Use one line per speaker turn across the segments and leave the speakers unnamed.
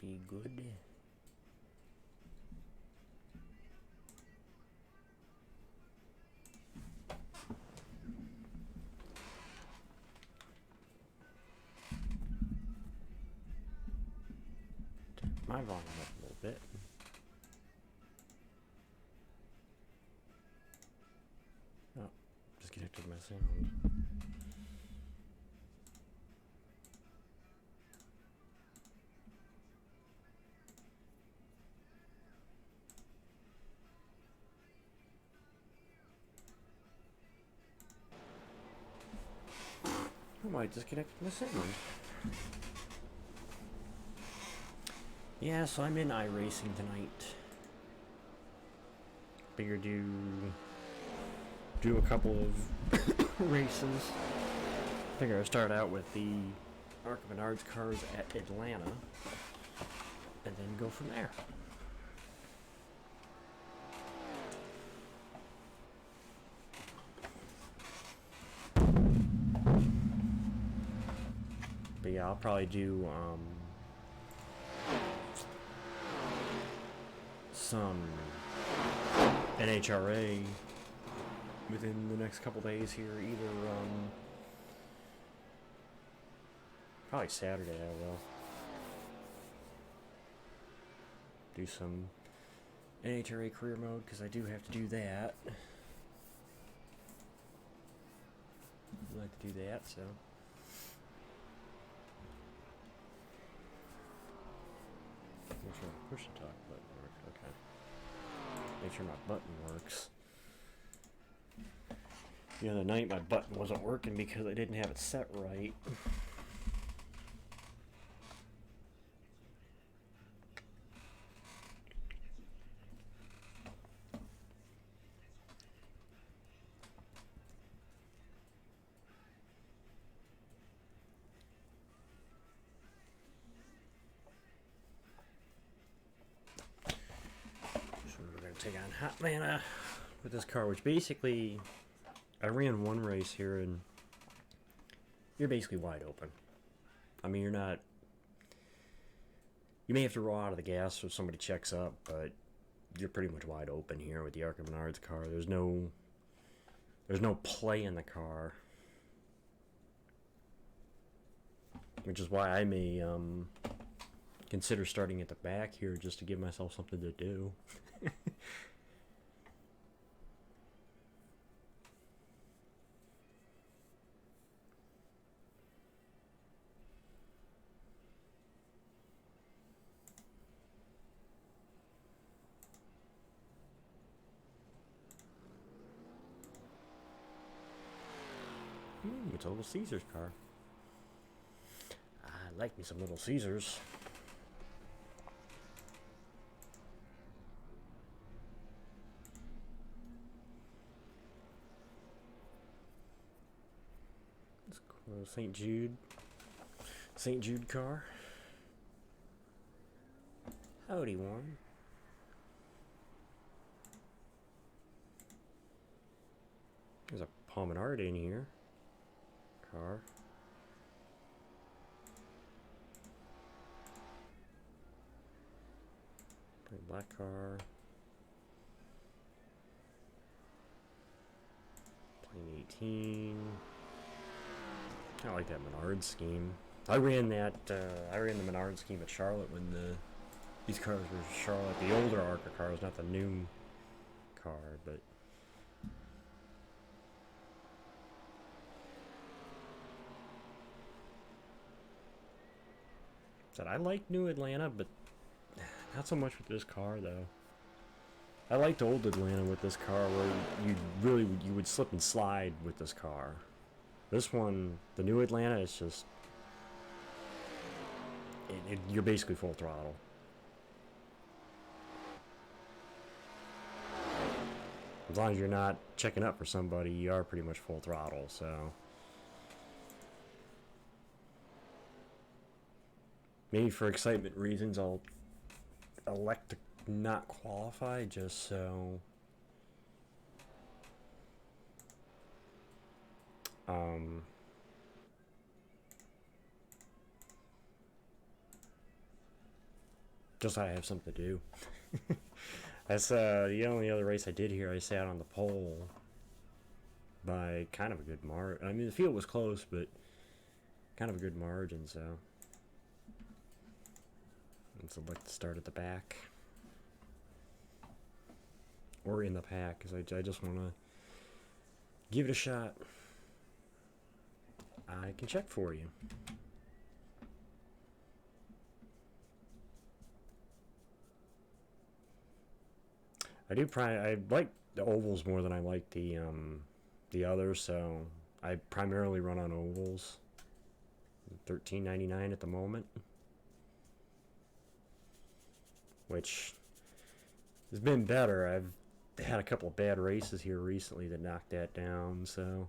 be good. Turn my volume up a little bit. Oh, disconnected my sound. I might disconnect my sound. Yeah, so I'm in iRacing tonight. Figured do a couple of races. Figure I'd start out with the Arca Menards cars at Atlanta, and then go from there. But yeah, I'll probably do some NHRA within the next couple days here. Either probably Saturday I will do some NHRA career mode, because I do have to do that. I'd like to do that, so. Make sure my push to talk button works. Okay. Make sure my button works. The other night my button wasn't working because I didn't have it set right. So we're going to take on Hotlanta with this car, which basically, I ran one race here and you're basically wide open. I mean, you're not, you may have to roll out of the gas if somebody checks up, but you're pretty much wide open here with the Arca Menards car. There's no play in the car, which is why I may consider starting at the back here just to give myself something to do. It's a Little Caesars car. I like me some Little Caesars. Let's go St. Jude car. Howdy, Warren. There's a Palmenard in here. Car. Black car. Plain 18. I like that Menard scheme. I ran the Menard scheme at Charlotte when these cars were Charlotte, the older Arca cars, not the new car, but I like New Atlanta, but not so much with this car though. I liked old Atlanta with this car, where you would slip and slide with this car. This one, the new Atlanta, is just you're basically full throttle. As long as you're not checking up for somebody, you are pretty much full throttle. So maybe for excitement reasons, I'll elect to not qualify just so Just so I have something to do. That's the only other race I did here. I sat on the pole by kind of a good margin. I mean, the field was close, but kind of a good margin, so. And so I'd like to start at the back. Or in the pack, because I just want to give it a shot. I can check for you. I like the ovals more than I like the others, so I primarily run on ovals. $13.99 at the moment, which has been better. I've had a couple of bad races here recently that knocked that down, so.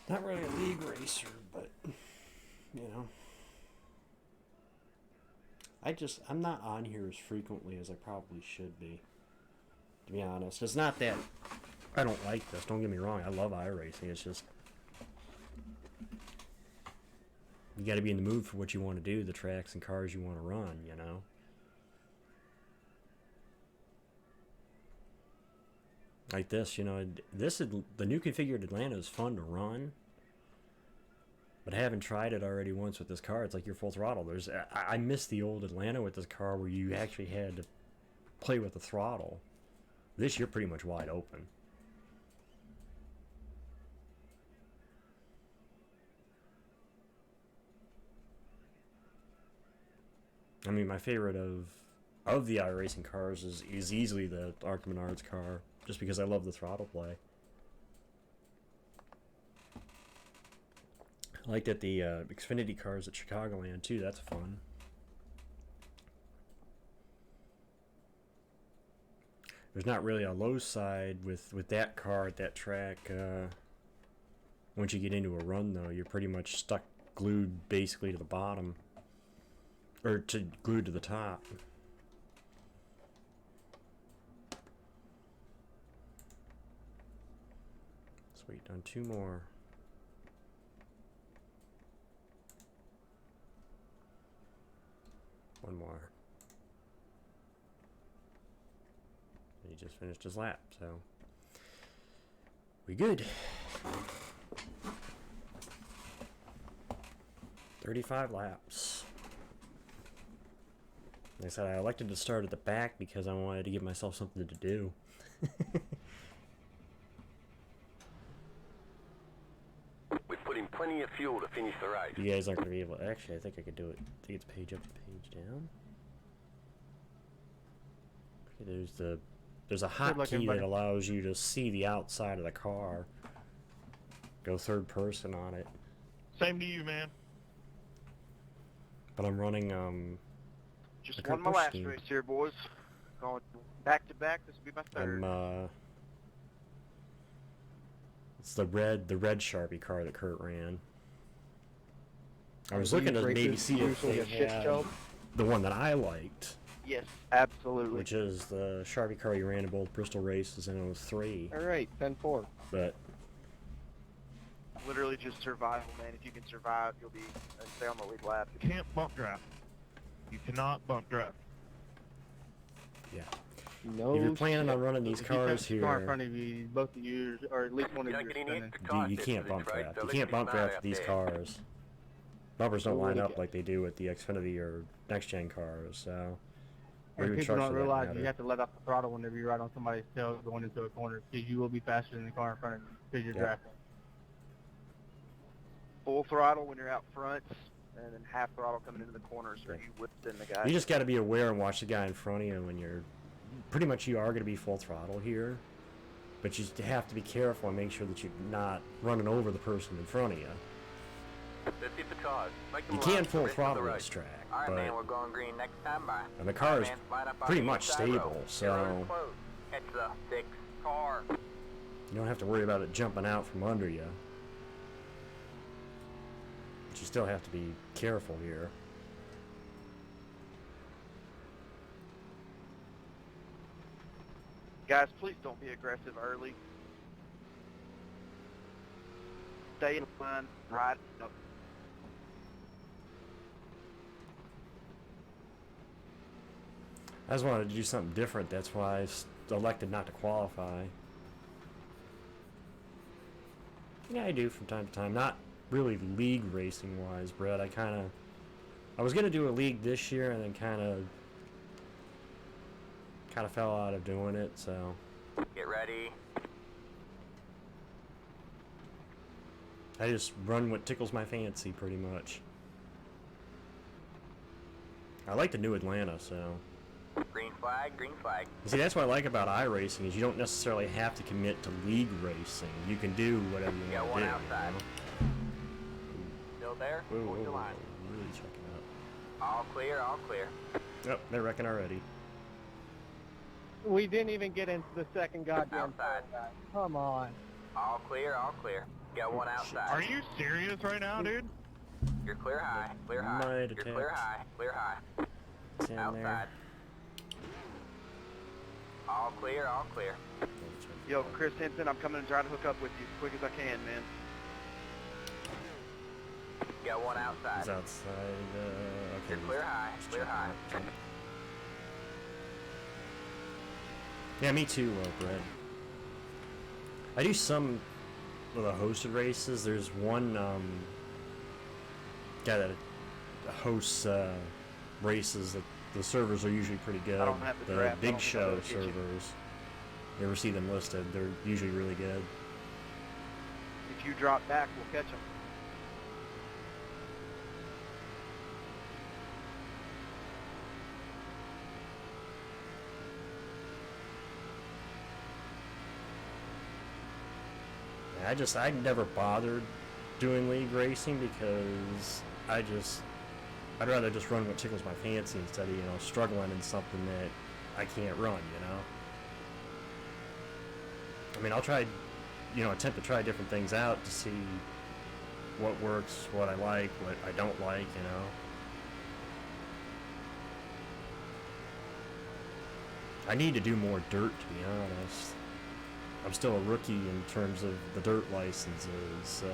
Not really a league racer, but, you know. I'm not on here as frequently as I probably should be, to be honest. It's not that I don't like this, don't get me wrong. I love iRacing. It's just, you got to be in the mood for what you want to do, the tracks and cars you want to run, you know. Like this, you know, the new configured Atlanta is fun to run. But having tried it already once with this car, it's like you're full throttle. I miss the old Atlanta with this car where you actually had to play with the throttle. This, you're pretty much wide open. I mean, my favorite of the iRacing cars is easily the Arc Menards car, just because I love the throttle play. I like that the Xfinity cars at Chicagoland too. That's fun. There's not really a low side with that car at that track. Once you get into a run, though, you're pretty much stuck glued basically to the bottom, or glued to the top. Sweet, done 2 more. One more. He just finished his lap, so we good. 35 laps. Like I said, I elected to start at the back because I wanted to give myself something to do.
We put in plenty of fuel to finish the race.
You guys aren't going to be able to... Actually, I think I could do it. I think it's page up, page down. Okay, there's a hotkey that allows you to see the outside of the car. Go third person on it.
Same to you, man.
But I'm running
just won my last race here, boys. Going back to back. This will be my third.
It's the red Sharpie car that Kurt ran. I was looking to maybe see if they had the one that I liked.
Yes, absolutely.
Which is the Sharpie car you ran in both Bristol races in 03.
All right, 10-4.
But
literally just survival, man. If you can survive, you'll be stay on the lead lap.
You can't bump draft. You cannot bump draft.
Yeah.
No.
If you're planning on running these cars here,
car in front of you, both of you, or at least one of you are spinning.
You can't bump draft. You can't bump draft with these cars. Bumpers don't line up like they do with the Xfinity or next gen cars. So.
And people don't realize you have to let off the throttle whenever you're right on somebody's tail going into a corner, because you will be faster than the car in front of you because you're drafting.
Full throttle when you're out front, and then half throttle coming into the corners, or you whip in the guy.
You just got to be aware and watch the guy in front of you when you're. Pretty much, you are going to be full throttle here, but you have to be careful and make sure that you're not running over the person in front of you.
Let's hit the cars. Make them
You
line
can
up the
full
rest of the
throttle
road.
this track,
All right,
but
man, we're going green next time. Bye.
and the car is
All right, man, line up on
pretty
the
much
side road.
stable,
Your road
so
is closed. It's the 6 car.
you don't have to worry about it jumping out from under you. But you still have to be careful here.
Guys, please don't be aggressive early. Stay in line, right up.
I just wanted to do something different. That's why I elected not to qualify. Yeah, I do from time to time. Not really league racing wise, Brett. I was gonna do a league this year and then kind of fell out of doing it. So
Get ready.
I just run what tickles my fancy, pretty much. I like the new Atlanta, so.
Green flag, green flag.
You see, that's what I like about iRacing is you don't necessarily have to commit to league racing. You can do whatever you
Got
want
one
to do.
outside.
You know?
Still there?
Whoa,
Hold your
whoa,
line.
whoa, really checking
All clear, all clear.
out. Oh, they're wrecking already.
We didn't even get into the second goddamn
Outside.
turn, guys. Come on.
All clear, all clear. Got one outside.
Are you serious right now, dude?
You're clear high, clear high.
Might
You're clear
attack.
high, clear high.
It's in
Outside.
there.
All clear, all clear.
Yo, Chris Henson, I'm coming and trying to hook up with you as quick as I can, man.
Got one outside.
He's outside. Okay.
You're clear high,
just
clear
checking
high.
out. Yeah, me too, Brett. I do some of the hosted races. There's one guy that hosts races that the servers are usually pretty good.
I don't have the
The
draft. I
Big
don't think
Show
I'll get you.
servers. You ever see them listed? They're usually really good.
If you drop back, we'll catch them.
I never bothered doing league racing because I'd rather just run what tickles my fancy instead of, struggling in something that I can't run, I mean, I'll try, attempt to try different things out to see what works, what I like, what I don't like, I need to do more dirt, to be honest. I'm still a rookie in terms of the dirt licenses, so...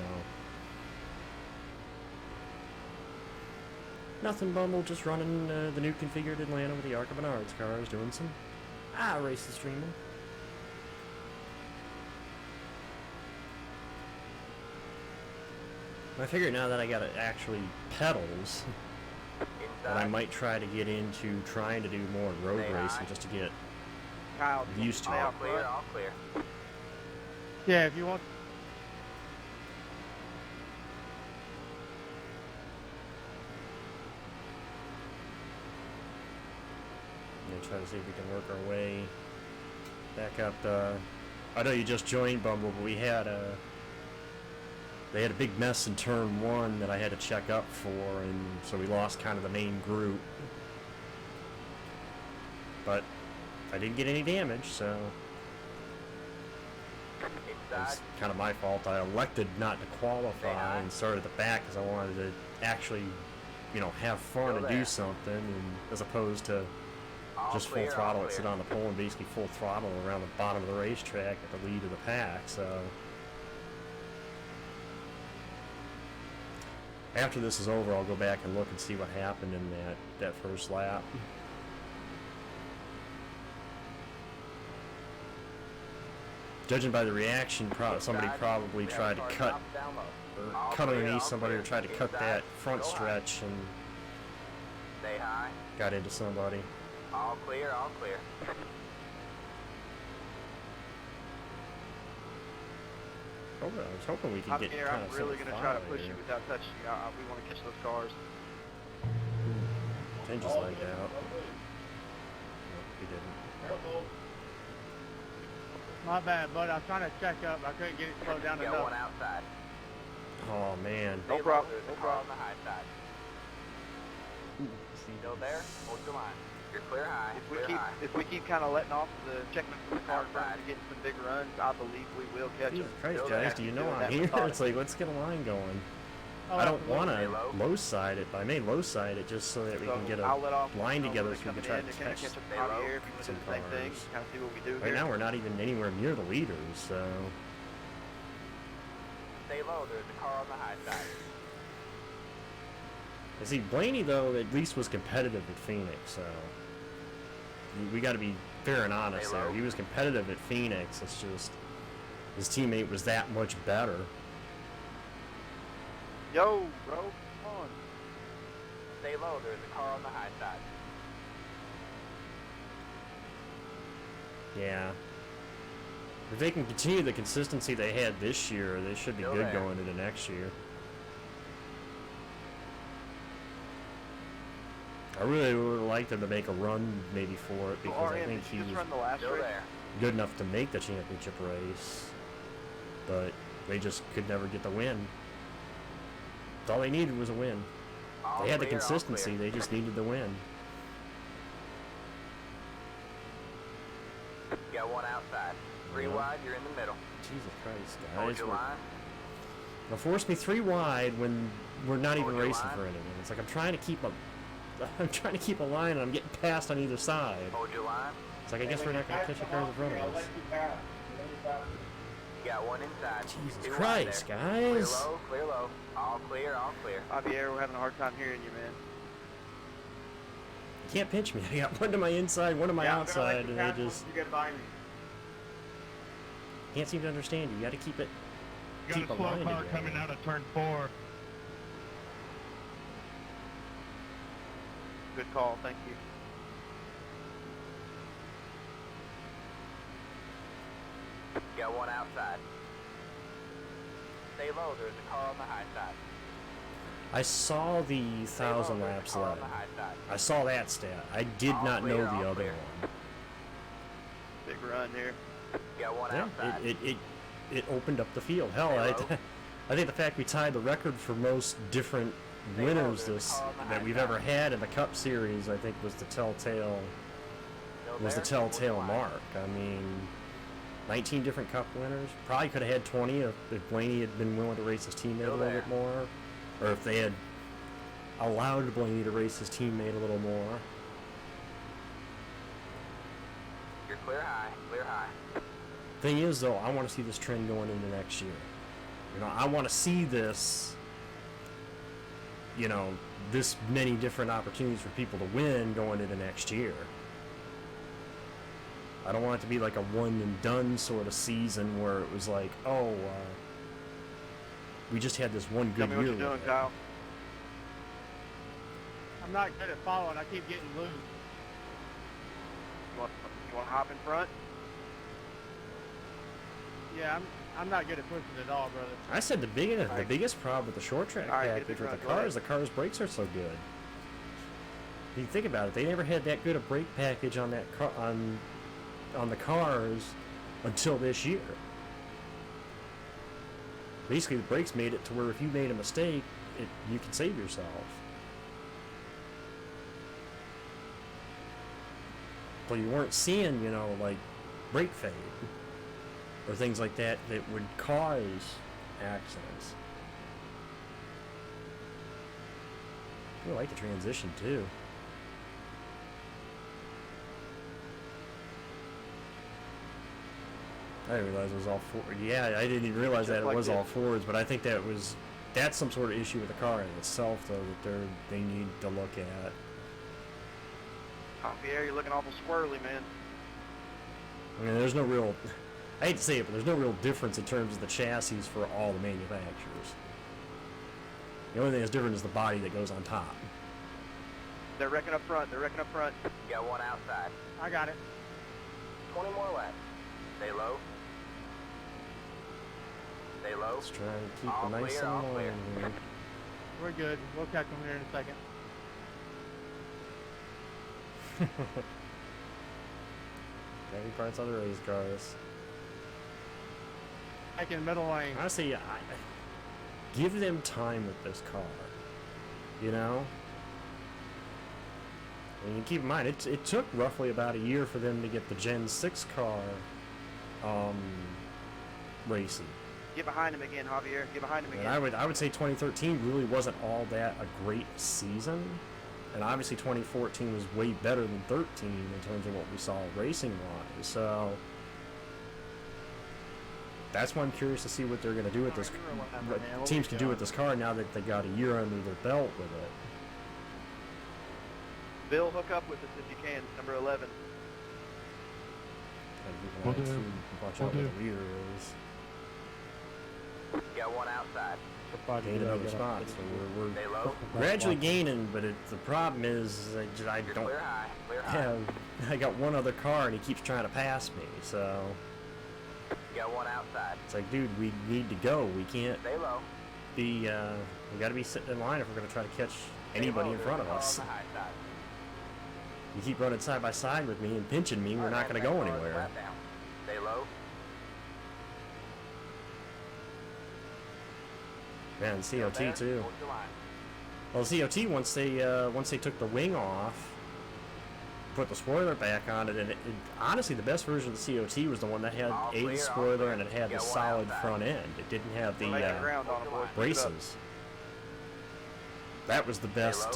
Nothing, Bumble, just running the new configured Atlanta with the Arca Menards cars, doing some iRacing streaming. I figure now that I got actually pedals, that I might try to get into trying to do more road
Stay
racing
high.
just to get
Kyle,
used to
stay
it.
All
out
clear,
front.
all clear.
Yeah, if you want.
Try to see if we can work our way back up. I know you just joined Bumble, but they had a big mess in turn 1 that I had to check up for, and so we lost kind of the main group. But I didn't get any damage, so it's
Inside.
kind of my fault. I elected not to qualify and started at the back because I wanted to actually, have fun
Go
and
there.
do something, and as opposed to
All
just
clear,
full throttle
all
and sit
clear.
on the pole and basically full throttle around the bottom of the racetrack at the lead of the pack. So after this is over, I'll go back and look and see what happened in that first lap. Judging by the reaction, somebody
Inside.
probably
We have
tried to
cars
cut
up, down low.
or
All
cut
clear,
underneath
all
somebody or
clear.
tried to cut
Inside.
that front
Go high.
stretch and
Stay high.
got into somebody.
All clear, all clear.
I was hoping we could
I'm
get
here.
kind
I'm
of
really going to try to push you
here.
without touching you. We want to catch those cars.
Ten just laid out. No, he didn't.
My bad, bud. I was trying to check up. I couldn't get it slowed down
Got
enough.
one outside.
Oh man.
No problem. No
Car on
problem.
the high side. Still there? Hold your line. You're clear high.
If we keep kind of letting off the checking the car in front and getting some big runs, I believe we will catch
Jesus
them.
Christ,
Still
guys,
there.
do you know
Doing
I'm
that
here?
methodically.
It's like, let's get a line going.
Oh,
I don't
absolutely.
want
Stay
to
low.
low side it, but I may low side it just so that we
So
can get
I'll
a
let off,
line
you know,
together
when
so
they're
we can
coming
try
in,
to
they're
catch
catch up
Stay
on
low.
the air. If you want to
some
do the same thing,
cars.
kind of see what we do
Right
here.
now we're not even anywhere near the leaders, so
Stay low. There's a car on the high side.
I see Blaney though at least was competitive at Phoenix, so we got to be fair and honest
Stay
there.
low.
He was competitive at Phoenix. It's just his teammate was that much better.
Yo, bro, come on.
Stay low. There's a car on the high side.
Yeah. If they can continue the consistency they had this year, they should be
Still
good
there.
going into next year. I really would like them to make a run maybe for it
So
because I
RM,
think
did
he
you
was
just run the last
Still
race?
there.
good enough to make the championship race, but they just could never get the win. All they needed was a win.
All
They had the
clear, all
consistency,
clear.
they just needed the win.
Got one outside. Three
Yeah.
wide. You're in the middle.
Jesus Christ,
Hold
guys.
your line.
Now force me 3 wide when we're not even
Hold your
racing
line.
for anything. It's like I'm trying to keep a line and I'm getting passed on either side.
Hold your line.
It's like I guess we're not gonna catch the cars in front of us.
You got one inside.
Jesus
Two wide
Christ,
there.
guys.
Clear low. Clear low. All clear. All clear.
Javier, we're having a hard time hearing you, man.
You can't pinch me. I got one to my inside, one to my
Yeah, I'm gonna let
outside,
you
and they
pass once
just
you get by me.
can't seem to understand you. You gotta keep it
You got
keep
a
a
slow
line
car
together.
coming out of turn 4.
Good call, thank you.
Got one outside. Stay low. There's a car on the high side.
I saw the
Stay low,
1,000
there's a
laps
car on
led.
the high side.
I saw that stat. I did
All
not know
clear,
the
all
other
clear.
one.
Big run here.
Got one
Yeah,
outside.
it opened up the field. Hell,
Stay
I,
low.
I think the fact we tied the record for most different
Stay low,
winners
there's a
this
car on the
that
high
we've
side.
ever had in the Cup Series, I think was the telltale
Still
was the
there? Hold
telltale
your line.
mark. I mean, 19 different Cup winners. Probably could have had 20 if Blaney had been willing to race his teammate a
Still
little
there.
bit more, or if they had allowed Blaney to race his teammate a little more.
You're clear high. Clear high.
Thing is, though, I want to see this trend going into next year. You know, I want to see this, you know, this many different opportunities for people to win going into next year. I don't want it to be like a one and done sort of season where it was like, oh, we just had this one
Tell
good
me what
year
you're doing,
with it.
Kyle.
I'm not good at following. I keep getting loose.
You want to hop in front?
Yeah, I'm not good at pushing at all, brother.
I said the biggest problem with the short track
All right, get
package
the
with the
front, go ahead.
cars, the cars' brakes are so good. If you think about it, they never had that good a brake package on that on the cars until this year. Basically, the brakes made it to where if you made a mistake, you could save yourself. But you weren't seeing, you know, like brake fade or things like that that would cause accidents. I like the transition too. I didn't realize it was all four. Yeah, I didn't even realize
Just
that it
like
was
this.
all forwards, but I think that's some sort of issue with the car in itself, though, that they need to look at.
Javier, you're looking awful squirrely, man.
I mean, there's no real. I hate to say it, but there's no real difference in terms of the chassis for all the manufacturers. The only thing that's different is the body that goes on top.
They're wrecking up front. They're wrecking up front.
Got one outside.
I got it.
20 more laps. Stay low. Stay low.
Let's try and keep
All
it nice
clear,
and
all
long
clear.
here.
We're good. We'll catch them here in a second.
Any parts of the race cars.
Back in the middle lane.
Honestly, give them time with this car. You know? And you keep in mind, it took roughly about a year for them to get the Gen 6 car racing.
Get behind him again, Javier. Get behind him again.
And I would say 2013 really wasn't all that a great season. And obviously 2014 was way better than 13 in terms of what we saw racing-wise. So that's why I'm curious to see what they're going to do with this. What teams can do with this car now that they got a year under their belt with it.
Bill, hook up with us if you can. Number 11.
We'll do. Watch out where the leader is.
Got one outside.
Gain another spot, so we're gradually gaining, but the problem is I don't have. I got one other car and he keeps trying to pass me, so.
Got one outside.
It's like, dude, we need to go. We can't
Stay low.
be. We got to be sitting in line if we're gonna try to catch anybody in front of us. You keep running side by side with me and pinching me, we're not gonna go anywhere.
Stay low.
Man, COT too. Well, COT once they took the wing off, put the spoiler back on it, and honestly the best version of the COT was the one that had a spoiler and it had the solid front end. It didn't have the braces. That was the best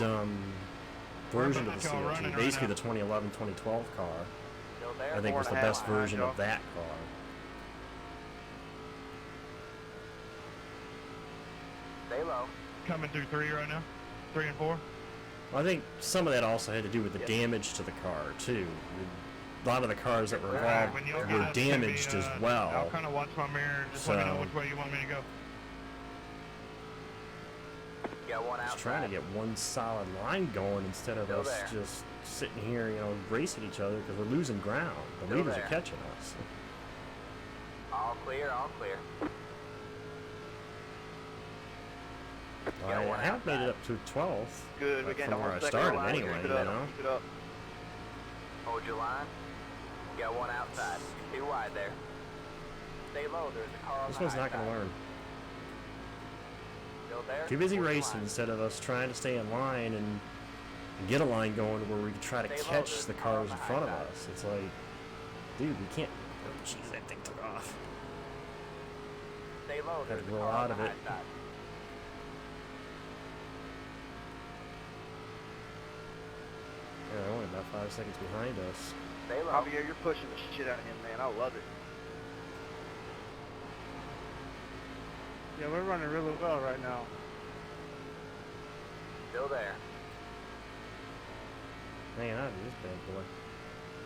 version of the COT. Basically the 2011-2012 car. I think was the best version of that car.
Stay low.
Coming through 3 right now. 3 and 4.
Well, I think some of that also had to do with the damage to the car too. A lot of the cars that were involved were damaged as well.
I'll kind of watch my mirror and just let me know which way you want me to go.
Got one
Just trying to get one solid line going instead of us just sitting here, you know, racing each other because we're losing ground. The leaders are catching us.
All clear, all clear.
Well, I haven't made it up to 12th.
Good. We're getting
from where I
second
started
line.
anyway,
Keep
you
it up.
know.
Keep it up.
Hold your line. Got one outside. Too wide there. Stay low. There's a car on
This
the
one's
high
not going to
side.
learn.
Still there?
Too busy
Hold your
racing
line.
instead of us trying to stay in line and get a line going where we can try to
Stay low,
catch
there's
the
a car on
cars
the
in
high
front of
side.
us. It's like, dude, we can't. Oh, jeez, that thing took off.
Stay low.
Had
There's
to
a
grow
car
out
on
of
the
it.
high side.
Yeah, they're only about 5 seconds behind us.
Stay low.
Javier, you're pushing the shit out of him, man. I love it.
Yeah, we're running really well right now.
Still there.
Hanging out of this bad boy.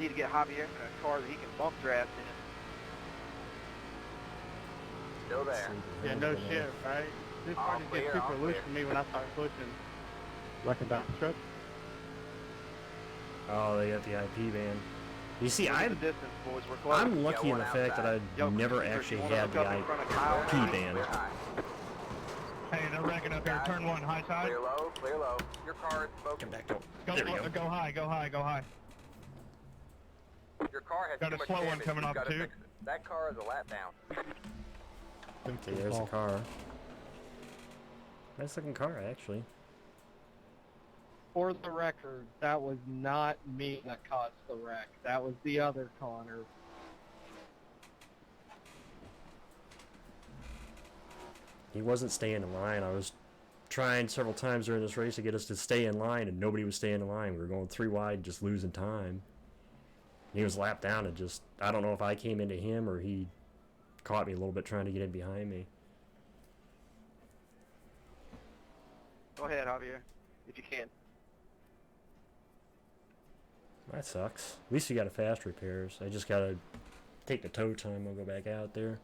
Need to get Javier in a car that he can bump draft in.
Still there.
Yeah, no shit, right? This
All
part just
clear,
gets super
all
loose
clear.
for me when I start pushing. Like a dump truck.
Oh, they got the IP ban. You see,
Look at the distance, boys. We're close.
I'm lucky in
one
the fact that
outside.
I
Yo,
never
Christopher,
actually
you wanna
had
hook
the
up in front of Kyle?
IP ban.
Clear high.
Hey, they're racking up here. Turn 1, high side.
Clear low. Clear low. Your car is
Come
smoking.
back to
Go,
There we go.
go high, go high, go high.
Your car has
Got
too
a
much
slow one
damage.
coming
You
off
gotta
too.
fix it. That car is a lap down.
See, there's a car. Nice looking car, actually.
For the record, that was not me that caused the wreck. That was the other Connor.
He wasn't staying in line. I was trying several times during this race to get us to stay in line, and nobody was staying in line. We were going 3 wide, just losing time. He was lapped down and just, I don't know if I came into him or he caught me a little bit trying to get in behind me.
Go ahead, Javier, if you can.
That sucks. At least you got a fast repairs. I just gotta take the tow time. I'll go back out there.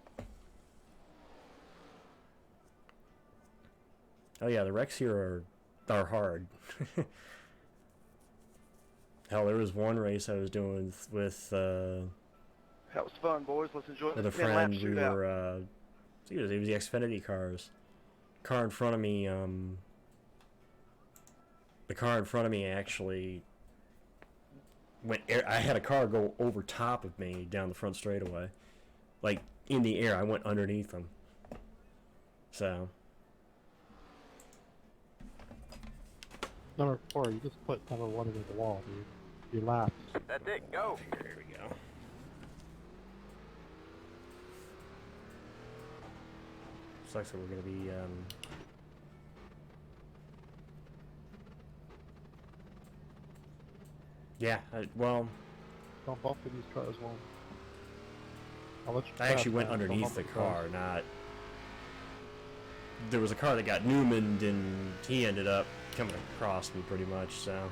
Oh yeah, the wrecks here are hard. Hell, there was one race I was doing with
That was fun, boys. Let's enjoy
a
this 10-lap
friend. We
shootout.
were I think it was the Xfinity cars. Car in front of me, the car in front of me actually went I had a car go over top of me down the front straightaway, like in the air. I went underneath them. So
number 4, you just put number 1 into the wall, dude. You laughed.
That's it, go.
There we go. Looks like we're gonna be yeah, well,
Don't bump into these cars one. I'll let you
I actually
pass,
went
man. Don't
underneath
bump
the
into cars.
car, not... There was a car that got Newman'd, and he ended up coming across me pretty much, so...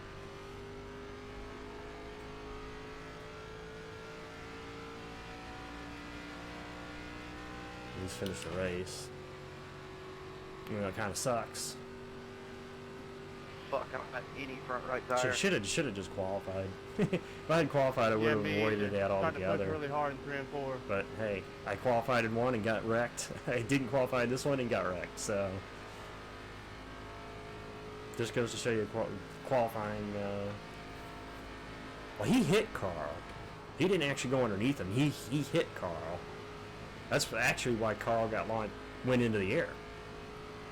He's finished the race. You know, it kind of sucks.
Fuck, I don't have any front right tire.
Should have just qualified. If I had qualified, I would have avoided that
Tried to push
altogether.
really hard in 3 and 4.
But hey, I qualified in one and got wrecked. I didn't qualify in this one and got wrecked. So just goes to show you qualifying. Well, he hit Carl. He didn't actually go underneath him. He hit Carl. That's actually why Carl went into the air.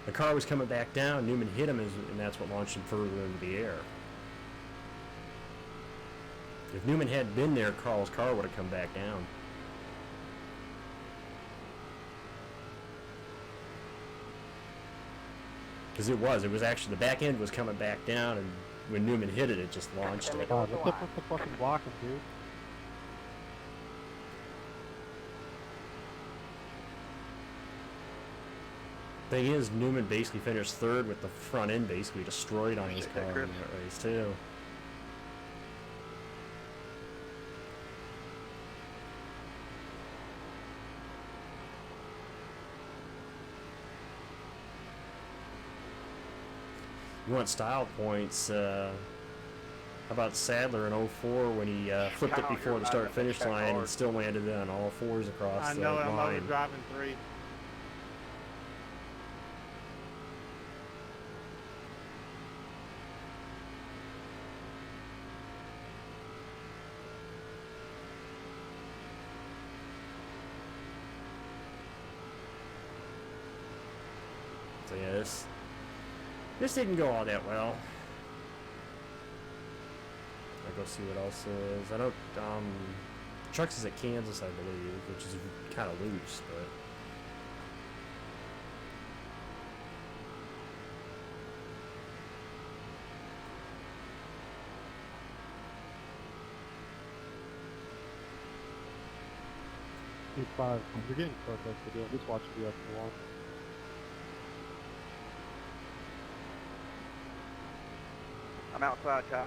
The car was coming back down. Newman hit him, and that's what launched him further into the air. If Newman hadn't been there, Carl's car would have come back down. Because it was actually, the back end was coming back down, and when Newman hit it, it just launched it.
God, what's up with the fucking blocking, dude?
Thing is, Newman basically finished third with the front end basically destroyed on his car in that race, too. You want style points, how about Sadler in 04 when he flipped it before the start-finish line and still landed on all fours across the line.
I know, I'm driving 3.
So yeah, this didn't go all that well. I'll go see what else there is. I know Trucks is at Kansas, I believe, which is kind of loose, but
P5. You're getting close to the deal. Just watch you up the wall.
I'm outside, Kyle.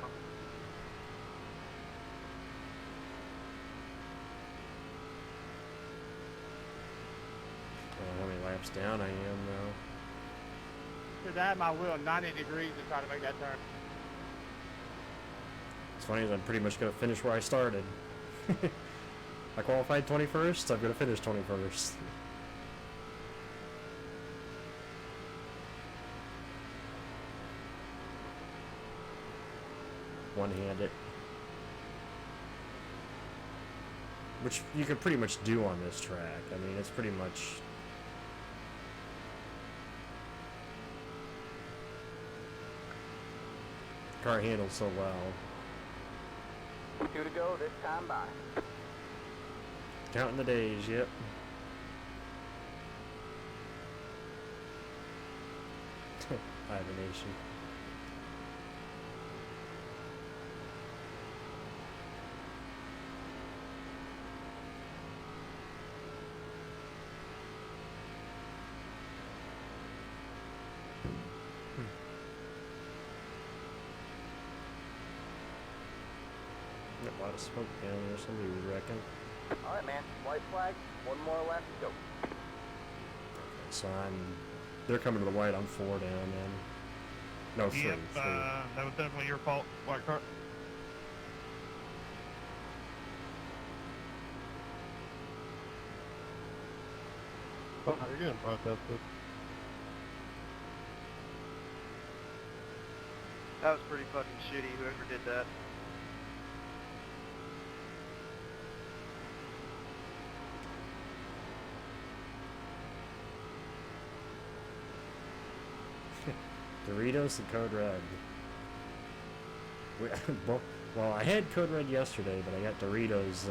how many laps down I am now.
Because I had my wheel 90 degrees to try to make that turn.
It's funny, I'm pretty much going to finish where I started. I qualified 21st, so I'm going to finish 21st. One-handed. Which you could pretty much do on this track. I mean, it's pretty much... Car handles so well.
2 to go this time by.
Counting the days, yep. Hibernation. Got a lot of smoke down there, somebody was wrecking.
Alright, man. White flag. 1 more left to go.
So they're coming to the white, I'm 4 down then. No, 3.
Yep, that was definitely your fault, white car.
Oh, you're getting protested.
That was pretty fucking shitty, whoever did that.
Doritos and Code Red. Well, I had Code Red yesterday, but I got Doritos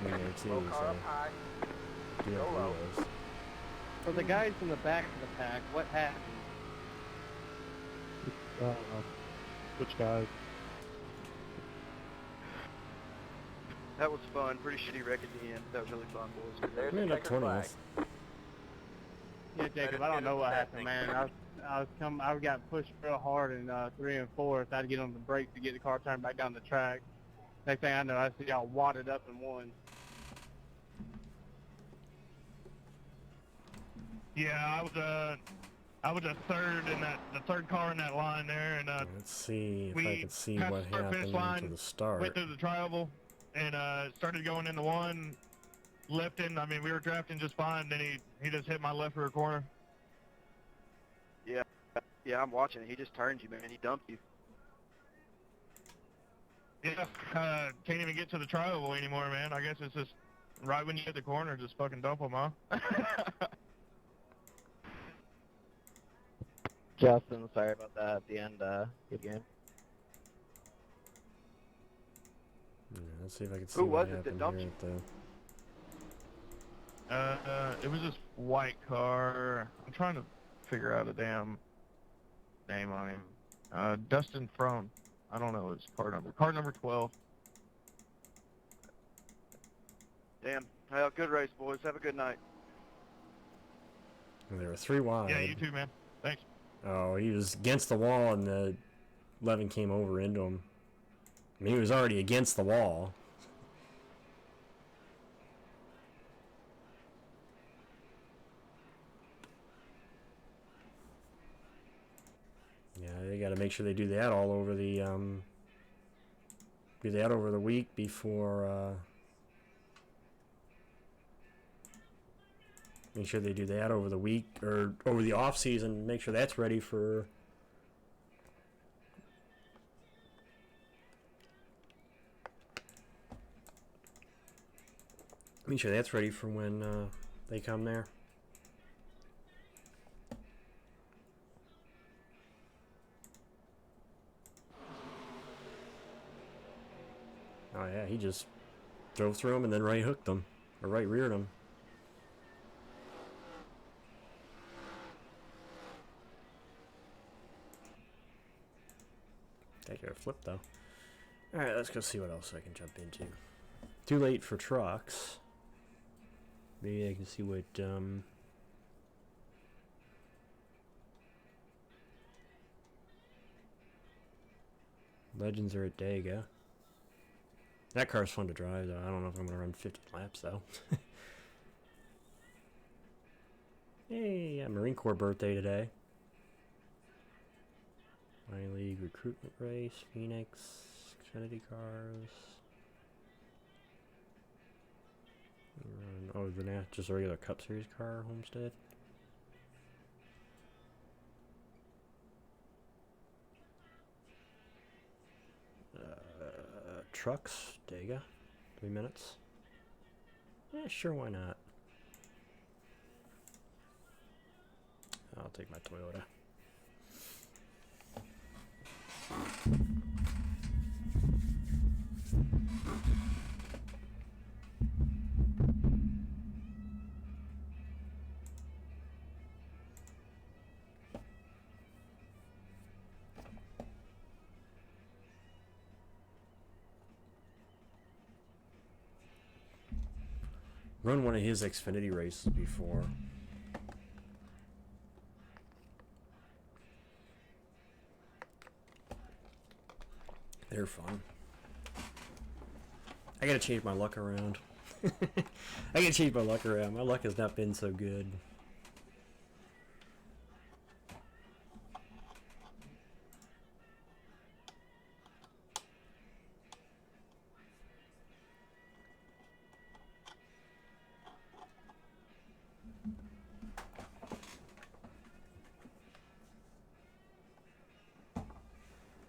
in there too.
Low car
So
up high.
do have
Go low.
Doritos.
For the guys in the back of the pack, what happened?
Which guys?
That was fun. Pretty shitty wreck at the end. That was really fun, boys.
There's
We
the
ended up
checkered flag.
20th.
Yeah, Jacob, I don't know what happened, man. I got pushed real hard in 3 and 4. So I had to get on the brakes to get the car turned back down the track. Next thing I know, I see y'all wadded up and won.
Yeah, I was a third in the third car in that line there, and
Let's see if I
we
can see
passed
what
the start finish
happened
line,
to the start.
went through the tri-oval, and started going into one, lifting. I mean, we were drafting just fine. Then he just hit my left rear corner.
Yeah, I'm watching it. He just turned you, man. He dumped you.
Yeah, can't even get to the tri-oval anymore, man. I guess it's just right when you hit the corner, just fucking dump them, huh?
Justin, sorry about that at the end. Good game.
Yeah, let's see if I can see
Who
what
was it that
happened
dumped
here
you?
at the.
It was this white car. I'm trying to figure out a damn name on him. Dustin Frone. I don't know his car number. Car number 12.
Damn. Well, good race, boys. Have a good night.
There were 3 wide.
Yeah, you too, man. Thanks.
Oh, he was against the wall, and the 11 came over into him. I mean, he was already against the wall. Yeah, they got to make sure they do that all over the do that over the week before. Make sure they do that over the week or over the off season. Make sure that's ready for. Make sure that's ready for when they come there. Oh yeah, he just drove through them and then right hooked them, or right reared them. Take a flip though. Alright, let's go see what else I can jump into. Too late for trucks. Maybe I can see what Legends are at Dega. That car's fun to drive though. I don't know if I'm gonna run 50 laps though. Hey, yeah, Marine Corps birthday today. My League recruitment race, Phoenix, Xfinity cars. Oh, just a regular Cup Series car, Homestead. Trucks, Dega, 3 minutes. Yeah, sure, why not? I'll take my Toyota. Run one of his Xfinity races before. They're fun. I gotta change my luck around. I gotta change my luck around. My luck has not been so good.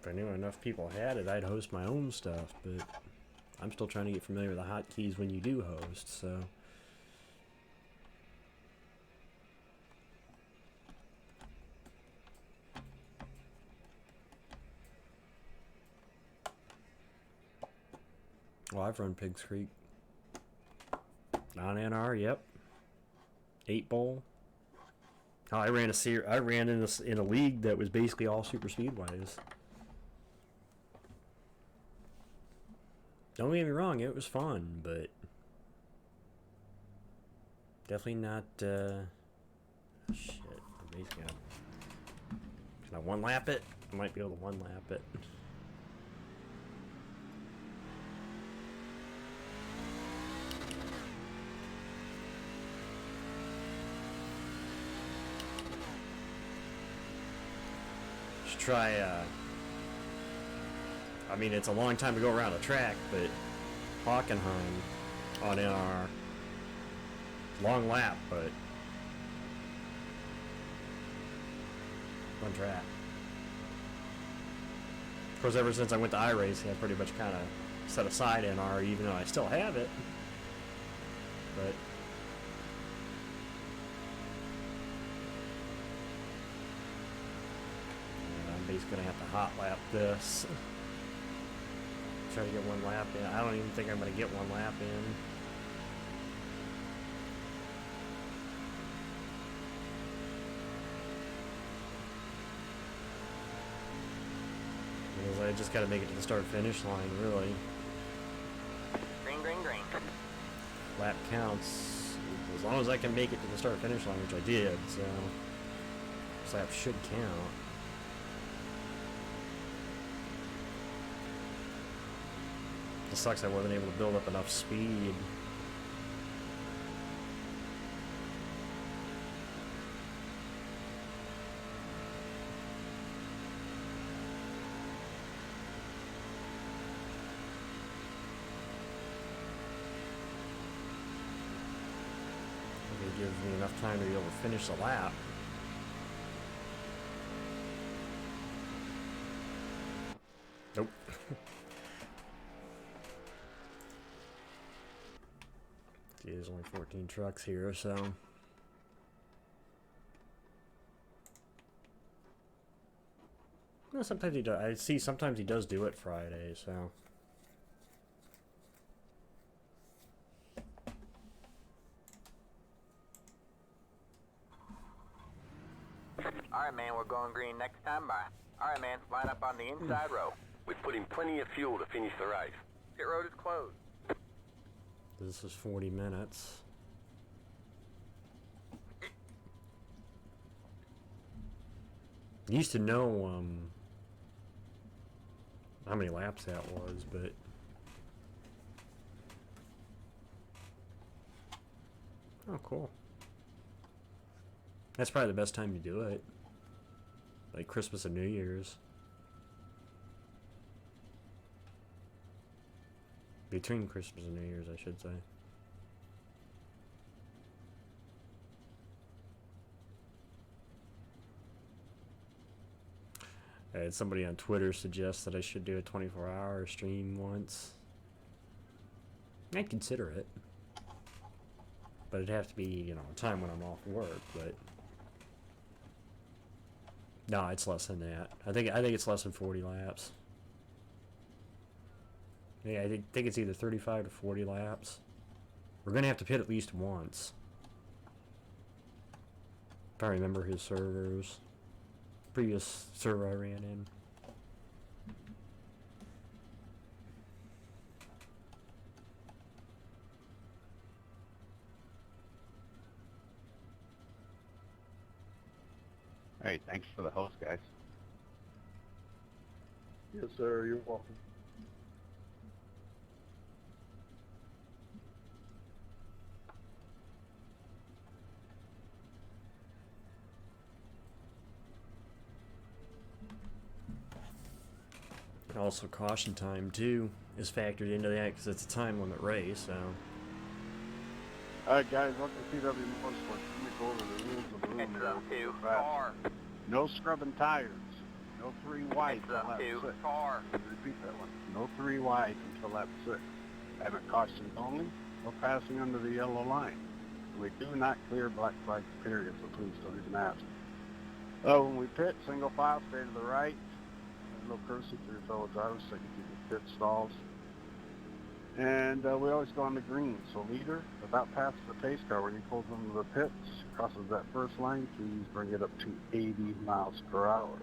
If I knew enough people had it, I'd host my own stuff, but I'm still trying to get familiar with the hotkeys when you do host, so. Well, I've run Pigs Creek. Non-NR, yep. 8 bowl. Oh, I ran in a league that was basically all super speedways. Don't get me wrong, it was fun, but definitely not. Shit, I'm basically can I one lap it? I might be able to one lap it. Try, I mean, it's a long time to go around a track, but Hockenheim on NR, long lap, but one track. Of course, ever since I went to iRacing, I pretty much kind of set aside NR, even though I still have it, but basically gonna have to hot lap this. Try to get one lap in. I don't even think I'm gonna get one lap in. Because I just gotta make it to the start-finish line, really.
Green, green, green.
Lap counts. As long as I can make it to the start-finish line, which I did, so this lap should count. It sucks I wasn't able to build up enough speed. It gives me enough time to be able to finish the lap. Nope. See, there's only 14 trucks here, so. Well, sometimes he does. I see sometimes he does do it Friday, so.
Alright, man, we're going green next time by. Alright, man, line up on the inside row.
We've put in plenty of fuel to finish the race.
Pit road is closed.
This is 40 minutes. Used to know how many laps that was, but oh, cool. That's probably the best time to do it. Like Christmas and New Year's. Between Christmas and New Year's, I should say. I had somebody on Twitter suggest that I should do a 24-hour stream once. I'd consider it. But it'd have to be, you know, a time when I'm off work, but no, it's less than that. I think it's less than 40 laps. Yeah, I think it's either 35 to 40 laps. We're gonna have to pit at least once. If I remember his servers. Previous server I ran in.
Hey, thanks for the host, guys.
Yes, sir. You're welcome.
Also, caution time too is factored into that because it's a time limit race. So.
Alright, guys, welcome to CW Motorsports. Let me go over the rules of the room.
Heads
here.
up to car.
No scrubbing tires. No 3 wide
Heads
until
up
lap
to
6.
car.
Repeat that one. No 3 wide until lap 6. And at cautions only, no passing under the yellow line. We do not clear black flags, period, so please don't even ask. When we pit, single file, stay to the right. A little courtesy to your fellow drivers so you can keep the pit stalls. And we always go on the green. So leader, about passes the pace car when he pulls into the pits, crosses that first line, please bring it up to 80 miles per hour.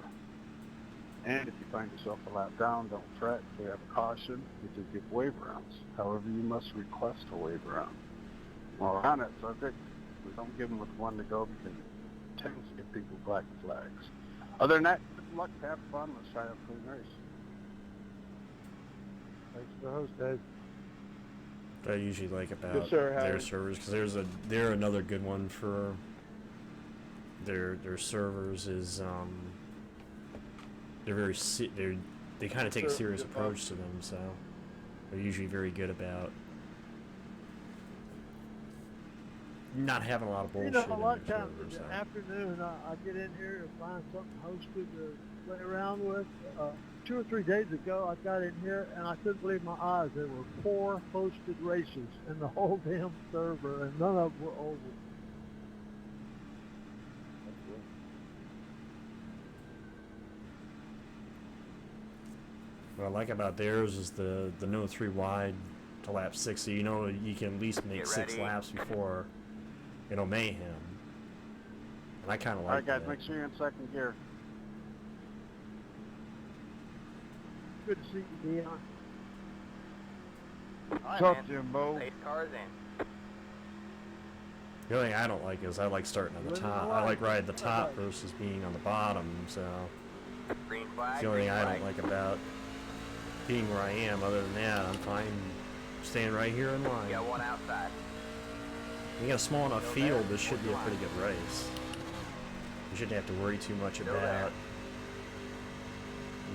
And if you find yourself a lap down, don't fret. If you have a caution, you do give wave rounds. However, you must request a wave round. While on that subject, we don't give them with one to go because it tends to give people black flags. Other than that, good luck, have fun, let's try a clean race.
Thanks for the host, Dave.
What I usually like about
Yes, sir,
their
Howard.
servers, because they're another good one for their servers is they're very they kind of take a
Sure,
serious
good
approach to them, so they're usually very good about not having a lot of bullshit
You know, a lot
in
of
their
times
servers.
in
So.
the afternoon, I get in here to find something hosted to play around with. 2 or 3 days ago, I got in here and I couldn't believe my eyes. There were 4 hosted races in the whole damn server, and none of them were over.
What I like about theirs is the no 3 wide to lap 6, so you know you can at least make
Get
6
ready.
laps before mayhem. And I kind of like
All right, guys,
that.
make sure you're in second gear.
Good to see you, Dion.
All right,
What's up,
man.
Jimbo?
Pace cars in.
The only thing I don't like is I like starting on the
Living
top.
the
I like
life.
riding the top
Right.
versus being on the bottom, so
Green
it's
flag.
the only
Green
thing I
flag.
don't like about being where I am. Other than that, I'm fine staying right here in line.
You got one outside.
You got a small enough
Still there?
field, this should be a pretty good race. You shouldn't have to worry too much
Still there.
about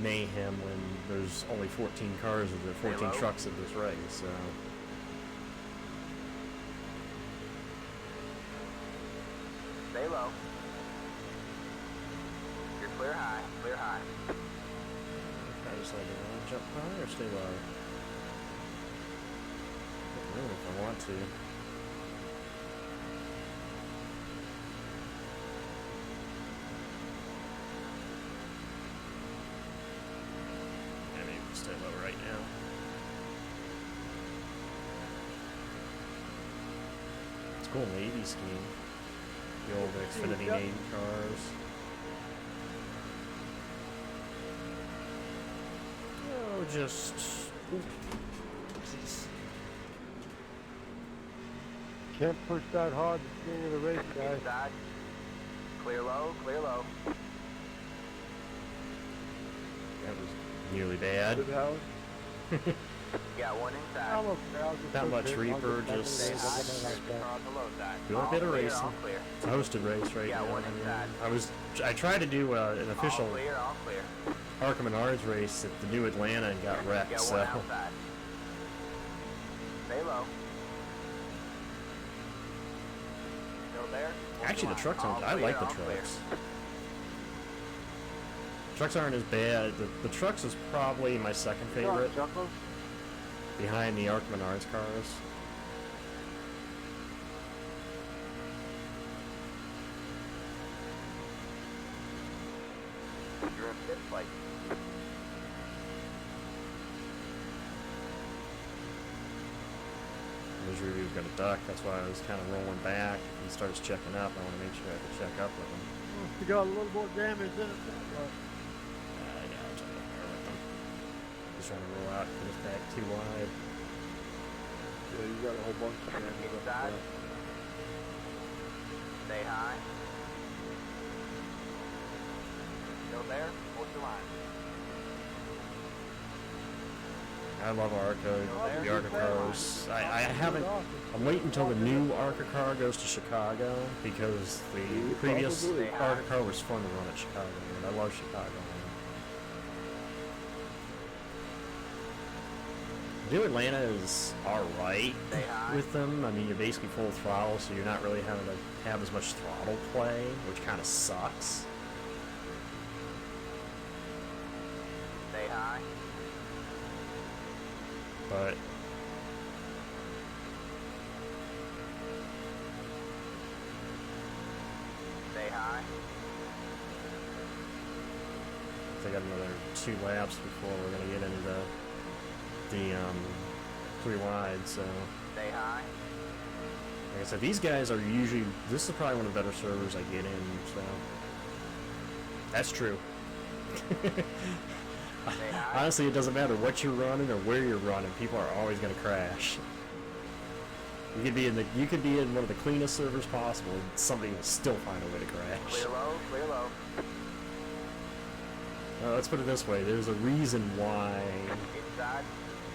mayhem when there's only 14 cars of the 14
low.
trucks of this race, so
Stay low. You're clear high. Clear high.
I just like to jump high or stay low. If I want to. Yeah, maybe we'll stay low right now. It's cool Navy scheme. The old Xfinity
Yep.
Navy cars. Oh, just. Ooh. Jeez.
Can't push that hard at the beginning of the race, guys.
Inside. Clear low. Clear low.
That was nearly bad.
Good, Howard.
You got one inside.
I'm okay. I'll just
Not
push
much
it. I'll
Reaper,
get back in
just-
Stay
the
high.
race. I'll get
Car on the low side.
Doing a
All
bit of
clear,
racing.
all clear.
It's a hosted race right
Yeah,
now.
one inside.
I tried to do an official
All clear. All clear.
Arkham Menards race at the new Atlanta and got wrecked.
Got
So
one outside. Stay low. Still there? One
actually, the
line.
trucks
All
aren't. I
clear,
like the
all clear.
trucks. Trucks aren't as bad. The trucks is probably my second favorite,
Chuckles?
behind the Arkham Menards cars.
You're in fifth place.
His review's got a duck. That's why I was kind of rolling back. He starts checking up. I want to make sure I can check up with him.
You got a little more damage in it. But
Yeah, I'll check up there with him. He's trying to roll out, put his back too wide.
Yeah, you got a whole bunch of damage up
Inside.
there.
Stay high. Still there? Hold your line.
I love Arca.
there?
The Arca cars. I haven't. I'm waiting until the new Arca car goes to Chicago because the previous
Probably.
Arca car was fun to run at Chicago, and I love Chicago. New Atlanta is alright
Stay high.
with them. I mean, you're basically full throttle, so you're not really having to have as much throttle play, which kind of sucks.
Stay high.
But
Stay high.
they got another 2 laps before we're gonna get into the 3 wide, so...
Stay high.
Like I said, these guys are usually... This is probably one of the better servers I get in, so... That's true. Honestly, it doesn't matter what you're running or where you're running. People are always going to crash. You could be in one of the cleanest servers possible, and somebody will still find a way to crash.
Clear low, clear low.
Let's put it this way. There's a reason why
Inside.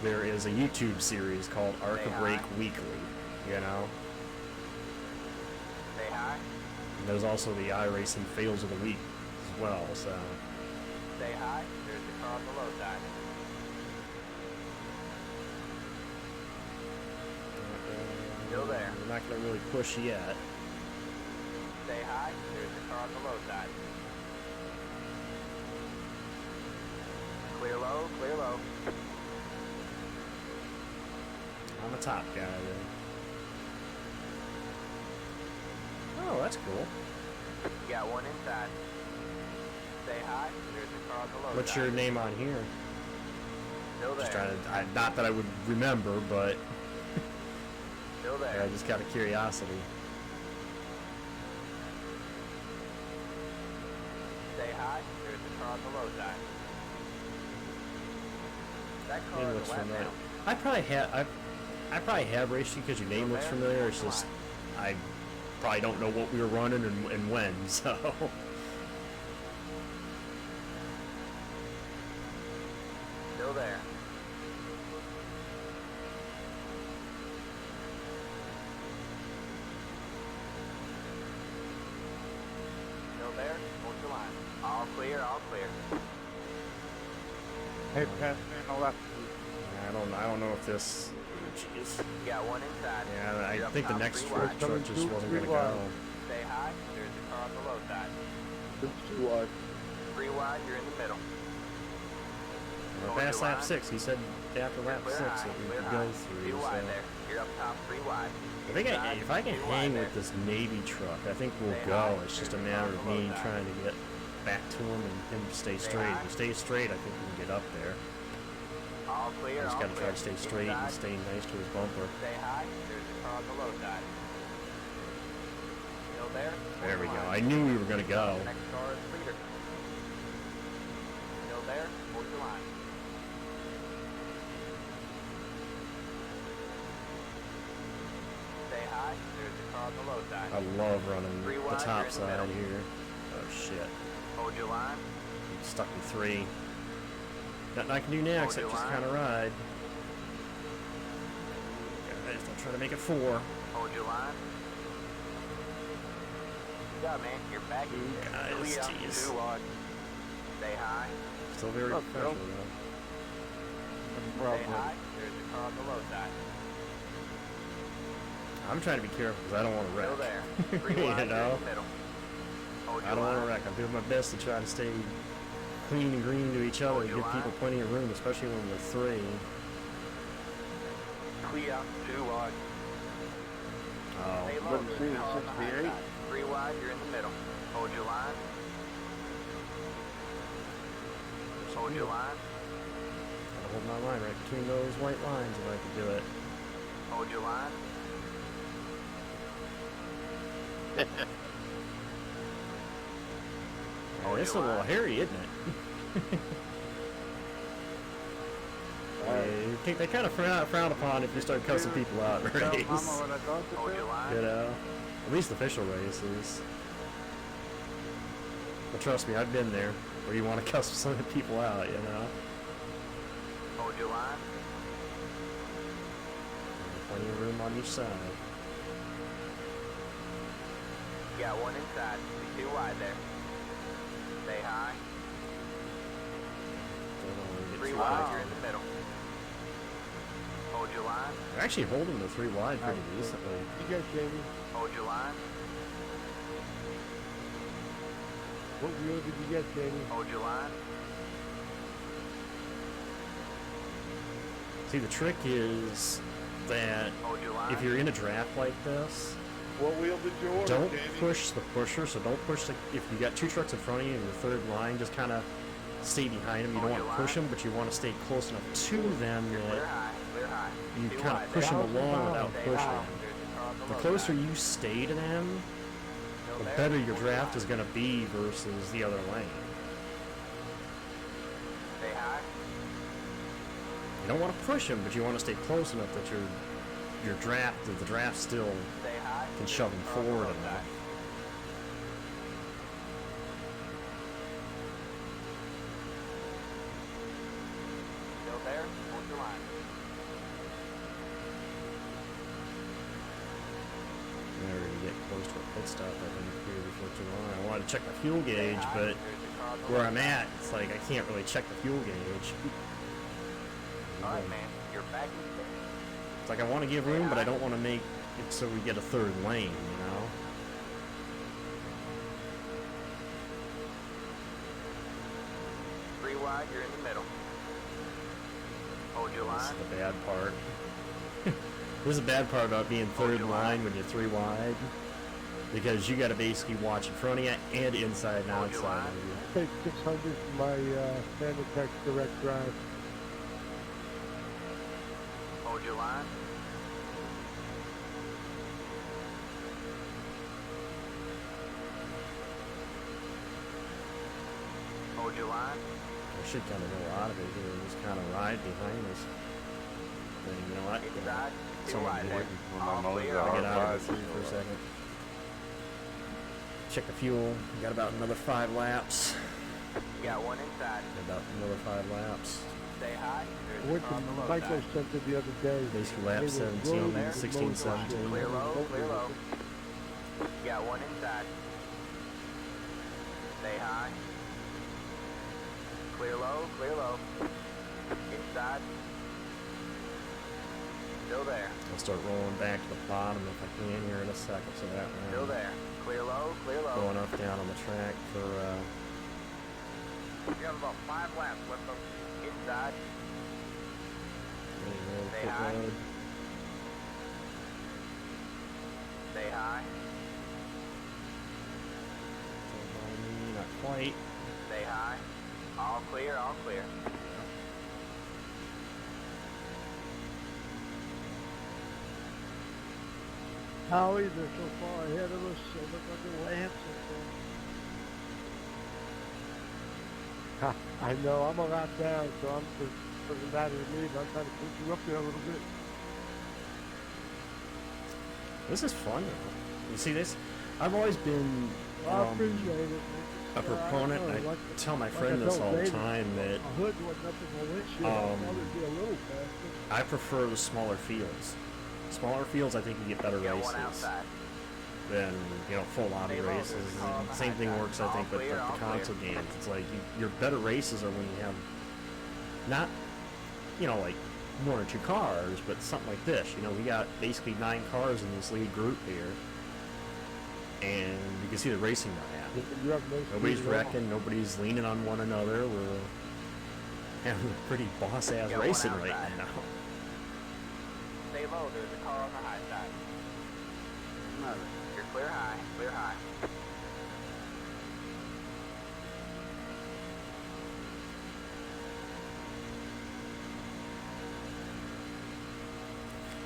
there is a YouTube series called Arca Break Weekly, you know?
Stay high.
And there's also the iRacing Fails of the Week as well, so...
Stay high. There's the car on the low side. Still there.
We're not going to really push yet.
Stay high. There's the car on the low side. Clear low, clear low.
I'm a top guy then. Oh, that's cool.
You got one inside. Stay high. There's the car on the low
What's
side.
your name on here?
Still there.
Just trying to, not that I would remember, but
Still there.
I just got a curiosity.
Stay high. There's the car on the low side. That car
Name
is
looks
a lap
familiar.
down.
I probably have raced you because your name looks familiar. It's just I probably don't know what we were running and when. So
Still there. Still there. Hold your line. All clear, all clear.
Hey, pass me on the left.
I don't know if this. Jeez.
You got one inside.
Yeah,
You're
I
up
think the
top,
next
3 wide.
truck just wasn't gonna go.
Stay high. There's the car on the low side.
It's 2 wide.
3 wide. You're in the middle.
We're past lap 6. He said after lap
Clear
6
high,
that we
clear
could
high.
go through.
2
So.
wide there. You're up top. 3 wide.
I think if I can hang with this Navy truck, I think we'll go. It's just a matter of me trying to get back to him and him to stay straight. If he stays straight, I think we can get up there.
All clear.
I just
all
gotta try
clear.
to stay straight and
Inside.
stay nice to his bumper.
Stay high. There's the car on the low side. Still there.
There we go. I knew we were gonna go.
The next car is leader. Still there. Hold your line. Stay high. There's the car on the low side.
I love running
3
the
wide,
top
you're in the
side
middle.
here. Oh shit.
Hold your line.
Stuck in 3. Nothing I can do now except just kind of ride. Guys, don't try to make it 4.
Hold your line. Good job, man. You're back in there.
Guys,
Clear.
jeez.
2 wide. Stay high.
Still very
What's up,
professional
Bill?
though.
Stay high. There's the car on the low side.
I'm trying to be careful because I don't want to wreck.
Still there. 3
You
wide. You're
know?
in the middle. Hold
I
your
don't want
line.
to wreck. I'm doing my best to try to stay clean and green to each other
Hold
and
your
give people
line.
plenty of room, especially when we're 3.
Clear. 2 wide.
Oh,
Stay low.
Wouldn't
There's
see
the
the
car on the high
68.
side. 3 wide. You're in the middle. Hold your line. Hold your line.
gotta hold my line right between those white lines if I could do it.
Hold your line.
Oh, it's a little hairy, isn't it? They kind of frown upon if you start cussing people out in a
Tell
race.
Mama what I thought to
Hold
do.
your line.
You know, at least official races. But trust me, I've been there where you want to cuss some people out. You know,
Hold your line.
plenty of room on each side.
You got one inside. Be 2 wide there. Stay high.
Don't wanna get
3
too
wide.
high.
You're in the middle. Hold your line.
They're actually holding the 3 wide pretty decently.
You got Jamie.
Hold your line.
What wheel did you get, Jamie?
Hold your line.
See, the trick is that
Hold your line.
if you're in a draft like this,
What wheel did you order,
don't
Jamie?
push the pusher. So don't push the. If you got 2 trucks in front of you and your 3rd line, just kind of stay behind them. You don't want to push them, but you want to stay close enough to them
Clear
that
high. Clear high.
you
Too
kind
wide
of push them
there.
along without
Stay
pushing
high.
them.
There's a car on the
The
low
closer
side.
you stay to them,
Still
the
there?
better your
Hold
draft
line.
is going to be versus the other lane.
Stay high.
You don't want to push them, but you want to stay close enough that the draft still
Stay high.
can shove them
Car on the
forward
low
enough.
side. Still there? Hold your line.
Now we're going to get close to a pit stop, I think, here before too long. I wanted to check the fuel gauge, but
There's a car on the
where
low
I'm
side.
at, it's like I can't really check the fuel gauge.
Alright, man. You're back in the
It's like I want to give room, but I don't want to make it so we get a third lane, you know?
Three wide, you're in the middle. Hold your
This
line.
is the bad part. This is the bad part about being third
your
line
line.
when you're three wide. Because you got to basically watch in front of you and inside and
Hold your
outside
line.
of you.
Take 600 for my Vandertex direct drive.
Hold your line. Hold your line.
I should kind of go out of it here and just kind of ride behind us. And you know what?
Inside. Two
Someone
wide
do
there.
it.
All clear.
I'll
All
get out
clear.
of this here for a second. Check the fuel. We got about another 5 laps.
You got one inside.
About another 5 laps.
Stay high.
I
There's a
went
car
to
on the low
Micro
side.
Center the other day.
Basically
They
lap
were
17,
loading
16,
the
17.
Clear low, clear low. You got one inside. Stay high. Clear low, clear low. Inside. Still there.
I'll start rolling back to the bottom if I can here in a second. So that
Still
round.
there. Clear low, clear low.
Going up down on the track for
You have about 5 laps left on inside. Stay high.
pit road.
Stay high.
Not quite.
Stay high. All clear, all clear.
Howie, they're so far ahead of us. They look like the lamps.
Ha, I know, I'm a lap down, so it doesn't matter to me, but I'm trying to push you up there a little bit.
This is fun though. You see this? I've always been
I appreciate it.
a proponent.
I don't know,
I
like-
tell my
like
friend
I
this
told
all the
David,
time that
My hood wasn't up in my windshield. I'd probably be a little faster.
I prefer the smaller fields. Smaller fields, I think you get better
You got
races
one outside.
than full lobby
Stay low,
races.
there's a car
And same
behind
thing
that.
works, I think,
All
with
clear,
the
all clear.
console games. It's like your better races are when you have not like 1 or 2 cars, but something like this. We got basically 9 cars in this lead group here, and you can see the racing not happening.
You have no
Nobody's
speed at all.
wrecking, nobody's leaning on one another. We're having a pretty boss-ass
Got one
racing right
outside.
now.
Stay low, there's a car on the high side. You're clear high, clear high.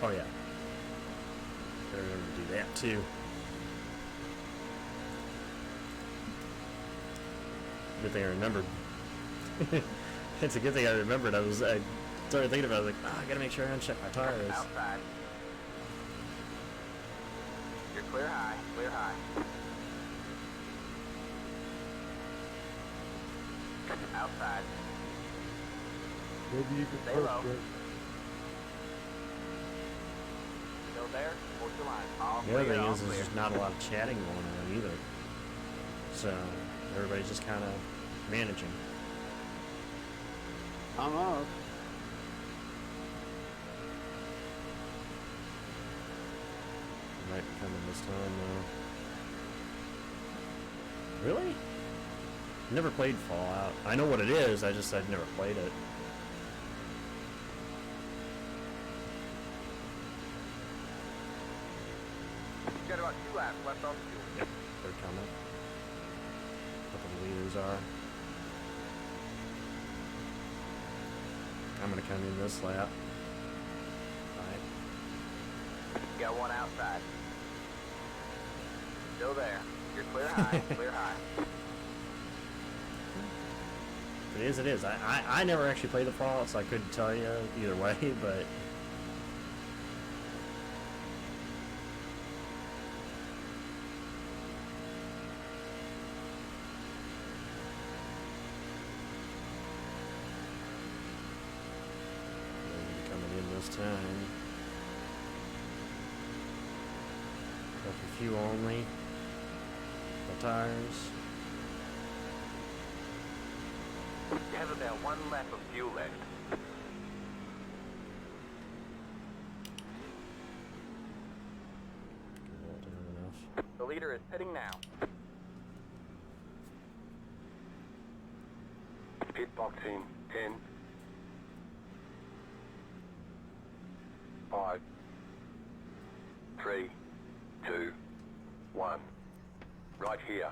Oh yeah. Better remember to do that too. Good thing I remembered. It's a good thing I remembered. I started thinking about it, I was like, I gotta make sure I uncheck my tires.
Outside. You're clear high, clear high. Outside.
Maybe you can
Stay
first
low.
it.
Still there? Hold your line. All
The other
clear,
thing
all
is
clear.
there's just not a lot of chatting going on either. So everybody's just kind of managing.
Almost.
Might be coming this time though. Really? Never played Fallout. I know what it is, I'd never played it.
You got about 2 laps left on fuel.
Yep, they're coming. What the leaders are. I'm gonna come in this lap.
Got one outside. Still there. You're clear high, clear high.
If it is, it is. I never actually played the Fallout, so I couldn't tell you either way, but... coming in this time. Go for fuel only. The tires.
You have about one lap of fuel left. The leader is heading now.
Pit box in 10, 5, 3, 2, 1. Right here.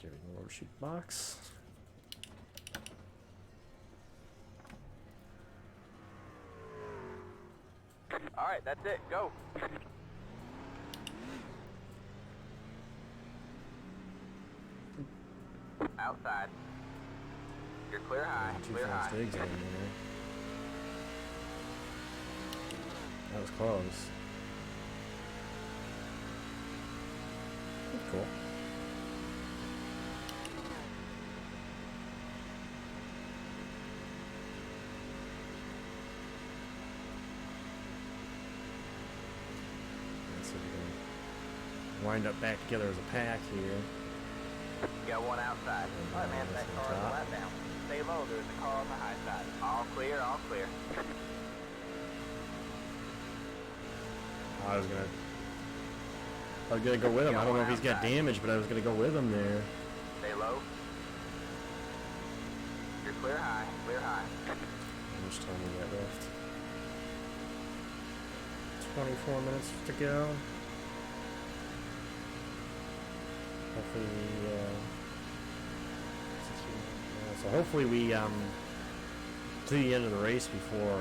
Giving the overshoot box.
Alright, that's it. Go. Outside. You're clear high,
Too
clear
fast
high.
exit in there. That was close. Cool. Let's see if we can wind up back together as a pack here.
Got one outside. Alright, man, that car on the lap down. Stay low, there's a car on the high side. All clear, all clear.
I was gonna go with him. I don't know if he's got damage, but I was gonna go with him there.
Stay low. You're clear high, clear high.
How much time we got left? 24 minutes to go. Hopefully we, so hopefully we, to the end of the race before,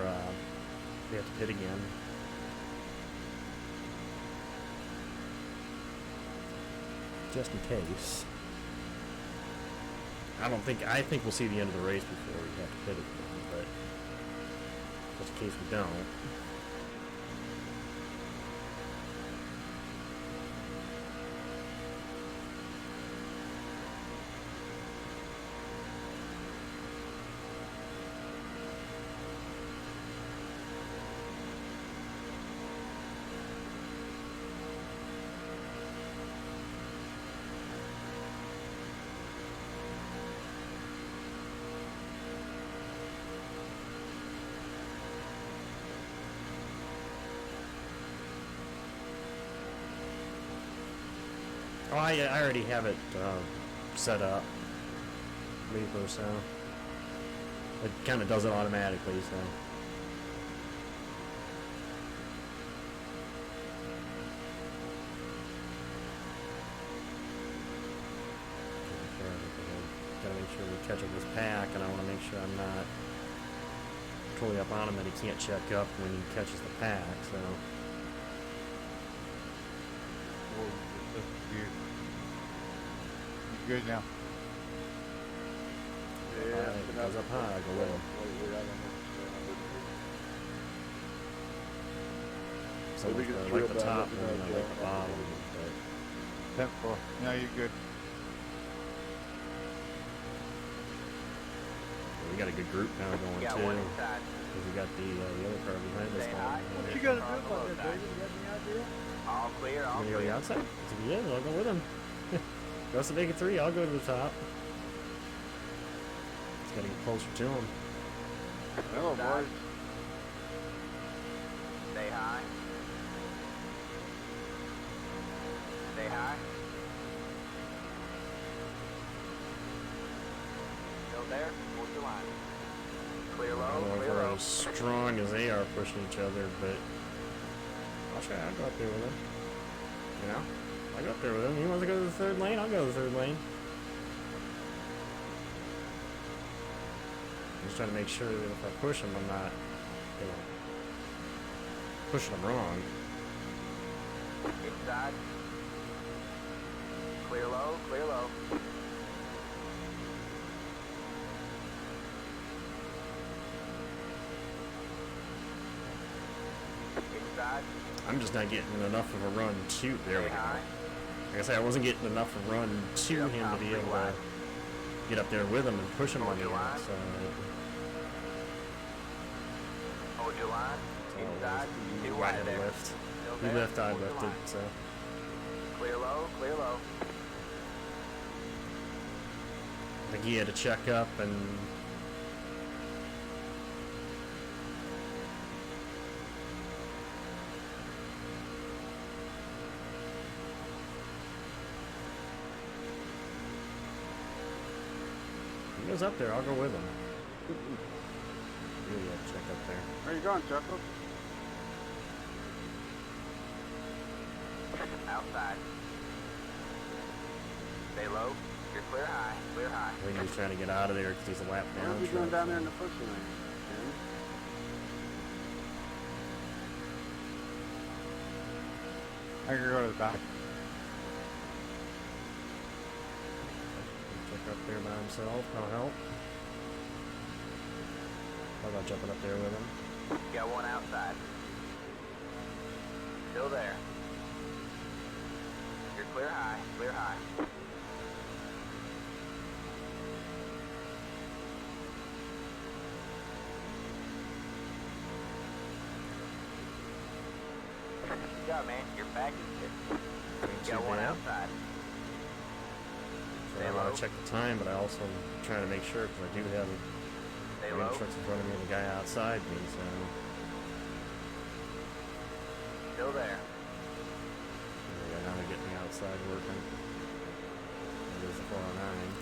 we have to pit again. Just in case. I think we'll see the end of the race before we have to pit again, but just in case we don't. Oh, I already have it set up. Leaper, so it kind of does it automatically. So gotta make sure we catch up this pack, and I want to make sure I'm not totally up on him that he can't check up when he catches the pack. So.
Good now.
Yeah, it goes up high, I go with him. So I like the top and I like the bottom.
But 10-4. No, you're good.
We got a good group now going too. Because we got the other car behind us.
What you gonna do about that, David? You have any idea?
All clear, all
You gonna go to
clear.
the outside? If he is, I'll go with him. Goes to make it 3, I'll go to the top. Just gotta get closer to him.
Hello, boys.
Stay high. Stay high. Still there? Hold your line. Clear
I
low,
don't know if
clear
we're
low.
as strong as they are pushing each other, but I'll try. I'll go up there with him. You know? I'll go up there with him. He wants to go to the third lane, I'll go to the third lane. I'm just trying to make sure that if I push him, I'm not, you know, pushing them wrong.
Inside. Clear low, clear low. Inside.
I'm just not getting enough of a run to. There we go. Like I said, I wasn't getting enough of a run to him to be able to get up there with him and push him on the outside.
Hold your line. Inside. Too wide there.
Lift. He left, I lifted, so.
Clear low, clear low.
I think he had to check up and. He goes up there, I'll go with him. Really have to check up there.
Where you going, Chuckles?
Outside. Stay low. You're clear high. Clear high.
I think he's trying to get out of there because he's a lap down.
What are you doing down there in the push lane?
I can go to the back.
Check up there by himself, that'll help. How about jumping up there with him?
Got one outside. Still there. You're clear high. Clear high. Good job, man. Your back is good. Got one outside.
So I want to check the time, but I also am trying to make sure because I do have trucks in front of me and a guy outside me, so.
Still there.
Now they're getting me outside working. There's the 409.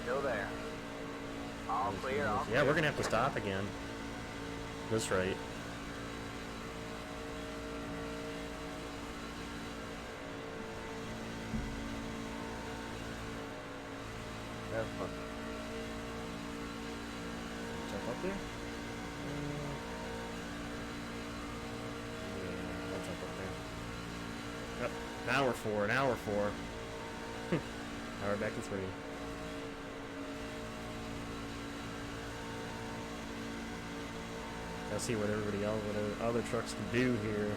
Still there. All clear, all clear.
Yeah, we're going to have to stop again. This rate.
Have fun.
Jump up there? Yeah, I'll jump up there. Yep, now we're 4, now we're 4. Now we're back to 3. Let's see what everybody else, what other trucks can do here.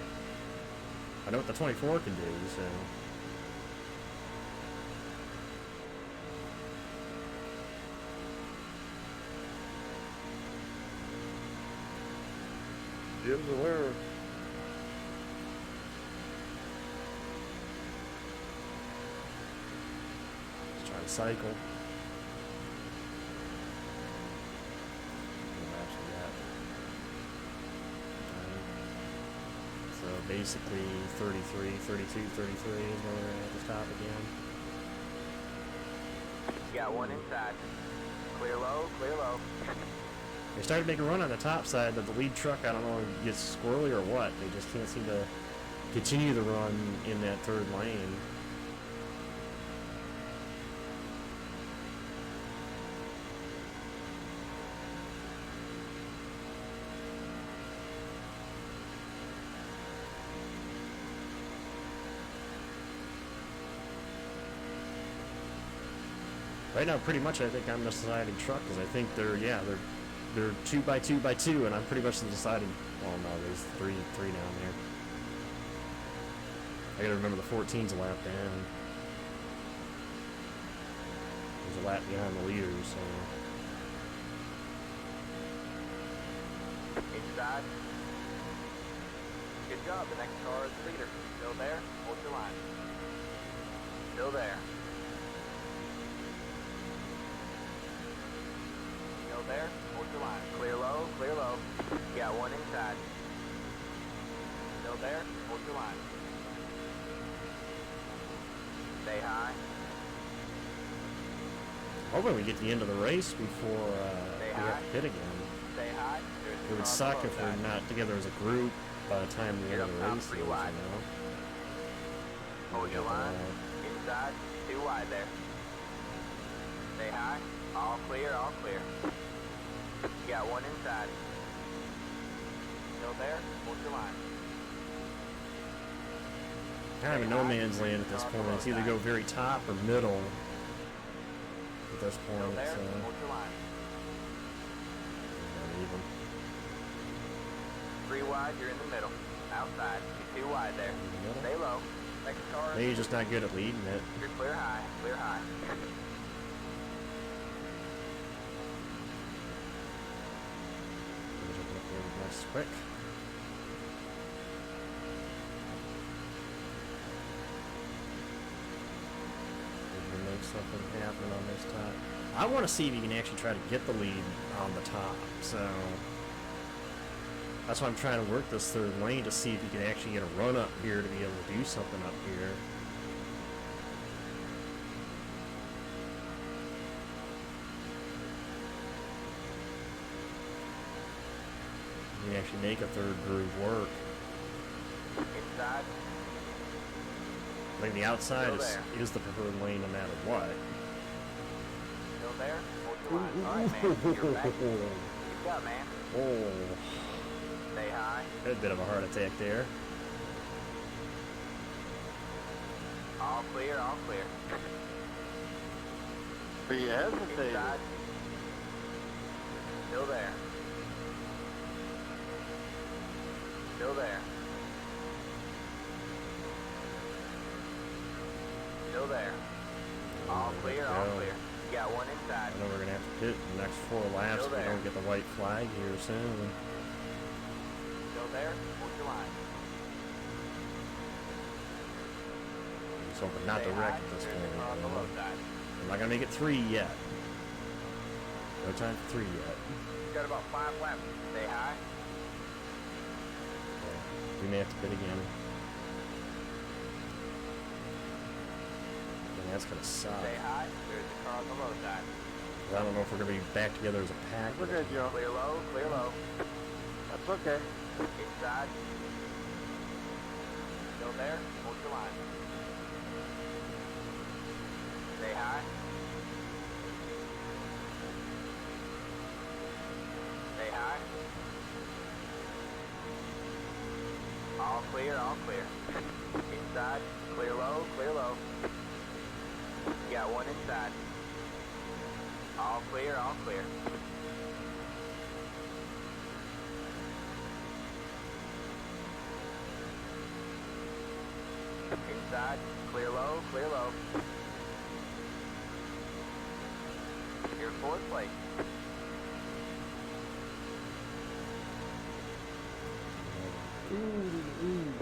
I know what the 24 can do, so.
Jim's aware.
Just trying to cycle. So basically 33, 32, 33 is where we're at the stop again.
Got one inside. Clear low, clear low.
They started making a run on the top side, but the lead truck, I don't know, gets squirrely or what. They just can't seem to continue the run in that third lane. Right now, pretty much, I think I'm the deciding truck because I think they're 2 by 2 by 2, and I'm pretty much the deciding. Well, no, there's three down there. I gotta remember the 14's a lap down. There's a lap behind the leaders, so.
Inside. Good job. The next car is the leader. Still there. Hold your line. Still there. Still there. Hold your line. Clear low. Clear low. Got one inside. Still there. Hold your line. Stay high.
Hoping we get to the end of the race before we have to pit again.
Stay high.
It would suck if we're not together as a group by the time the end of the race is, you know?
Hold your line. Inside. Too wide there. Stay high. All clear, all clear. Got one inside. Still there? Hold your line.
Kind of a no man's land at this point. It's either go very top or middle at this point.
There,
So.
hold your line.
Even.
3 wide, you're in the middle. Outside, you're 2 wide there. Stay low. Next car.
Maybe you're just not good at leading it.
You're clear high, clear high.
Nice quick. Make something happen on this top. I want to see if you can actually try to get the lead on the top. So that's why I'm trying to work this third lane to see if you can actually get a run up here to be able to do something up here. You can actually make a third groove work.
Inside.
I think the outside is the preferred lane no matter what.
Still there? Hold your line. Alright, man. You're back. Keep up, man.
Oh.
Stay high.
Had a bit of a heart attack there.
All clear, all clear.
But you hesitated.
Inside. Still there. Still there. Still there. All clear, all clear. You got one inside.
I know we're going to have to pit the next 4 laps if we don't get the white flag here soon.
Still there? Hold your line.
Just hoping not to wreck at this point.
On the low side.
I'm not going to make it 3 yet. No time for 3 yet.
Got about 5 laps. Stay high.
We may have to pit again. And that's going to suck.
Stay high. There's the car on the low side.
I don't know if we're going to be back together as a pack.
Look at you.
Clear low, clear low.
That's okay.
Inside. Still there? Hold your line. Stay high. Stay high. All clear, all clear. Inside. Clear low, clear low. You got one inside. All clear, all clear. Inside, clear low, clear low. You're in 4th place.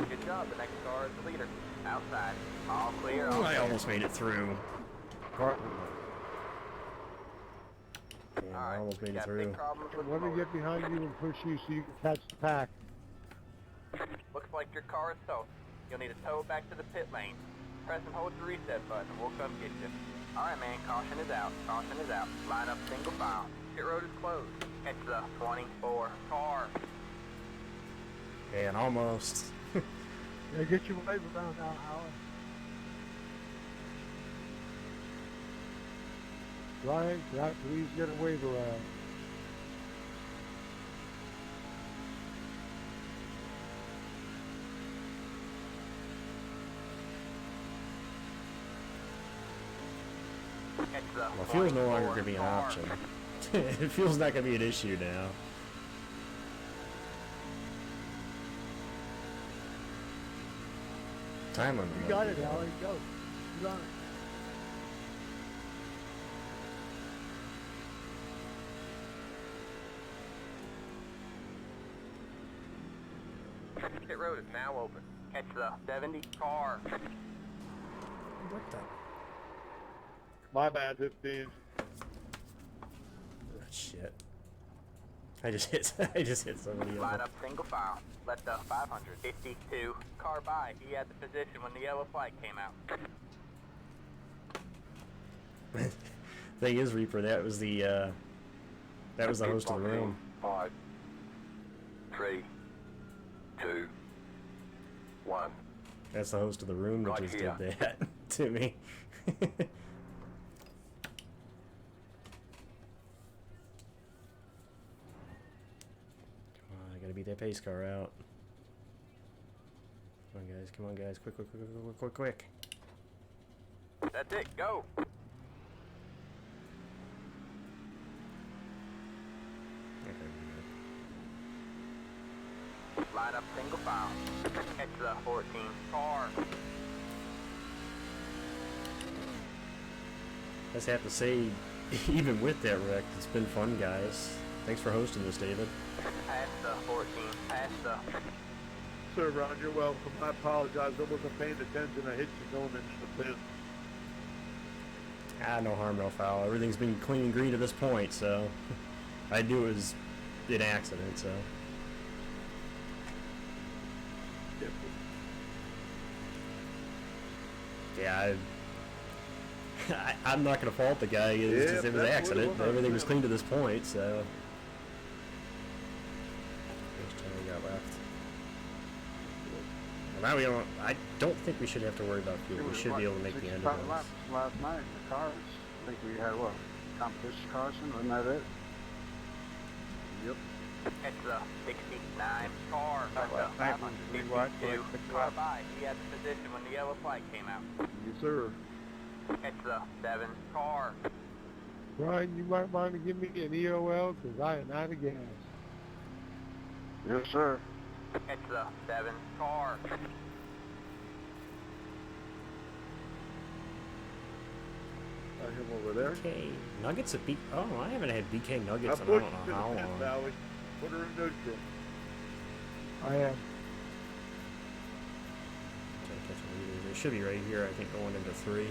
Good job, the next car is the leader. Outside, all clear, all
Ooh, I
clear.
almost made it through. I almost made it through.
Let me get behind you and push you so you can catch the pack.
Looks like your car is toast. You'll need to tow back to the pit lane. Press and hold the reset button and we'll come get you. Alright man, caution is out. Caution is out. Line up single file. Pit road is closed. Catch the 24 car.
And almost.
Yeah, get your waiver down now, Howard. Right, please get a waiver out.
Well, fuel's no longer going to be an option. Fuel's not going to be an issue now. Time limit.
You got it, Allie. Go. You got it.
Pit road is now open. Catch the 70 car.
What the?
My bad, 15.
Oh, shit. I just hit somebody else.
Line up single file. Let the 552 car by. He had the position when the yellow flag came out.
Thing is, Reaper, that was the host of the room.
5, 3, 2, 1.
That's the host of the room that
Right
just
here.
did that to me. Come on, I gotta beat that pace car out. Come on, guys. Quick, quick, quick, quick, quick, quick, quick.
That's it. Go.
Okay,
Line up single file. Catch the 14 car.
I just have to say, even with that wreck, it's been fun, guys. Thanks for hosting this, David.
Pass the 14. Pass the...
Sir, Ron, you're welcome. I apologize. I wasn't paying attention. I hit you going into the pit.
No harm, no foul. Everything's been clean and green to this point, so I knew it was an accident, so. Yeah, I'm not going to fault the guy. It was just, it was an accident. Everything was clean to this point, so. How much time we got left? Well, now we don't. I don't think we should have to worry about fuel. We should be able to make the end of this.
Last night in the cars, I think we had what? Competition caution, wasn't that it? Yep.
Catch the 69 car.
Last night was green, white, black,
Car by. He had the position when the yellow flag came out.
Yes, sir.
Catch the 7 car.
Brian, you might mind to give me an EOL because I am out of gas.
Yes, sir.
Catch the 7 car.
I him over there.
Okay, Nuggets at B. Oh, I haven't had BK Nuggets
I
in I don't
pushed
know
to
how
the pit,
long.
Valley. Put her in neutral. I am.
It should be right here, I think, going into 3.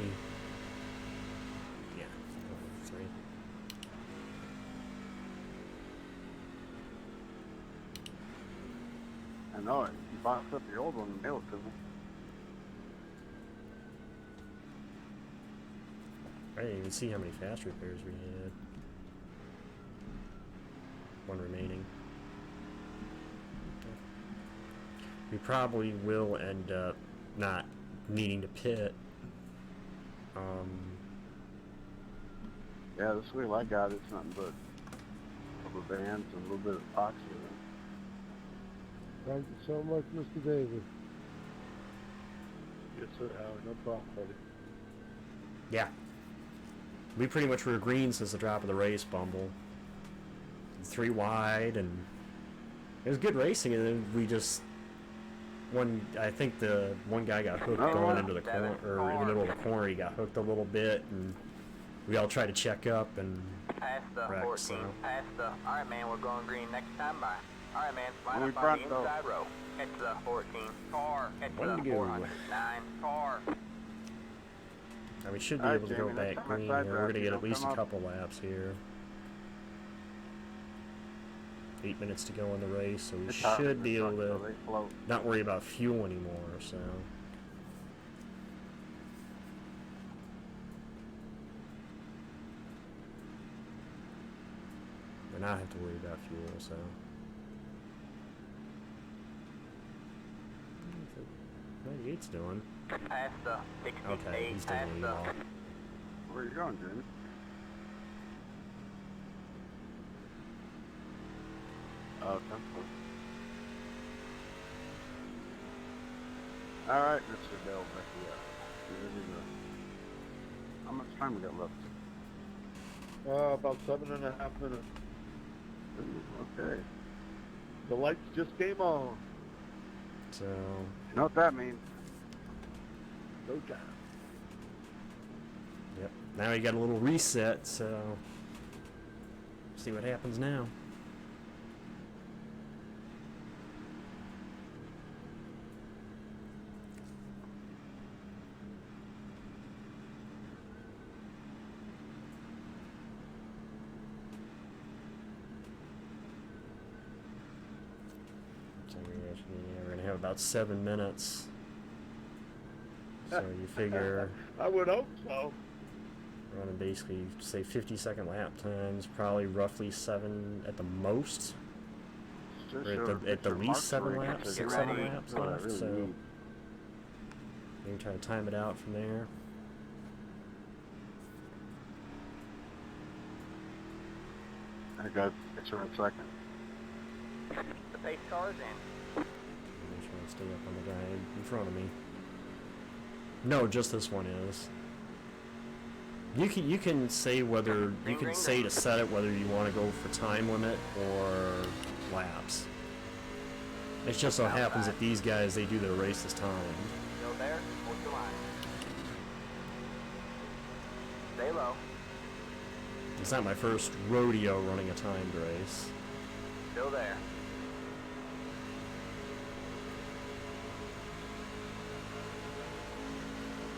Yeah, going into 3.
I know it. You boxed up the old one and mailed it to me.
I didn't even see how many fast repairs we had. 1 remaining. We probably will end up not needing to pit.
Yeah, this wheel I got, it's nothing but rubber bands and a little bit of epoxy in it.
Thank you so much, Mr. David. Yes, sir, Howard. No problem, buddy.
Yeah. We pretty much were green since the drop of the race, Bumble. 3 wide, and it was good racing, and then we just... I think the one guy got hooked going into the corner, or in the middle of the corner. He got hooked a little bit, and we all tried to check up and
Pass the
wrecked,
14.
so.
Pass the... Alright, man, we're going green next time by. Alright, man, line
Only
up on
front,
the
though.
inside row. Catch the 14 car. Catch
One
the
to go.
409 car.
And we should be
Alright,
able to go
Jamie,
back
next time I
green
side
here. We're
drive
going to
you,
get at
don't
least a
come up.
couple laps here. 8 minutes to go in the race, so we
It's hot in
should
the
be able
truck, so
to
they float.
not worry about fuel anymore, so. And not have to worry about fuel, so. How's 98's doing?
Pass the 68.
Okay, he's
Pass
doing
the...
well.
Where you going, Jimmy? Okay. Alright, Mr. Dale, back to you. Here we go. How much time we got left?
About 7.5 minutes.
Okay.
The lights just came on.
So,
You know what that means?
No time.
yep. Now he got a little reset, so. See what happens now. So we're gonna have about 7 minutes. So you figure
I would hope so.
running basically say 50-second lap times, probably roughly 7 at the most,
Just
or
show
at the
picture
least
marks
7
where you
laps,
can
6,
get
7
ready.
laps
That's what I
left.
really
So
need.
maybe try to time it out from there.
I got picture in a second.
The pace car's in.
Make sure it's stay up on the guy in front of me. No, just this one is. You can say whether you can say to set it whether you want to go for time limit or laps. It just so happens that these guys, they do their races timed.
Still there, hold your line. Stay low.
It's not my first rodeo running a timed race.
Still there.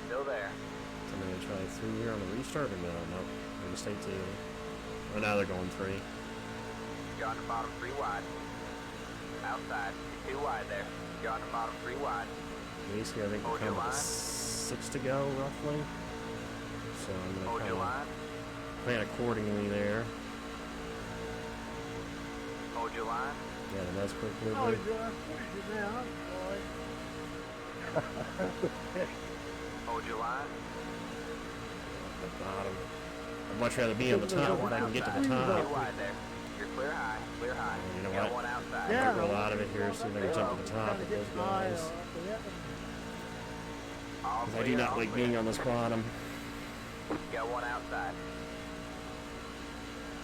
Still there.
So I'm gonna try 3 here on the restart, and then no, I'm gonna stay 2. Oh, now they're going 3.
You're on the bottom 3 wide. Outside, 2 wide there. You're on the bottom 3 wide.
Basically, I think we're
Hold your
coming
line.
to 6 to go, roughly. So I'm gonna
Hold your line.
plan accordingly there.
Hold your line.
Yeah, the nice quick
Oh,
delivery.
you're pushing now. I'm sorry.
Hold your line.
At the bottom. I'd much rather be on the top if I can get to the
2
top.
wide there. You're clear high. Clear high.
You know
Got
what?
one outside.
Yeah.
I'll roll out of it here, see if I can jump to the top with those guys.
All
Because I do
clear,
not
all
like
clear.
being on this bottom.
Got one outside.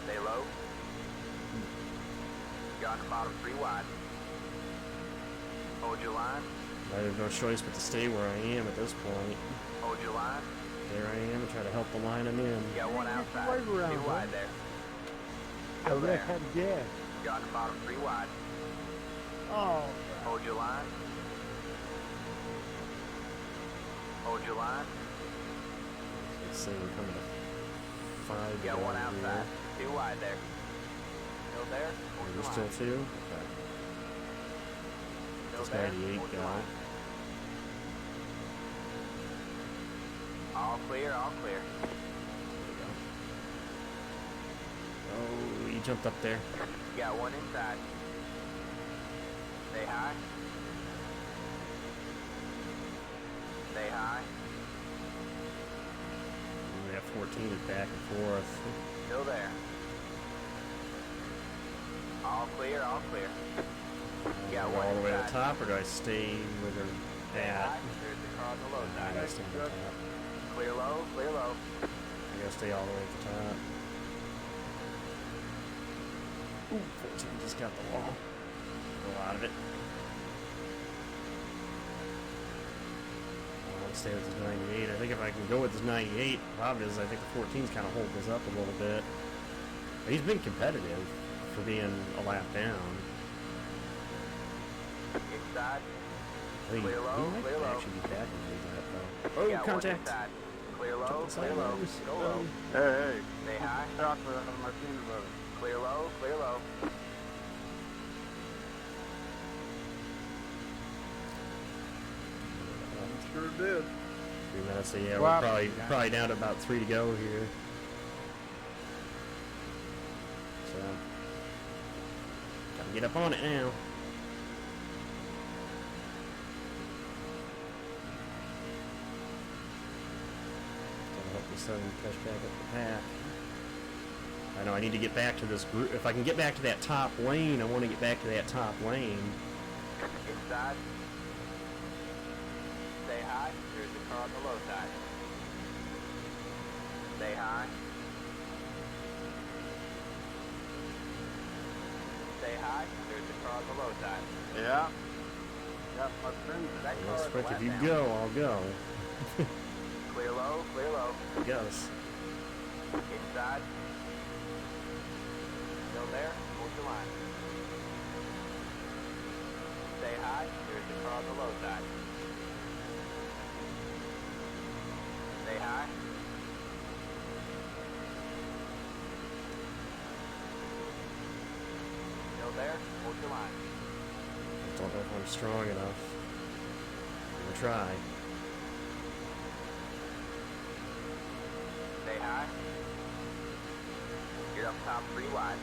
Stay low. You're on the bottom 3 wide. Hold your line.
I have no choice but to stay where I am at this point.
Hold your line.
There I am, and try to help the line I'm in.
Got one outside.
wave around,
2
huh?
wide there.
I
Still there.
had gas.
You're on the bottom 3 wide.
Oh,
Hold your line. Hold your line.
Let's say we're coming to 5
Got one
down here.
outside. 2 wide there. Still there. Hold
Are
your
you
line.
still 2? Okay.
Still
It's
there.
98
Hold your
go.
line. All clear. All clear.
Oh, you jumped up there.
Got one inside. Stay high. Stay high.
We got 14 is back and forth.
Still there. All clear. All clear. Got
Go
one
all the way to the
inside.
top, or do I stay where they're
Stay
at?
high. There's the car on the low
I
side.
gotta stay on the top.
Clear low. Clear low.
I gotta stay all the way at the top. Ooh, 14 just got the wall. Go out of it. I'll stay with this 98. I think if I can go with this 98, the problem is I think the 14's kind of holding us up a little bit. But he's been competitive for being a lap down.
Inside.
I think
Clear low,
he might
clear low.
actually be back in the lap though. Oh,
Got one
contact!
inside. Clear low.
Jumping
Clear low.
sideways.
Go low.
Hey,
Stay high.
chocolate out of my peanut butter.
Clear low. Clear low.
Sure did.
3 minutes, so yeah,
Wow.
we're probably down to about 3 to go here. So, gotta get up on it now. Gotta help this son catch back up the pack. I know I need to get back to this group. If I can get back to that top lane, I want to get back to that top lane.
Inside. Stay high. There's the car on the low side. Stay high. Stay high. There's the car on the low side.
Yeah. Got my friend.
That car
That's
is
quick.
lap
If you
down.
go, I'll go.
Clear low. Clear low.
Yes.
Inside. Still there. Hold your line. Stay high. There's the car on the low side. Stay high. Still there. Hold your line.
Don't know if I'm strong enough. I'm gonna try.
Stay high. You're up top 3 wide.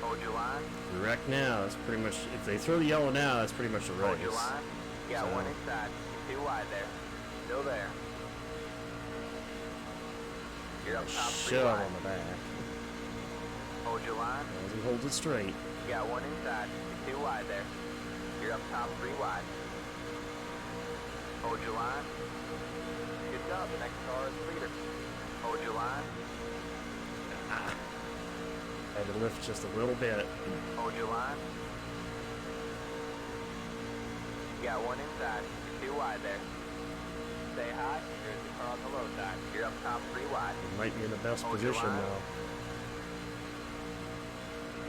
Hold your line.
We wreck now. That's pretty much. If they throw the yellow now, that's pretty much the race.
Hold your line. You got
So-
one inside. 2 wide there. Still there. You're up top 3
Shove
wide.
on the back.
Hold your line.
As he holds it straight.
You got one inside. 2 wide there. You're up top 3 wide. Hold your line. Good job. The next car is the leader. Hold your line.
Had to lift just a little bit.
Hold your line. You got one inside. You're 2 wide there. Stay high. There's the car on the low side. You're up top 3 wide.
You might be in the best
Hold your
position
line.
now.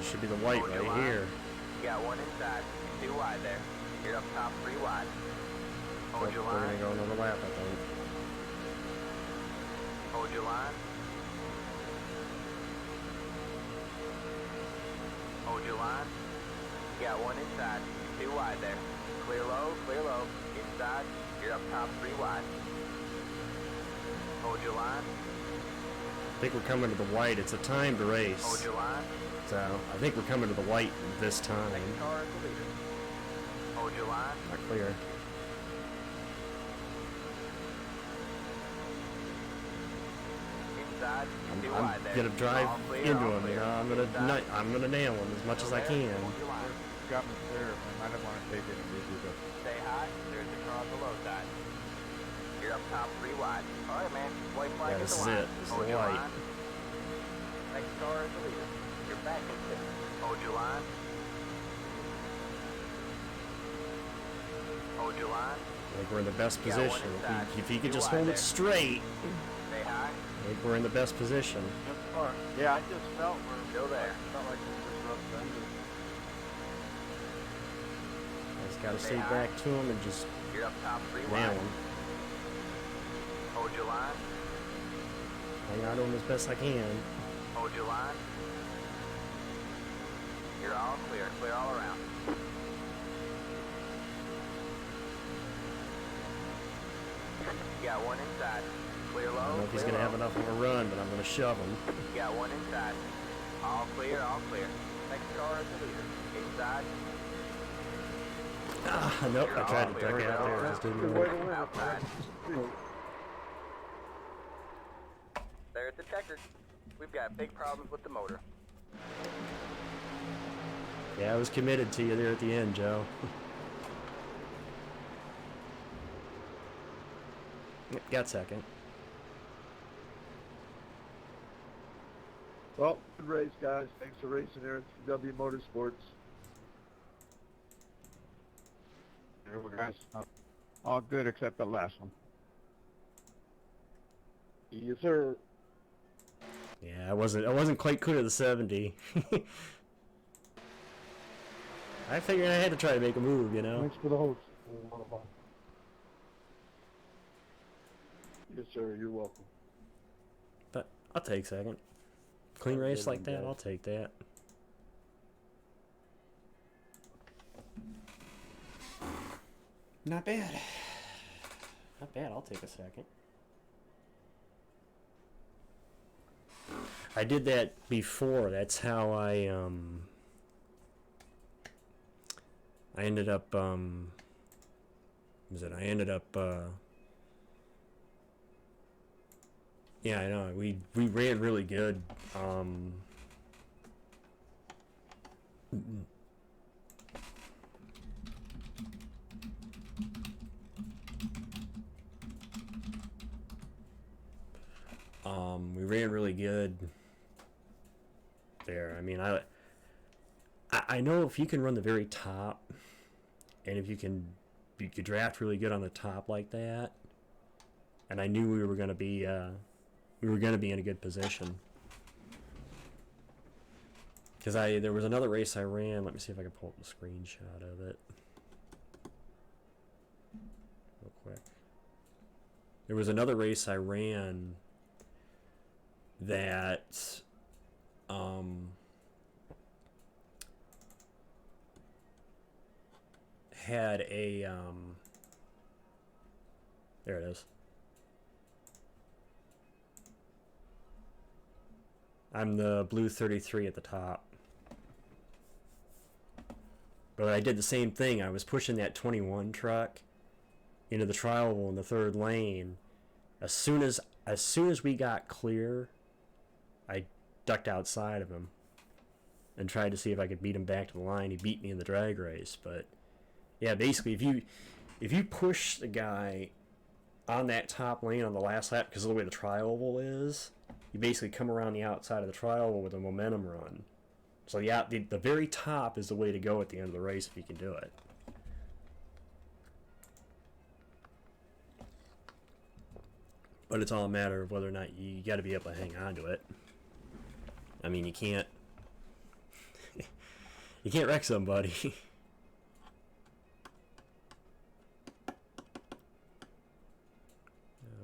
It should be the white
Hold your
right
line.
here.
You got one inside. You're 2 wide there. You're up top 3 wide. Hold
But
your
we're
line.
gonna go another lap, I think.
Hold your line. Hold your line. You got one inside. You're 2 wide there. Clear low, clear low. Inside. You're up top 3 wide. Hold your line.
I think we're coming to the white. It's a timed
Hold
race.
your line.
So I think we're coming to the white this time.
Next car is the leader. Hold your line.
Not clear.
Inside. You're 2
I'm
wide there.
gonna drive
All clear,
into
all
him. You
clear.
know,
Inside.
I'm gonna nail him as much as I can.
Hold your line.
Got me clear, man. I didn't want to take it easy, but
Stay high. There's the car on the low side. You're up top 3 wide. All right, man. White flag
Yeah,
is
this
the
is
line.
it. This is
Hold
the
your
white.
line. Next car is the leader. You're back in 6th. Hold your line. Hold your line.
I think we're in the best
You got one
position.
inside.
If he could
Two
just
wide
hold
there.
it straight,
Stay high.
I think we're in the best position.
Yeah, I just felt we're
Still there.
felt like we just roughed ended.
I just gotta
Stay
stay
high.
back to him and just
You're up top 3
nail
wide.
him.
Hold your line.
Hang on to him as best I can.
Hold your line. You're all clear. Clear all around. You got one inside. Clear
I
low.
don't know if he's
clear
gonna have
low.
enough of a run, but I'm gonna shove him.
You got one inside. All clear, all clear. Next car is the leader. Inside.
Ah, nope, I tried to duck out there. It just didn't
Good way
work.
to win it,
Outside.
man.
There's the checker. We've got big problems with the motor.
Yeah, I was committed to you there at the end, Joe. Yep, got second.
Well, good race, guys. Thanks for racing here at CW Motorsports.
here we guys. All good except the last one.
Yes, sir.
Yeah, I wasn't quite clear of the 70. I figured I had to try to make a move, you know.
Thanks for the host. Yes, sir. You're welcome.
But I'll take second. Clean
Have a
race
good
like
one,
that,
guys.
I'll take that. Not bad. Not bad, I'll take a second. I did that before. That's how I ended up I ended up yeah, I know. We ran really good. We ran really good there. I mean, I know if you can run the very top, and if you could draft really good on the top like that, and I knew we were gonna be in a good position. Because there was another race I ran. Let me see if I can pull up the screenshot of it real quick. There was another race I ran that had a there it is. I'm the blue 33 at the top. But I did the same thing. I was pushing that 21 truck into the trial in the third lane. As soon as we got clear, I ducked outside of him and tried to see if I could beat him back to the line. He beat me in the drag race, but Yeah, basically, if you push the guy on that top lane on the last lap, because of the way the tri-oval is, you basically come around the outside of the tri-oval with a momentum run. So yeah, the very top is the way to go at the end of the race if you can do it. But it's all a matter of whether or not you got to be able to hang on to it. I mean, you can't you can't wreck somebody.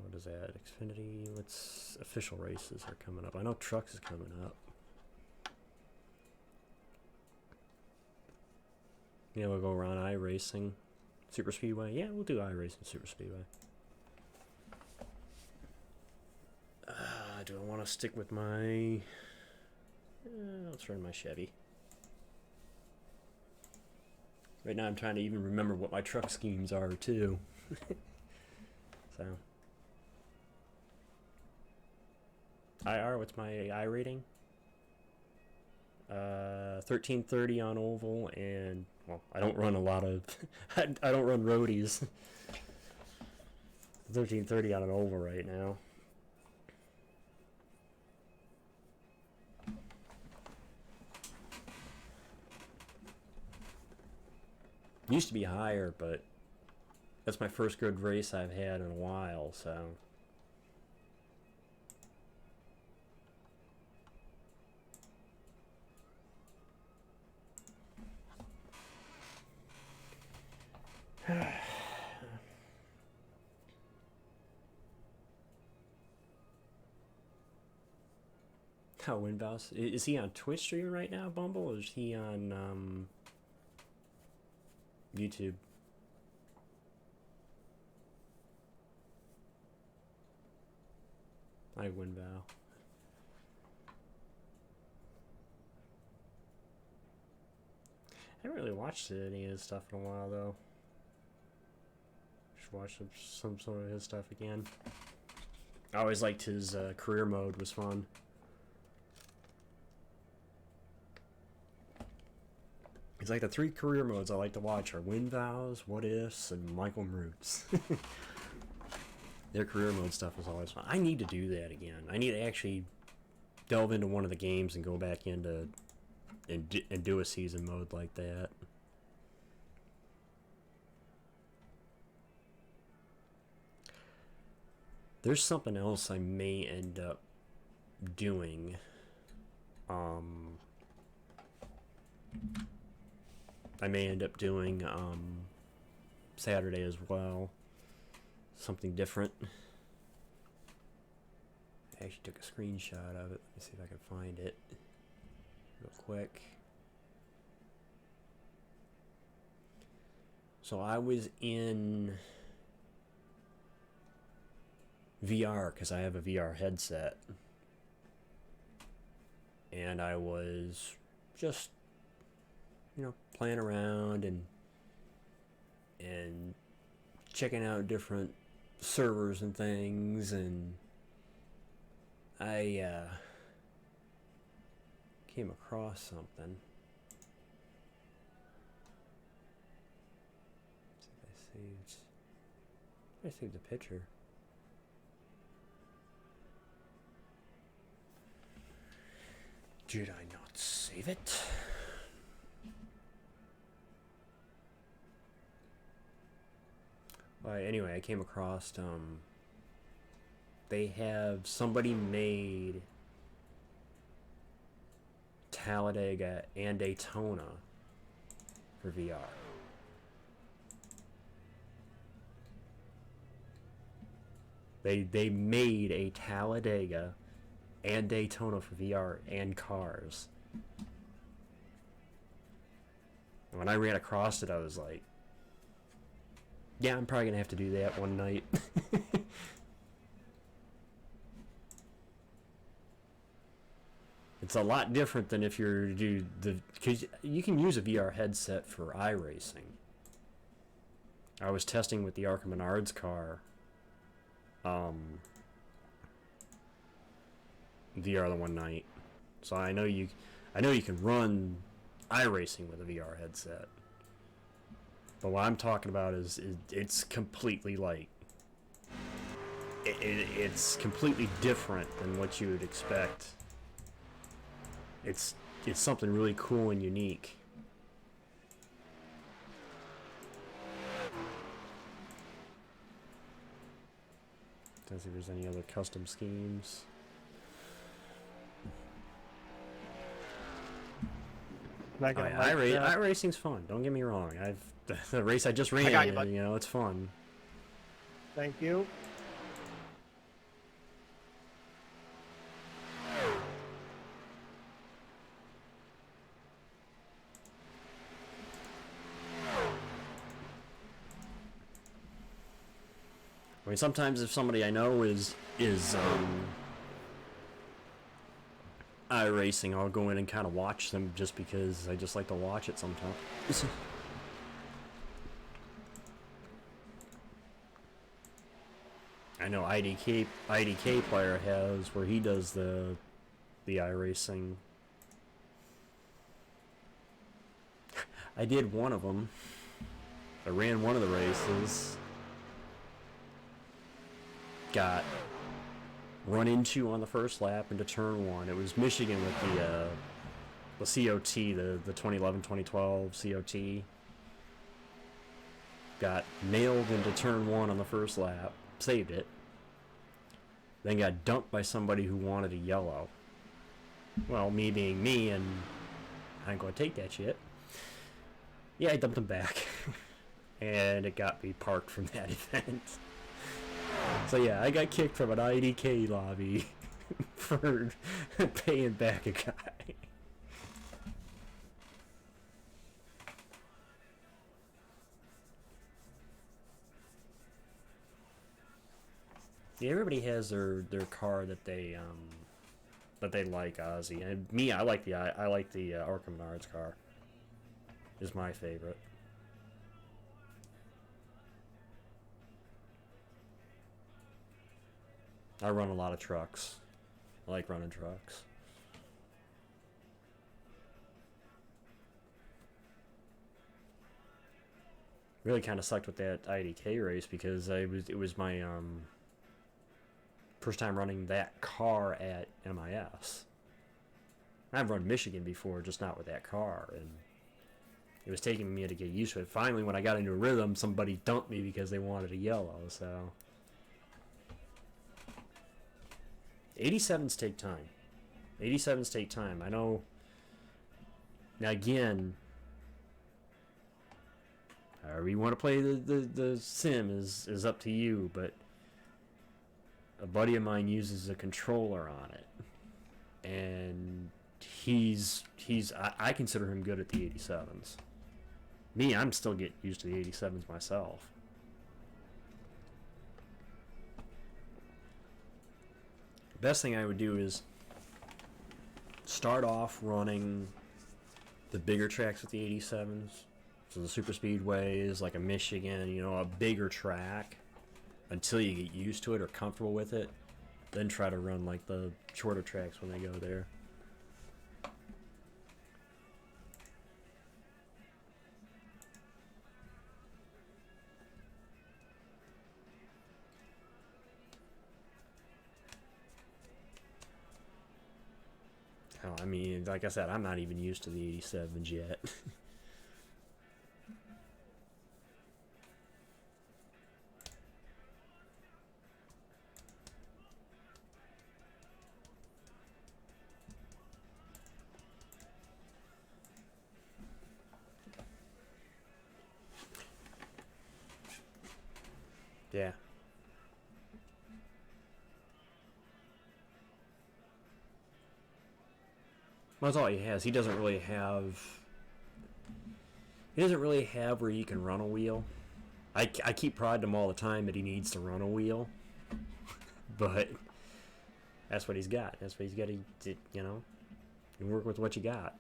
What is that? Xfinity. What's official races are coming up? I know Trucks is coming up. Yeah, we'll go around iRacing, Super Speedway. Yeah, we'll do iRacing, Super Speedway. Do I want to stick with my... let's run my Chevy. Right now I'm trying to even remember what my truck schemes are, too. So... IR, what's my I rating? 1330 on oval, and well, I don't run a lot of I don't run roadies. 1330 on an oval right now. Used to be higher, but that's my first good race I've had in a while, so oh, Winbouse. Is he on Twitch streaming right now, Bumble, or is he on YouTube? I Winbow. I haven't really watched any of his stuff in a while, though. Should watch some sort of his stuff again. I always liked his career mode, was fun. It's like the 3 career modes I like to watch are Win Vows, What Ifs, and Michael Roots. Their career mode stuff is always fun. I need to do that again. I need to actually delve into one of the games and go back into and do a season mode like that. There's something else I may end up doing. I may end up doing Saturday as well. Something different. I actually took a screenshot of it. Let me see if I can find it real quick. So I was in VR because I have a VR headset. And I was just, you know, playing around and checking out different servers and things, and I came across something. Let's see if I saved the picture. Did I not save it? Anyway, I came across, they have somebody made Talladega and Daytona for VR. They made a Talladega and Daytona for VR and cars. And when I ran across it, I was like, yeah, I'm probably gonna have to do that one night. It's a lot different than if you're to do because you can use a VR headset for iRacing. I was testing with the Arca Menards car. VR the one night, so I know you can run iRacing with a VR headset. But what I'm talking about is it's completely like it's completely different than what you would expect. It's something really cool and unique. Don't see if there's any other custom schemes. Oh, yeah, iRacing's fun. Don't get me wrong. The race I just ran, you know, it's fun.
Thank you.
I mean, sometimes if somebody I know is iRacing, I'll go in and kind of watch them just because I just like to watch it sometimes. I know IDK player has where he does the iRacing. I did one of them. I ran one of the races. Got run into on the first lap into turn 1. It was Michigan with the COT, the 2011-2012 COT. Got nailed into turn 1 on the first lap. Saved it. Then got dumped by somebody who wanted a yellow. Well, me being me, and I ain't gonna take that shit. Yeah, I dumped him back. And it got me parked from that event. So yeah, I got kicked from an IDK lobby for paying back a guy. Yeah, everybody has their car that they like, Ozzy. And me, I like the Arkham Menards car. Is my favorite. I run a lot of trucks. I like running trucks. Really kind of sucked with that IDK race because it was my first time running that car at MIS. I've run Michigan before, just not with that car, and it was taking me to get used to it. Finally, when I got into a rhythm, somebody dumped me because they wanted a yellow, so 87s take time. 87s take time. I know. Now again, however you want to play the sim is up to you, but a buddy of mine uses a controller on it, and I consider him good at the 87s. Me, I'm still getting used to the 87s myself. Best thing I would do is start off running the bigger tracks with the 87s. So the super speedways, like a Michigan, you know, a bigger track until you get used to it or comfortable with it. Then try to run like the shorter tracks when they go there. Oh, I mean, like I said, I'm not even used to the 87s yet. Yeah. Well, that's all he has. He doesn't really have where you can run a wheel. I keep prodding him all the time that he needs to run a wheel. But that's what he's got. That's what he's got to, you know, you work with what you got.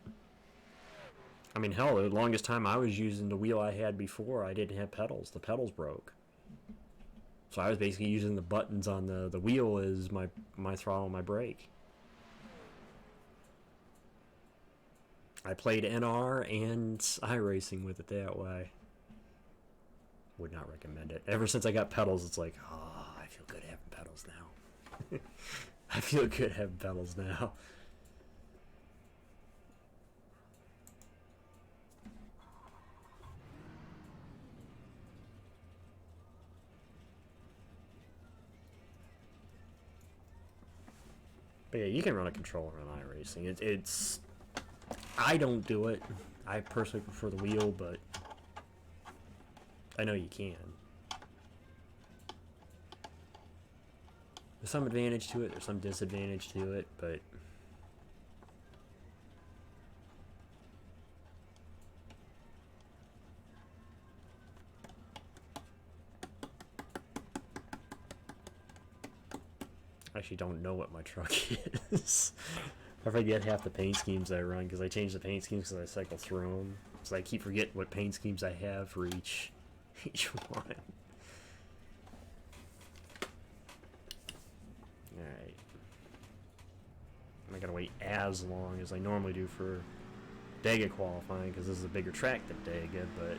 I mean, hell, the longest time I was using the wheel I had before, I didn't have pedals. The pedals broke. So I was basically using the buttons on the wheel as my throttle and my brake. I played NR and iRacing with it that way. would not recommend it. Ever since I got pedals, it's like, oh, I feel good having pedals now. I feel good having pedals now. But yeah, you can run a controller on iRacing. It's I don't do it. I personally prefer the wheel, but I know you can. There's some advantage to it, there's some disadvantage to it, but I actually don't know what my truck is. I forget half the paint schemes I run because I change the paint schemes because I cycle through them. So I keep forgetting what paint schemes I have for each one. Alright. I'm not going to wait as long as I normally do for Dega qualifying because this is a bigger track than Dega, but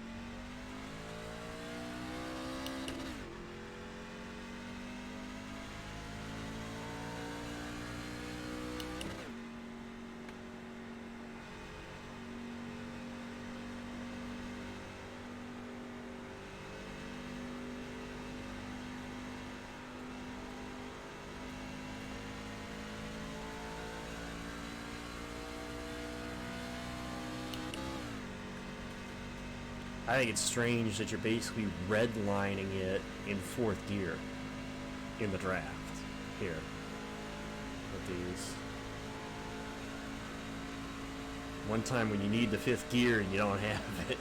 I think it's strange that you're basically redlining it in 4th gear in the draft here with these. One time when you need the 5th gear and you don't have it.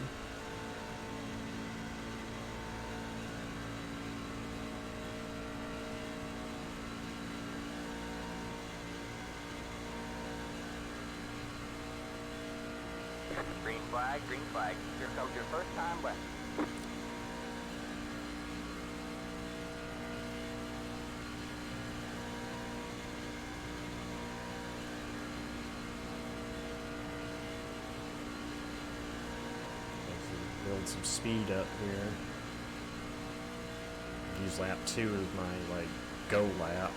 Green flag, green flag. Here comes your first time left.
Build some speed up here. Use lap 2 as my like go lap.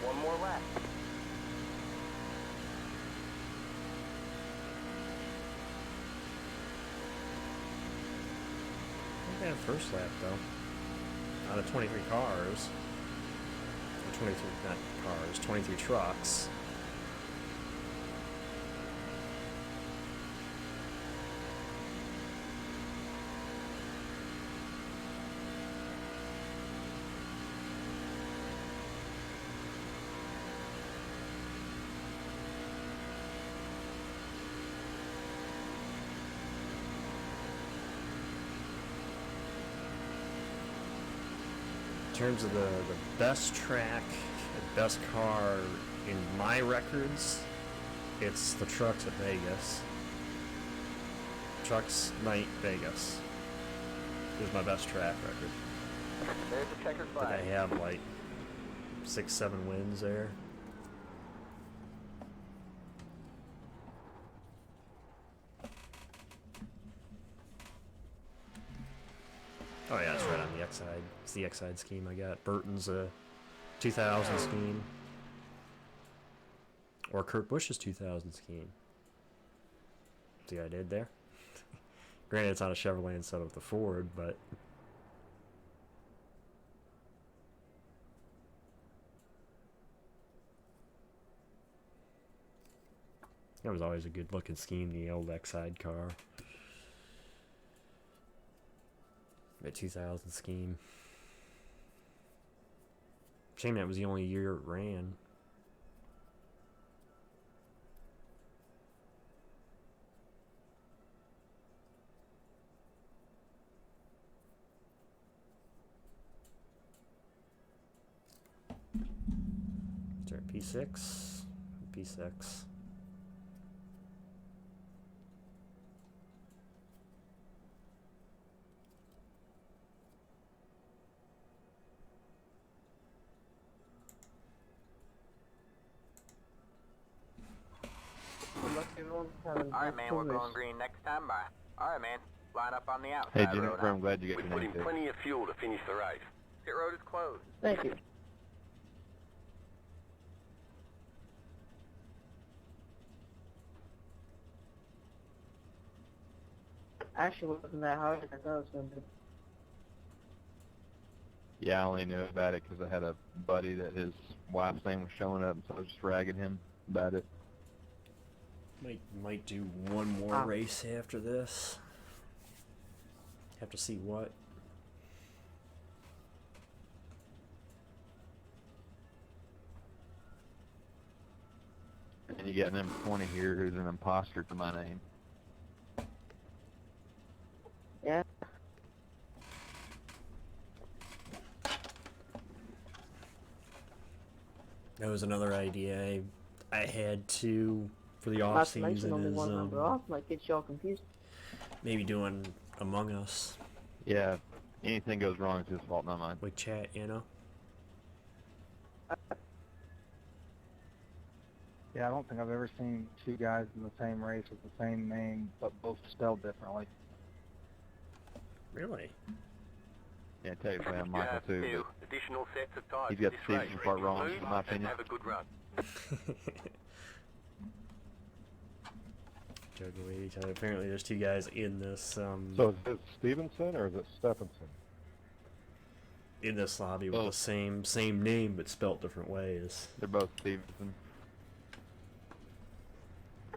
One more lap.
I think I had first lap though. Out of 23 cars. Or 23, not cars, 23 trucks. In terms of the best track and best car in my records, it's the trucks at Vegas. Trucks Night Vegas is my best track record.
There's the checkered
I think
flag.
I have like 6-7 wins there. Oh yeah, it's right on the X-Side. It's the X-Side scheme I got. Burton's 2000 scheme. Or Kurt Busch's 2000 scheme. See what I did there? Granted, it's on a Chevrolet instead of the Ford, but... That was always a good looking scheme, the old X-Side car. The 2000 scheme. Shame that was the only year it ran. P6. P6.
Alright, man, we're going green next time by. Alright, man, line up on the outside
Hey,
road.
Jennifer, I'm glad you got
We
your
put
name
in
too.
plenty of fuel to finish the race.
Pit road is closed.
Thank you. Actually, wasn't that hard as I thought it was going to be.
Yeah, I only knew about it because I had a buddy that his wife's name was showing up, so I was just ragging him about it.
Might do one more race after this. Have to see what.
And you got number 20 here who's an imposter to my name.
Yeah.
That was another idea I had to for the off
Not to mention
season
only
is
one number off might get y'all confused.
maybe doing Among Us
Yeah, anything goes wrong, it's his fault, not mine.
with chat, you know.
Yeah, I don't think I've ever seen two guys in the same race with the same name, but both spelled differently.
Really?
Yeah, technically I'm
You
Michael
have
too,
two
but
additional sets of tires
he's got
for
the
this race.
season part wrong,
Move
in my
and
opinion.
have a good run.
Joking with each other. Apparently, there's two guys in this
So is it Stevenson or is it Stephenson?
in this lobby with the same name but spelt different ways.
They're both Stevenson.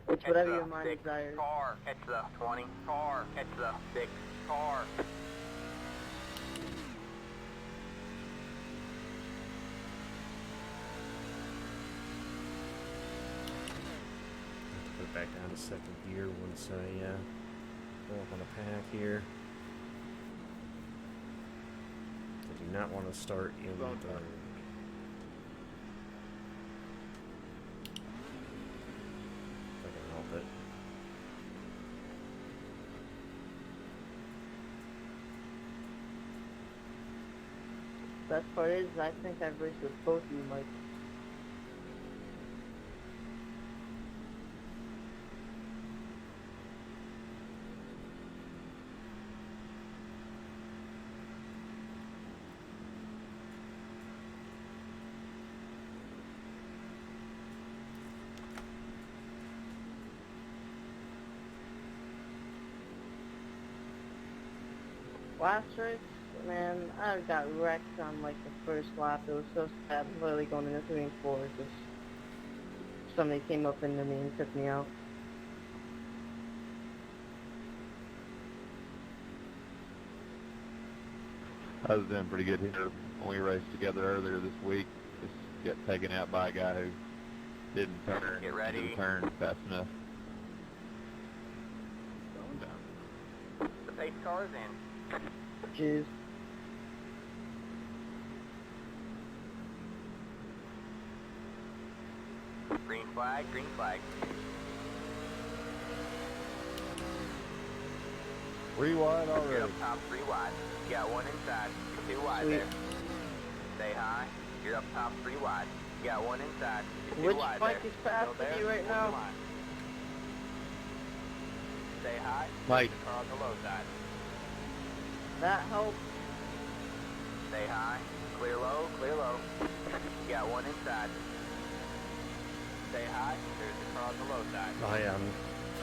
It's whatever your mind
6
desires.
car, catch the 20 car, catch the 6 car.
Put it back down to second gear once I go up on a pack here. I do not want to start in the. If I can help it.
Best part is, I think I've raced with both of you, Mike. Last race, man, I got wrecked on like the first lap. It was so sad. Literally going into 3 and 4, just somebody came up into me and took me out.
I was doing pretty good here when we raced together earlier this week. Just got taken out by a guy who didn't turn.
Get ready.
Didn't turn fast enough.
The pace car is in.
Jeez.
Green flag, green flag.
3 wide
You're
already.
up top 3 wide. You got 1 inside. 2 wide
Sweet.
there. Stay high. You're up top 3 wide. You got 1 inside. 2
Which
wide
bike
there.
is faster
Still there.
than you right
Hold the
now?
line. Stay high.
Mike.
The car on the low side.
That helps.
Stay high. Clear low, clear low. You got 1 inside. Stay high. There's the car on the low side.
I am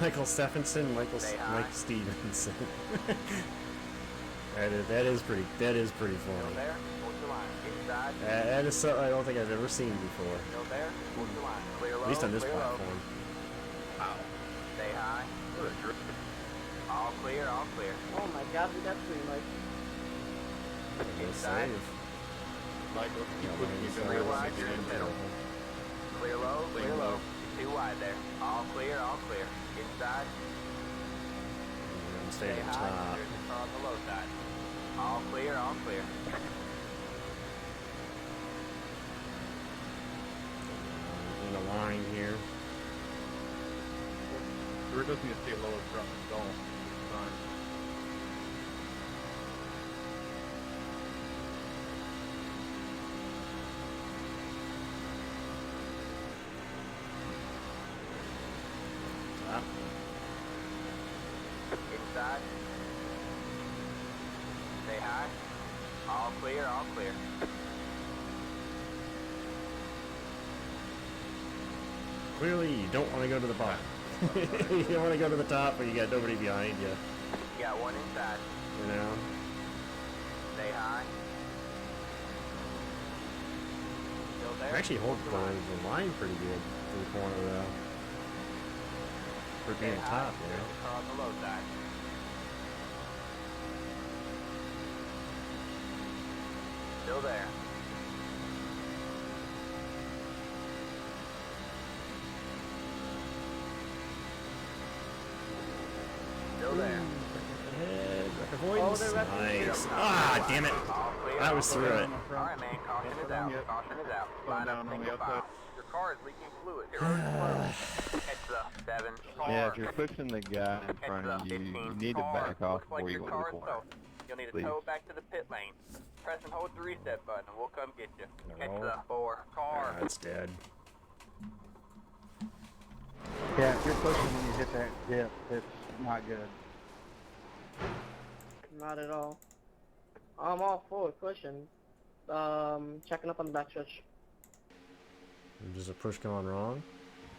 Michael Stephenson,
Say hi.
Mike Stevenson. that is pretty
Still
funny.
there. Hold the line. Inside.
That is something I don't think I've ever seen before.
Still there. Hold the line. Clear low.
At least on this
clear low.
platform.
Stay high. All clear, all clear.
Oh my god, we got 3, Mike.
Inside.
Michael,
Clear wide, you're in the middle. Clear low, clear low. 2 wide there. All clear, all clear. Inside.
I'm staying
Stay
at the
high.
top.
There's the car on the low side. All clear, all clear.
in the line here.
Or it doesn't need to stay low as drop the stall. It's fine.
Top.
Inside. Stay high. All clear, all clear.
Clearly, you don't want to go to the bottom. You don't want to go to the top, but you got nobody behind you.
You got one inside.
You know.
Stay high. Still there?
I'm actually holding the line pretty good to the corner though. For being top there.
Car on the low side. Still there. Still there.
Head,
Oh, they're wrecking the
nice.
field.
Ah, damn it.
All clear.
I was through it.
Alright, man. Caution is out. Caution is out. Line up single file. Your car is leaking fluid. Your road is closed. Heads up. 7.
Yeah, if you're pushing the guy in front of you, you need to back off before you go to the corner.
You'll need a
Please.
tow back to the pit lane. Press and hold the reset button and we'll come get you.
Gonna roll.
Heads up. 4. Car.
That's dead.
Yeah, if you're pushing when you hit that dip, it's not good.
Not at all. I'm all for pushing. Checking up on the back stretch.
Does a push going wrong?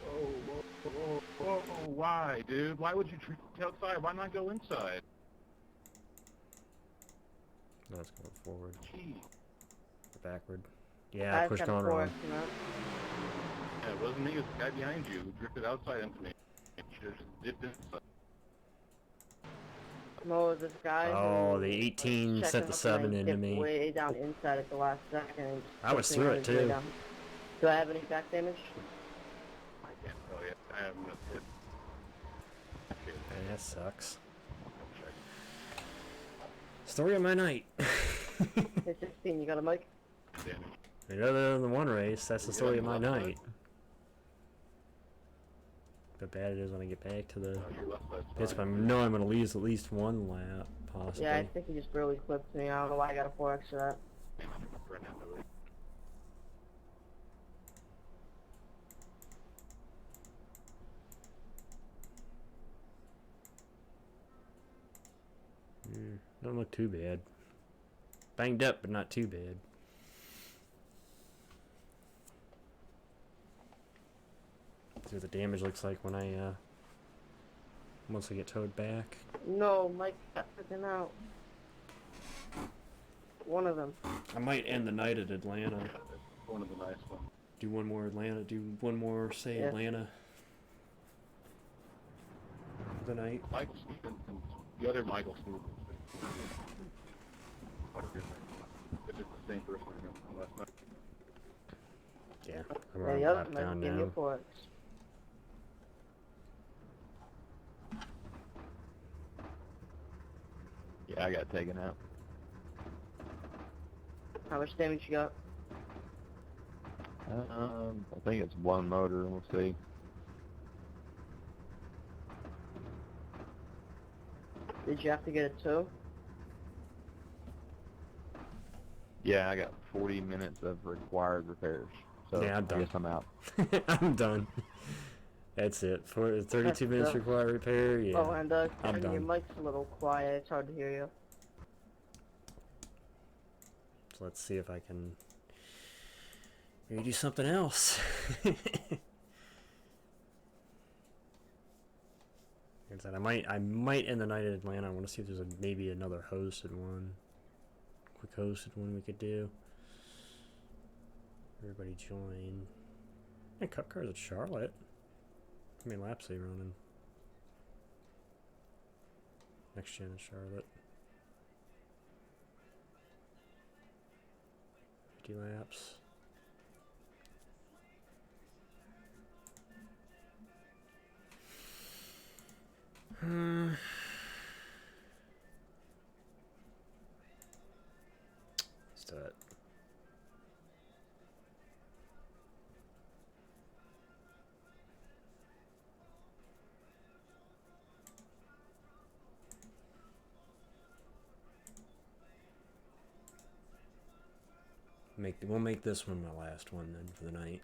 Oh, why, dude? Why would you treat outside? Why not go inside?
No, it's going forward.
Gee.
Backward. Yeah,
I've
push
got
going
four,
wrong.
you know?
Yeah, it wasn't me, it was the guy behind you who drifted outside into me. You should have just dipped inside.
No, this guy.
Oh,
who
the 18
checked
sent
him
the
up
7
and then
into
dipped
me.
way down inside at the last second. and
I was
pushed me
through
on
it,
his way
too.
down. Do I have any back damage?
I can't tell you. I haven't missed it.
Man, that sucks. Story of my night.
Hey, 16, you got a mic?
Other than the one race, that's the story of my night. How bad it is when I get back to the pits, but I know I'm going to lose at least one lap, possibly.
Yeah, I think he just barely clipped me. I don't know why I got a 4X for that.
Don't look too bad. Banged up, but not too bad. See what the damage looks like when I, once I get towed back.
No, Mike got freaking out. One of them.
I might end the night at Atlanta.
One of the nice ones.
Do one more Atlanta. Do one more, say,
Yeah.
Atlanta. The night.
Michael Stevens and the other Michael Stevens. If it's the same person I got from last night.
Yeah, I'm
Yeah,
on
the
a
other
lap
might
down
give me a
now.
4X.
Yeah, I got taken out.
How much damage you got?
I think it's one motor. We'll see.
Did you have to get it too?
Yeah, I got 40 minutes of required repairs. So
Yeah, I'm
I
done.
guess I'm out.
I'm done. That's it. For 32
That's
minutes
the-
required repair. Yeah.
Oh, and
I'm
Kevin, your
done.
mic's a little quiet. It's hard to hear you.
So let's see if I can maybe do something else. Like I said, I might end the night in Atlanta. I want to see if there's maybe another hosted one. Quick hosted one we could do. Everybody join. Yeah, Cup Cars at Charlotte. How many laps are they running? Next gen at Charlotte. 50 laps. Let's do it. We'll make this one my last one then for the night.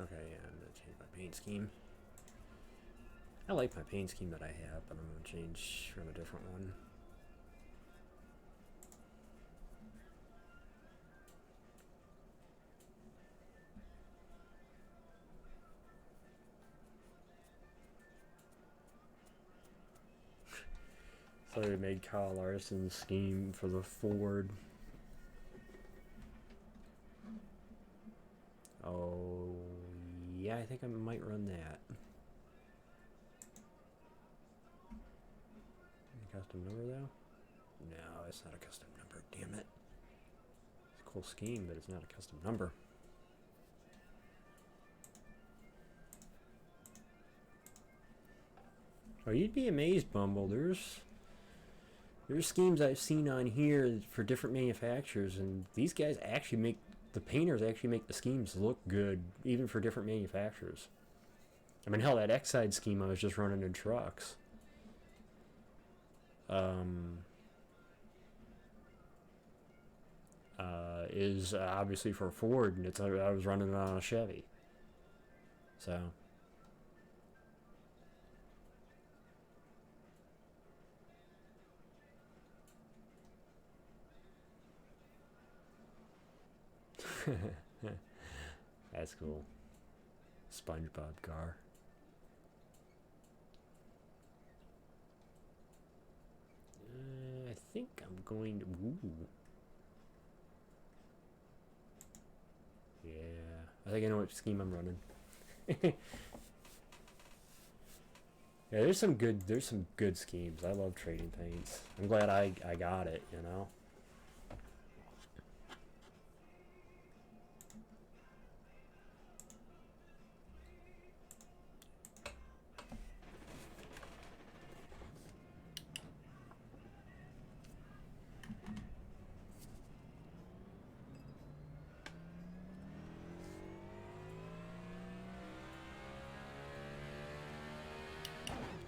Okay, yeah, I'm gonna change my paint scheme. I like my paint scheme that I have, but I'm gonna change from a different one. So we made Kyle Larson's scheme for the Ford. Oh, yeah, I think I might run that. Custom number though? No, it's not a custom number, damn it. It's a cool scheme, but it's not a custom number. Oh, you'd be amazed, Bumble. There's schemes I've seen on here for different manufacturers, and these guys actually make the painters actually make the schemes look good, even for different manufacturers. I mean, hell, that X-Side scheme I was just running in trucks. Is obviously for Ford, and I was running it on a Chevy. So. That's cool. SpongeBob car. I think I'm going to. Ooh. Yeah, I think I know what scheme I'm running. Yeah, there's some good schemes. I love trading paints. I'm glad I got it, you know.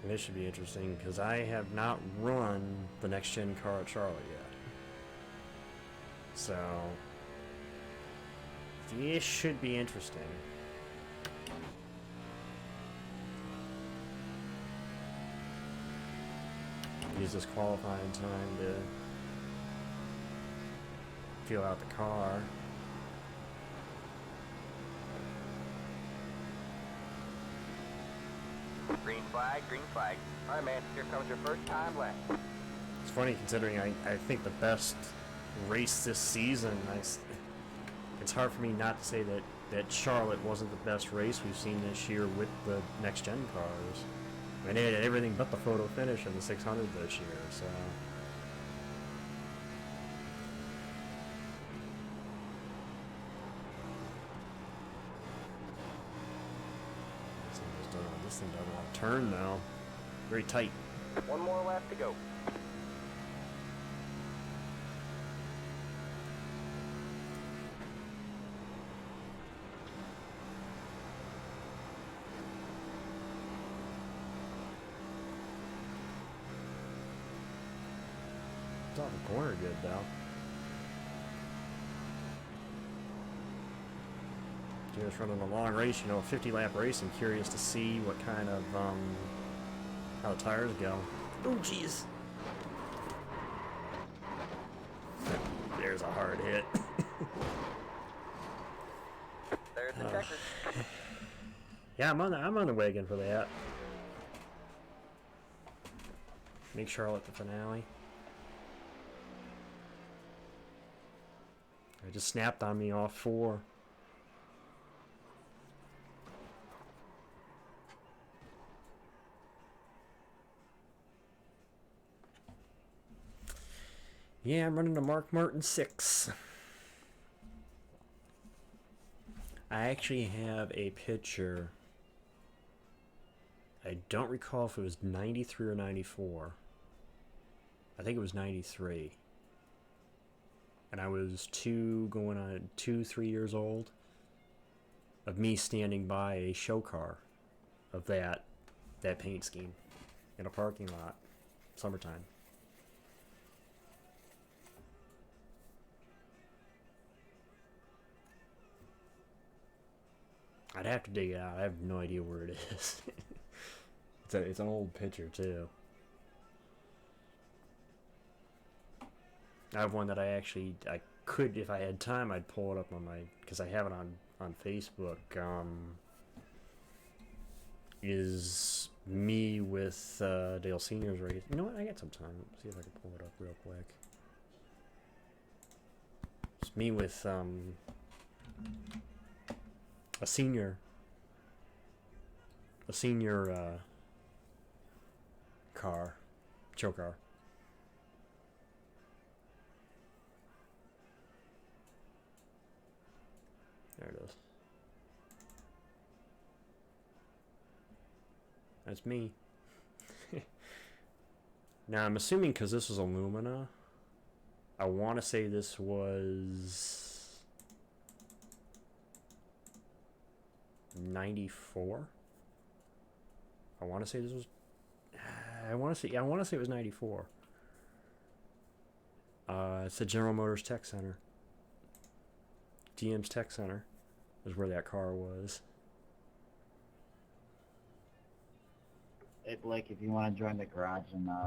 And this should be interesting because I have not run the next gen car at Charlotte yet. So this should be interesting. Use this qualifying time to feel out the car.
Green flag, green flag. All right, man, here comes your first time left.
It's funny considering I think the best race this season, it's hard for me not to say that Charlotte wasn't the best race we've seen this year with the next gen cars. I mean, they had everything but the photo finish in the 600 this year, so. This thing doesn't want to turn now. Very tight.
One more lap to go.
It's off the corner good though. Just running a long race, you know, a 50-lap race. I'm curious to see what kind of how the tires go. Oh jeez. There's a hard hit.
There's the checkers.
Yeah, I'm on the wagon for that. Make Charlotte the finale. It just snapped on me off 4. Yeah, I'm running a Mark Martin 6. I actually have a picture. I don't recall if it was 93 or 94. I think it was 93. And I was 3 years old. of me standing by a show car of that paint scheme in a parking lot, summertime. I'd have to dig it out. I have no idea where it is. It's an old picture too. I have one that I could, if I had time, I'd pull it up on my, because I have it on Facebook. Is me with Dale Senior's race. You know what? I got some time. Let's see if I can pull it up real quick. It's me with a senior car, show car. There it is. That's me. Now I'm assuming because this was Illumina, I want to say this was 94. I want to say this was. I want to say it was 94. It's the General Motors Tech Center. GM's Tech Center is where that car was.
Hey Blake, if you want to join the garage and the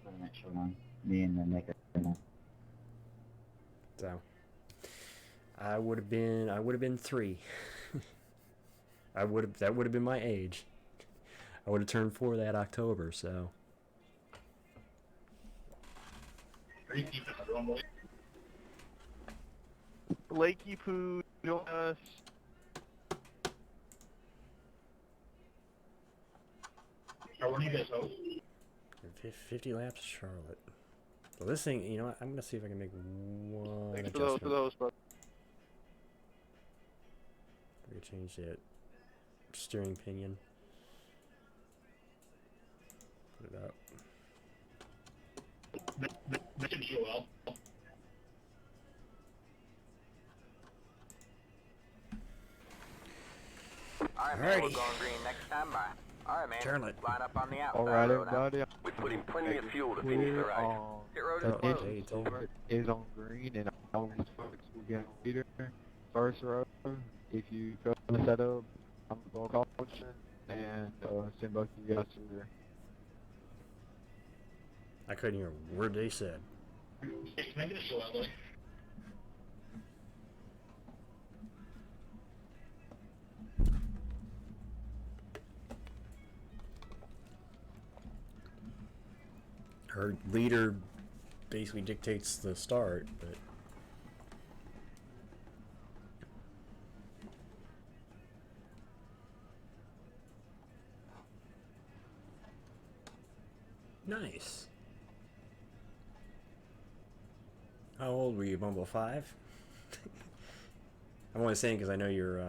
tournament showdown, me and then make it.
So I would have been 3. that would have been my age. I would have turned 4 that October, so.
Are you keeping it on, Blake?
Blakey Poo, join us.
How are you guys host?
50 laps of Charlotte. So this thing, you know what? I'm gonna see if I can make one
Thanks
adjustment.
for those, bro.
We change that steering pinion. Put it up.
Mention Joel.
Alright, man, we're going green next time by. Alright, man.
Charlotte.
Line up on the outside.
Alright,
road now.
everybody.
We put in plenty of fuel to finish the race.
Pit road is closed.
Over is on green, and all these folks will get on leader. First row, if you go to the setup, I'm going to caution and send both of you guys to there.
I couldn't hear a word they said.
Can I get a Joel?
Her leader basically dictates the start, but nice. How old were you, Bumble? 5? I'm only saying because I know you're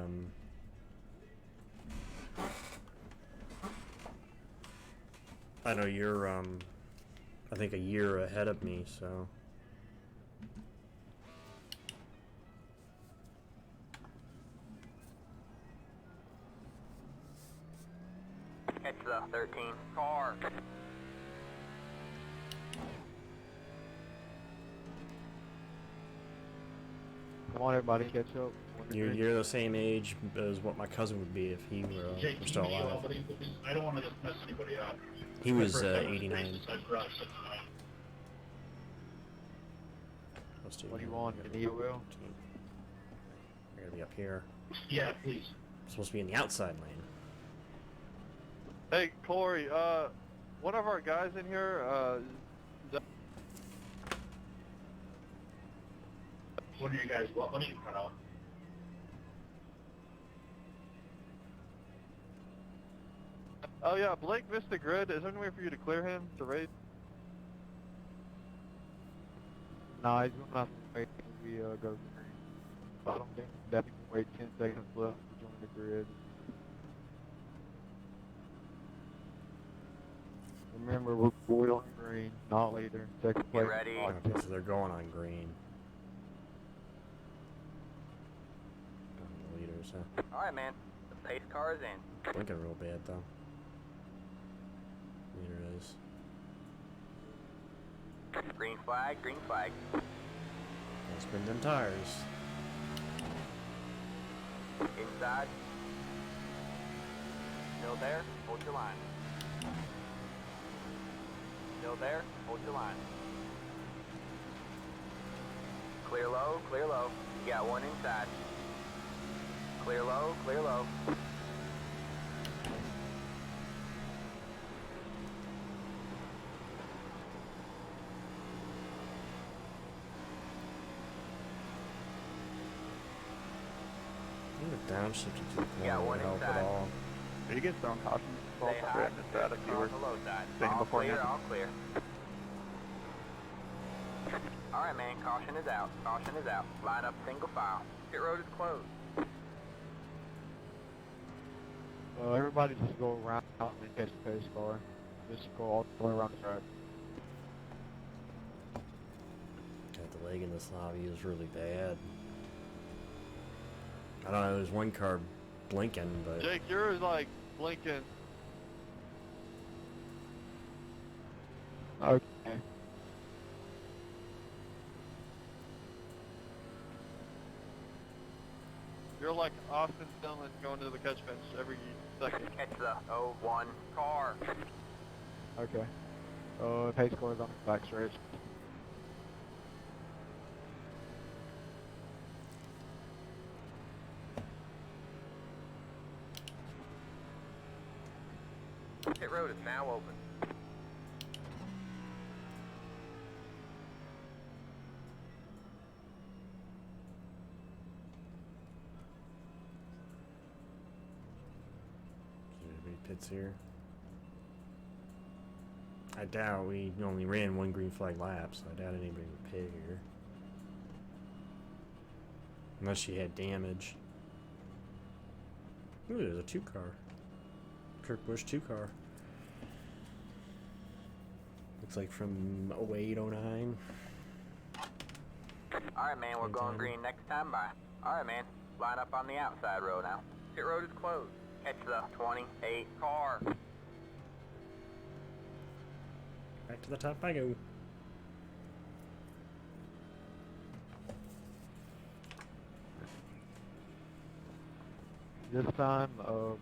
I think a year ahead of me, so.
Catch the 13 car.
Come on, everybody, catch up.
You're the same age as what my cousin would be if he were still alive.
I don't want to mess anybody up.
He was 89.
What do you want? An EOL?
We're gonna be up here.
Yeah, please.
We're supposed to be in the outside lane.
Hey, Corey, one of our guys in here,
What do you guys want? What do you cut off?
oh yeah, Blake missed the grid. Is there any way for you to clear him to raid?
No, he's going to have to wait until we go green. I don't think that we can wait 10 seconds left to join the grid. Remember, we're going on green, not leader. Second place.
Get ready.
Okay, so they're going on green. The leaders. tires, huh?
Alright, man. The pace car is in.
Blinking real bad, though. Meter is.
Green flag, green flag.
Gotta spin them tires.
Inside. Still there, hold your line. Still there, hold your line. Clear low, clear low. You got one inside. Clear low, clear low.
Downshifted to the corner
Yeah, one
would help
inside.
at all.
You get thrown caution.
Stay high,
If you were
on the low side.
saying
All
beforehand.
clear, all clear. Alright, man, caution is out. Caution is out. Line up single file. Pit road is closed.
Everybody just go around and catch the pace car. Just go all the way around the track.
God, the leg in this lobby is really bad. I don't know, there's one car blinking, but...
Jake, yours like blinking.
Okay.
You're like Austin Dillon going to the catch bench every second.
Catch the 01 car.
Okay. Pace car is on the back stretch.
Pit road is now open.
Anybody pits here? I doubt we only ran one green flag lap, so I doubt anybody would pit here. Unless she had damage. Ooh, there's a 2-car. Kirk Busch 2-car. Looks like from 08, 09.
Alright, man, we're going green next time by. Alright, man, line up on the outside road now. Pit road is closed. Catch the 28 car.
Back to the top I go.
This time,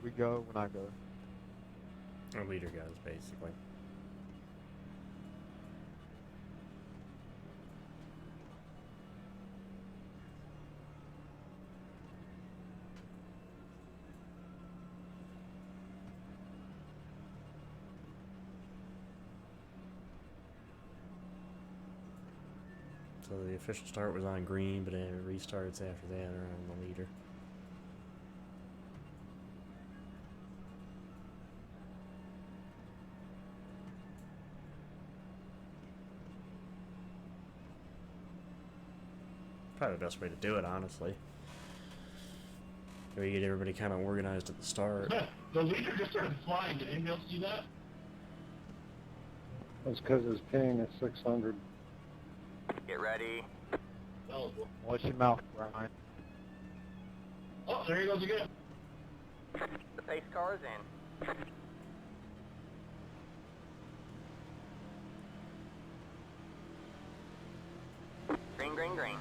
we go when I go.
Our leader goes, basically. So the official start was on green, but then it restarts after that or on the leader. Probably the best way to do it, honestly. We get everybody kind of organized at the start.
The leader just started flying. Did anybody else see that?
That's because his ping is 600.
Get ready.
Oh,
Watch your mouth, Brian.
oh, there he goes again.
The pace car is in. Green, green, green.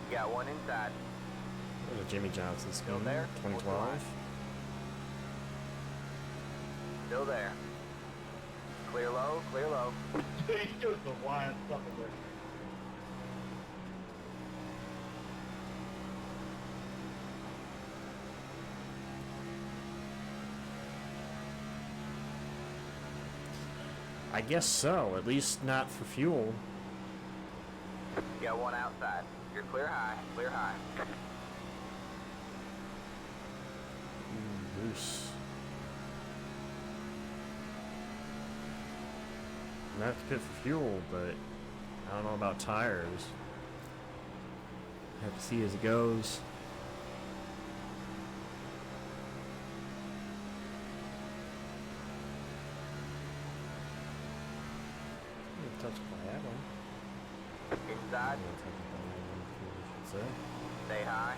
You got one inside.
There's a Jimmy Johnson
Still
scheme,
there?
2012.
Still there. Clear low, clear low.
He's just a wild stuff in there.
I guess so, at least not for fuel.
You got one outside. You're clear high, clear high.
loose. I'm gonna have to pit for fuel, but I don't know about tires. Have to see as it goes. Touch that one.
Inside. Stay high.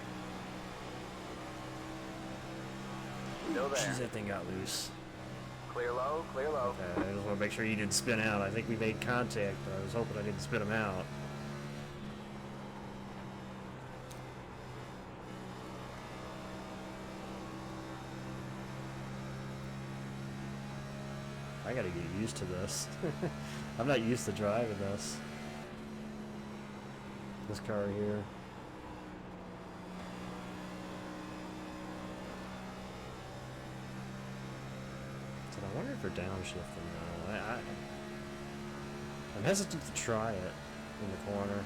Still there.
Jeez, that thing got loose.
Clear low, clear low.
Okay, I just want to make sure you didn't spin out. I think we made contact, but I was hoping I didn't spin him out. I gotta get used to this. I'm not used to driving this. This car here. So I wonder if they're downshifting though. I'm hesitant to try it in the corner.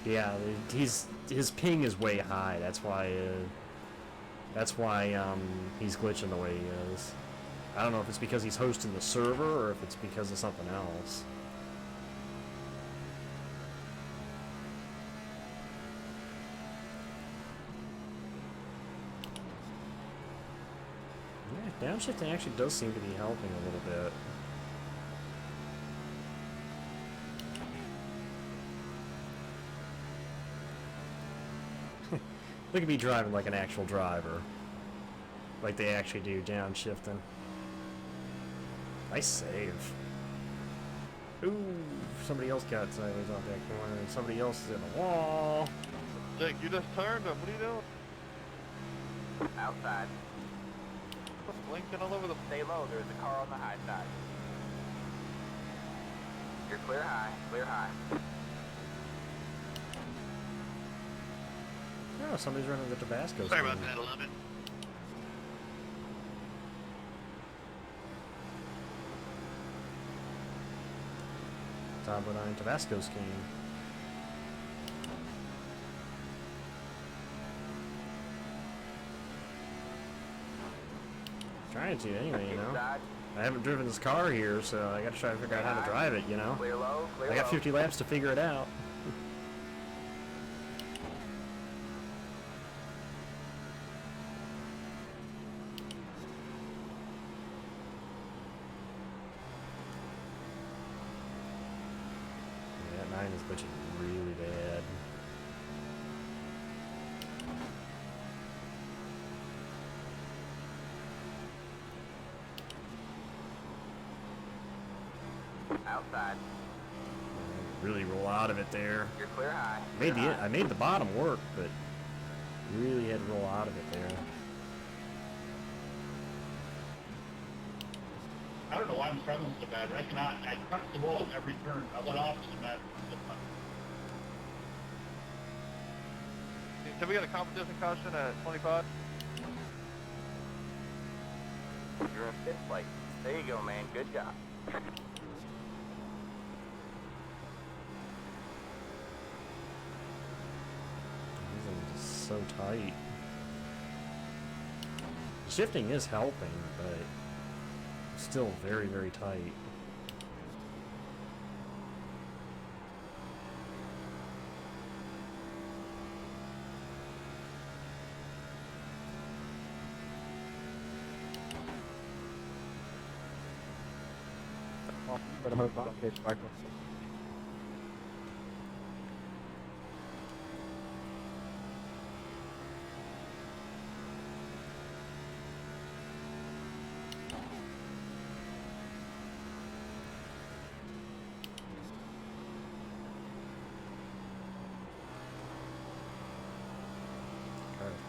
Yeah, his ping is way high. That's why he's glitching the way he is. I don't know if it's because he's hosting the server or if it's because of something else. Yeah, downshifting actually does seem to be helping a little bit. Look at me driving like an actual driver. Like they actually do downshifting. Nice save. Ooh, somebody else got sideways off that corner and somebody else is in the wall.
Jake, you just turned him. What are you doing?
Outside.
Blinking all over the...
Stay low, there's a car on the high side. You're clear high, clear high.
Oh, somebody's running the Tabasco.
Sorry about that, 11.
Tabasco 9 Tabasco scheme. Trying to anyway, you know. I haven't driven this car here, so I gotta try to figure out how to drive it, you know.
Clear low, clear
I got
low.
50 laps to figure it out. Yeah, that 9 is glitching really bad.
Outside.
Really roll out of it there.
You're clear high.
I made the bottom work, but really had to roll out of it there.
I don't know why I'm struggling so bad. I cannot. I touch the wall at every turn. I let off so bad.
Can we get a competition caution at 25?
You're in fifth place. There you go, man. Good job.
These are so tight. Shifting is helping, but still very, very tight.
Better hope not catch back up.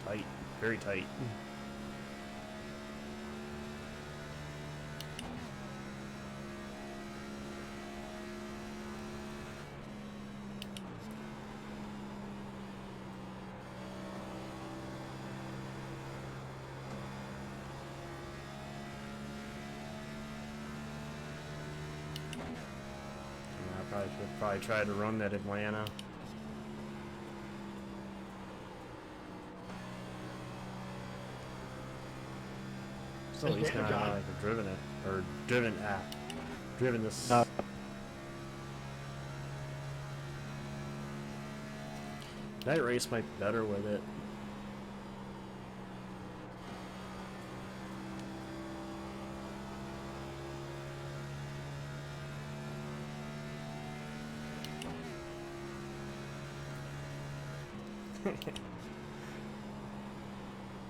Tight, very tight. Probably try to run that Atlanta. So at least not like driven it or driven this.
No.
Night race might be better with it.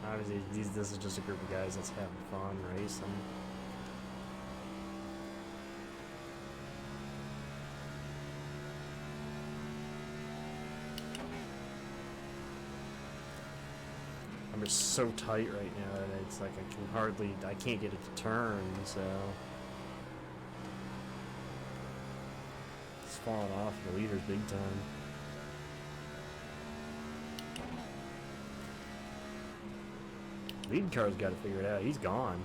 Obviously, this is just a group of guys that's having fun racing. I'm just so tight right now that it's like I can't get it to turn, so it's falling off the leaders big time. Lead car's got to figure it out. He's gone.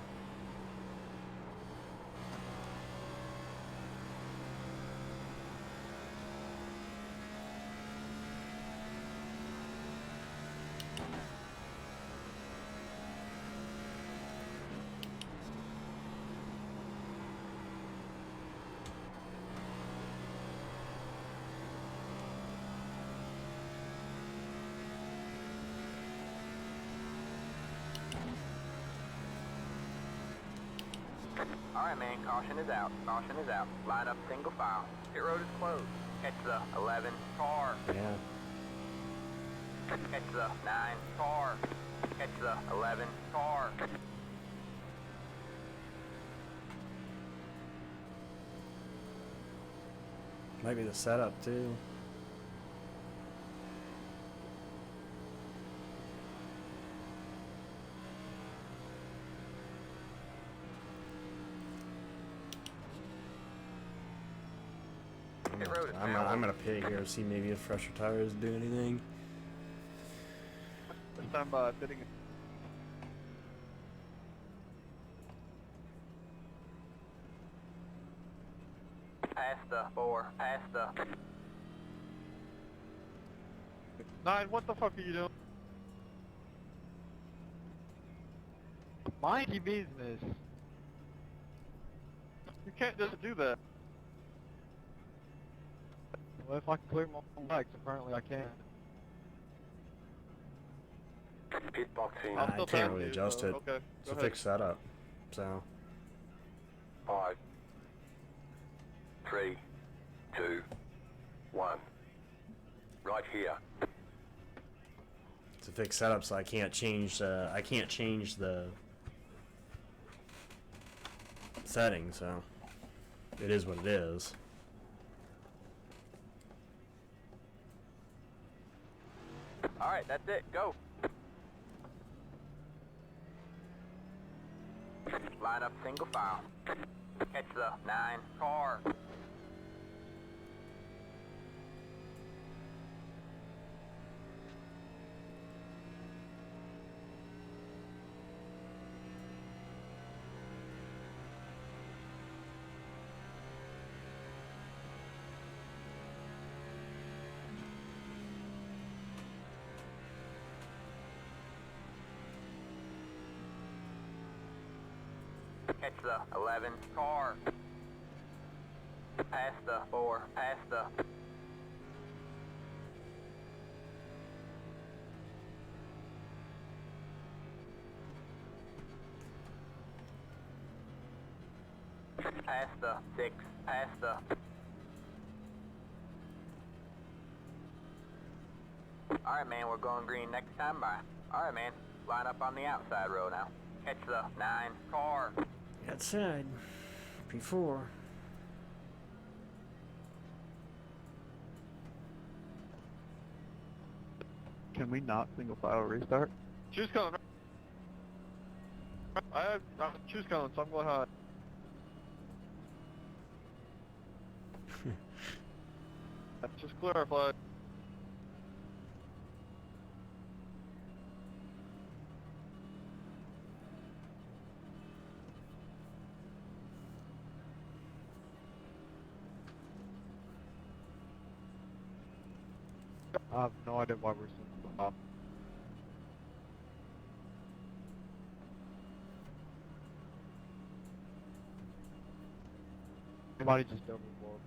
Alright, man, caution is out. Caution is out. Line up single file. Pit road is closed. Catch the 11 car.
Yeah.
Catch the 9 car. Catch the 11 car.
Might be the setup too. I'm gonna pit here, see maybe if fresher tires do anything.
This time pitting.
Past the 4. Past the
9, what the fuck are you doing?
Mind your business.
You can't just do that.
Well, if I can clear my own bikes, apparently I can.
Pit boxing.
I can't really adjust it.
Okay,
It's a fixed setup, so.
5, 3, 2, 1. Right here.
It's a fixed setup, so I can't change the setting. So it is what it is.
Alright, that's it. Go. Line up single file. Catch the 9 car. Catch the 11 car. Past the 4. Past the past the 6. Past the Alright, man, we're going green next time by. Alright, man, line up on the outside row now. Catch the 9 car.
Outside. P4.
Can we not single file restart? Choose color. I choose color, so I'm going high. Just clarify.
I have no idea why we're so. Somebody just double board.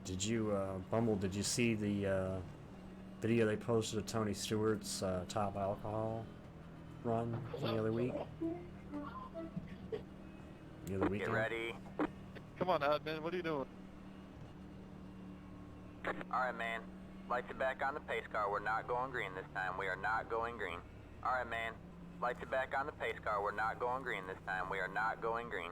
Did you, Bumble, did you see the video they posted of Tony Stewart's top alcohol run from the other week? The other weekend?
Get ready.
Come on, admin. What are you doing?
Alright, man. Lights are back on the pace car. We're not going green this time. We are not going green. Alright, man. Lights are back on the pace car. We're not going green this time. We are not going green.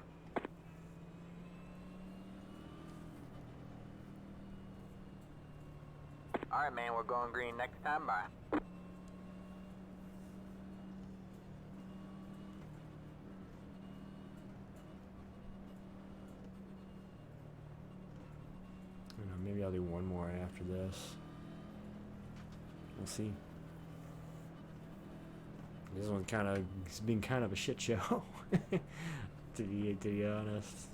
Alright, man. We're going green next time. Bye.
Maybe I'll do one more after this. We'll see. This one it's been kind of a shit show, to be honest.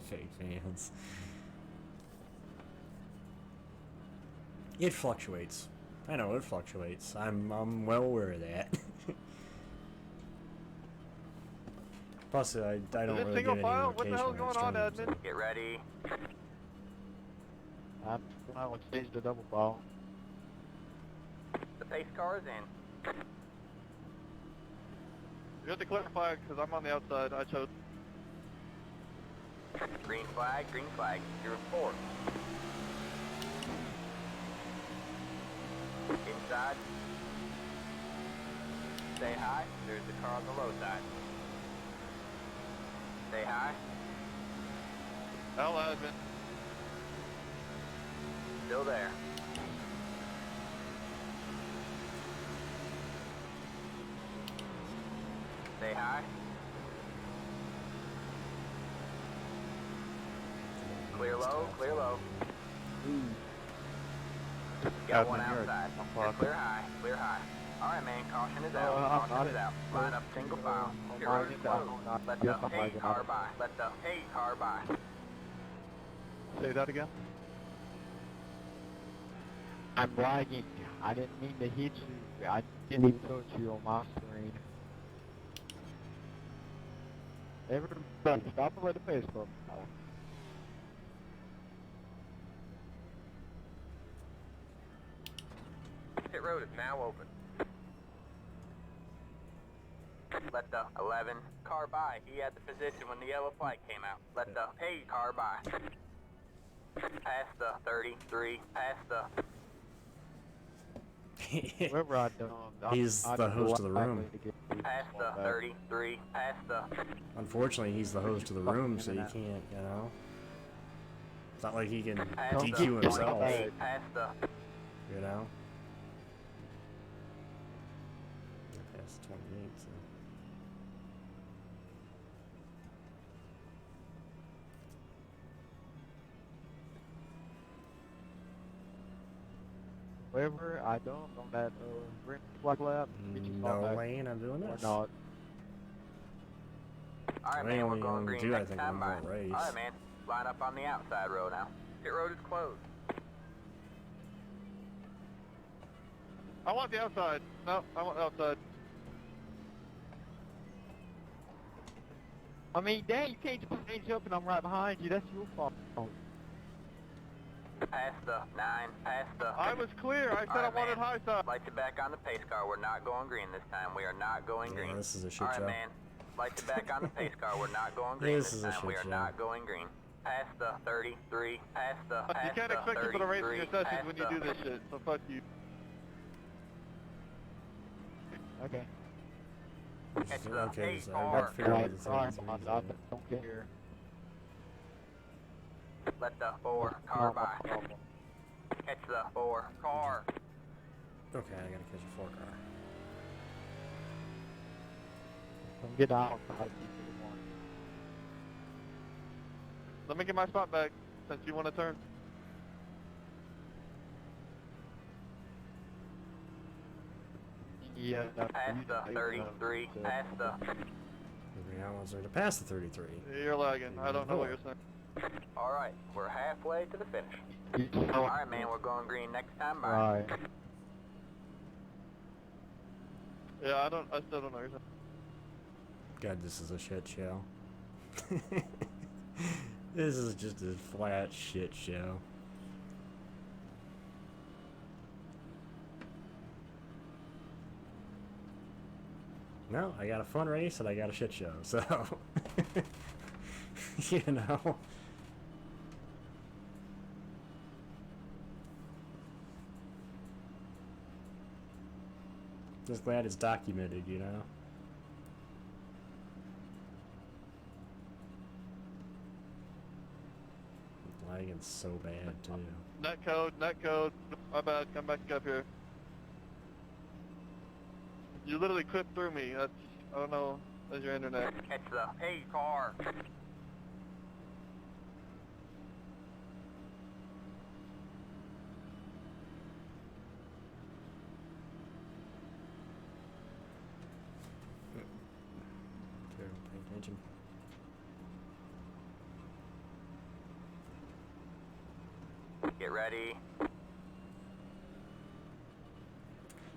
Fake fans. It fluctuates. I know it fluctuates. I'm well aware of that. Plus, I don't really get any
file? What the
notification
hell's
when it's
going on,
changed,
admin?
Get ready.
I would change the double ball.
The pace car is in.
You have to clarify because I'm on the outside. I chose.
Green flag, green flag. You're in fourth. Inside. Stay high. There's the car on the low side. Stay high.
Al admin.
Still there. Stay high. Clear low, clear low. Got one outside. Clear high, clear high. Alright, man, caution is out, caution is out. Line up single file. Your road is closed. Let the hate car by. Let the hate car by.
Say that again.
I'm lagging. I didn't mean to hit you. I didn't even touch you on my screen. Everybody, stop and let the pace go.
Pit road is now open. Let the 11 car by. He had the position when the yellow flag came out. Let the hate car by. Past the 33. Past the...
Whoever I done,
He's the host of the room.
Past the 33. Past the...
Unfortunately, he's the host of the room, so you can't, you know. It's not like he can
Past the
DQ himself,
28. Past the...
you know. Past 28, so.
Whoever I dumped on that green flag lap,
No way, I'm doing this.
Or not.
Alright,
I
man, we're
only
going green
do, I
next
think,
time
one
by.
more race.
Alright, man. Line up on the outside row now. Pit road is closed.
I want the outside. No, I want the outside.
I mean, dang, you can't just change up and I'm right behind you. That's your fault.
Past the 9. Past the...
I was clear. I said I wanted high side.
Lights are back on the pace car. We're not going green this time. We are not going
Yeah,
green.
this is a shit
Alright,
show.
man. Lights are back on the pace car. We're not going green
This
this
is a
time.
shit
We are
show.
not going green. past the 33, past the,
You
past
can't
the
expect people to race in
33,
your sessions
past
when you
the-
do this shit, so fuck you.
Okay.
Catch the
Okay,
8
so I
car.
gotta figure out what the
Fine,
33 is
I
at.
don't care.
Let the 4 car by. Catch the 4 car.
Okay, I gotta catch a 4 car.
Come get out.
Let me get my spot back, since you want to turn.
Yeah,
Past the 33, past the...
Maybe I was there to pass the 33.
You're lagging. I don't know what you're saying.
Alright, we're halfway to the finish. Alright, man, we're going green next time. Bye.
Right.
Yeah, I still don't know what you're saying.
God, this is a shit show. This is just a flat shit show. No, I got a fun race and I got a shit show, so you know. Just glad it's documented, you know. Lagging so bad too.
Net code. My bad, come back up here. You literally clipped through me. That's, I don't know, that's your internet.
Catch the 8 car.
Pay attention.
Get ready.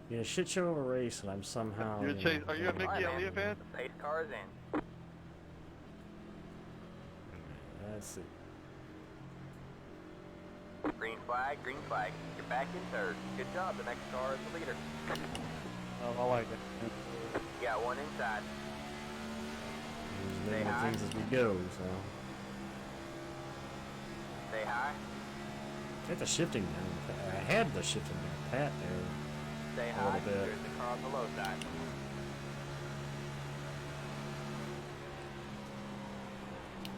Yeah, shit show of a race, and I'm somehow.
You're chase. Are you a Mickey
Alright, man.
Elliott fan?
The pace car is in.
Let's see.
Green flag, green flag. You're back in third. Good job. The next car is the leader.
Oh, I like it.
You got one inside.
We're just making things as we go, so.
Say hi.
Get the shifting down. I had the shifting down pat there.
Say
A
hi.
little bit.
There's the car on the low side.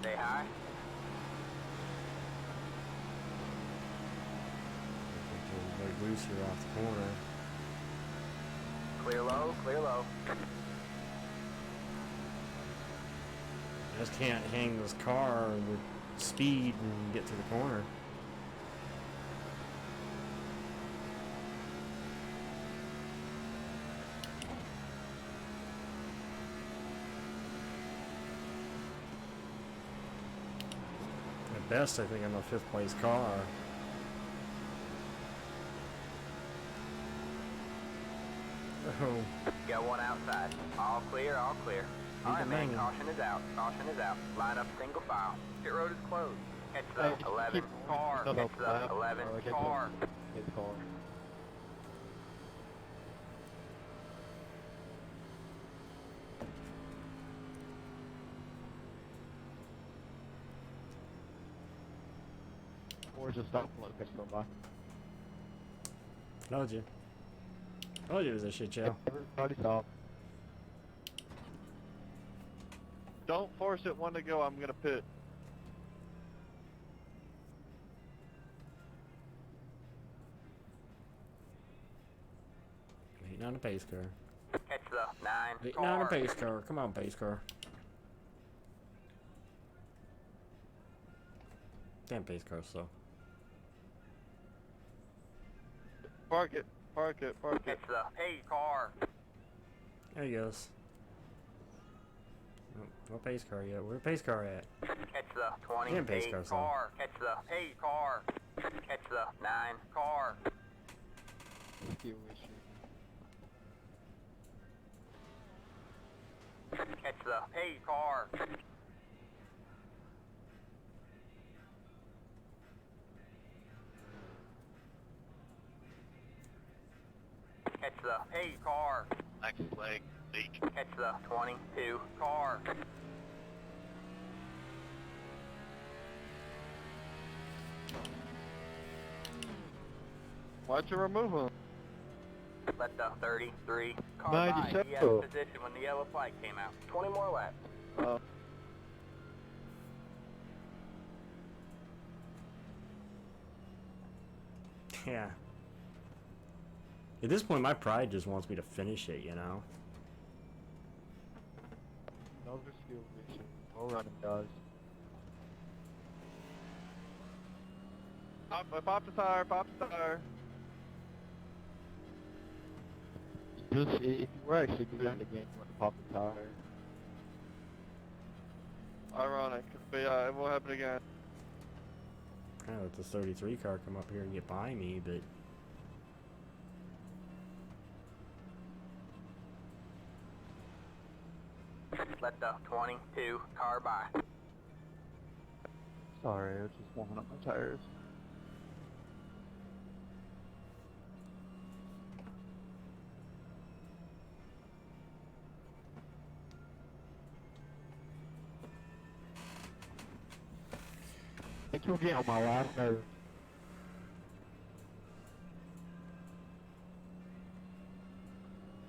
Say hi.
Like loose here off the corner.
Clear low, clear low.
I just can't hang this car with speed and get to the corner. At best, I think I'm a 5th place car. Oh.
Got one outside. All clear, all clear. Alright, man, caution is out. Caution is out. Line up single file. Pit road is closed. Catch the 11 car. Catch the 11 car.
Get the car. Or just stop location by.
Told you. Told you it was a shit show.
Everybody stop.
Don't force it one to go. I'm gonna pit.
Waiting on a pace car.
Catch the 9
Waiting on a
car.
pace car. Come on, pace car. Damn pace car slow.
Park it. Park it. Park it.
Catch the 8 car.
There he goes. Oh, no pace car yet. Where the pace car at?
Catch the
Damn pace
28
car slow.
car. Catch the 8 car. Catch the 9 car. Catch the 8 car. Catch the 8 car.
Next leg, leak.
Catch the 22 car.
Why'd you remove him?
Let the 33 car by. He had a position when the yellow flag came out. 20 more laps.
Yeah. At this point, my pride just wants me to finish it, you know?
Another skill mission. No running, guys.
Pop the tire, pop the tire.
Just, if you were actually good at the game, you want to pop the tire.
Ironic, but yeah, it will happen again.
I let this 33 car come up here and get by me, but...
Let the 22 car by.
Sorry, I was just warming up my tires.
I think you'll get on my last nerve.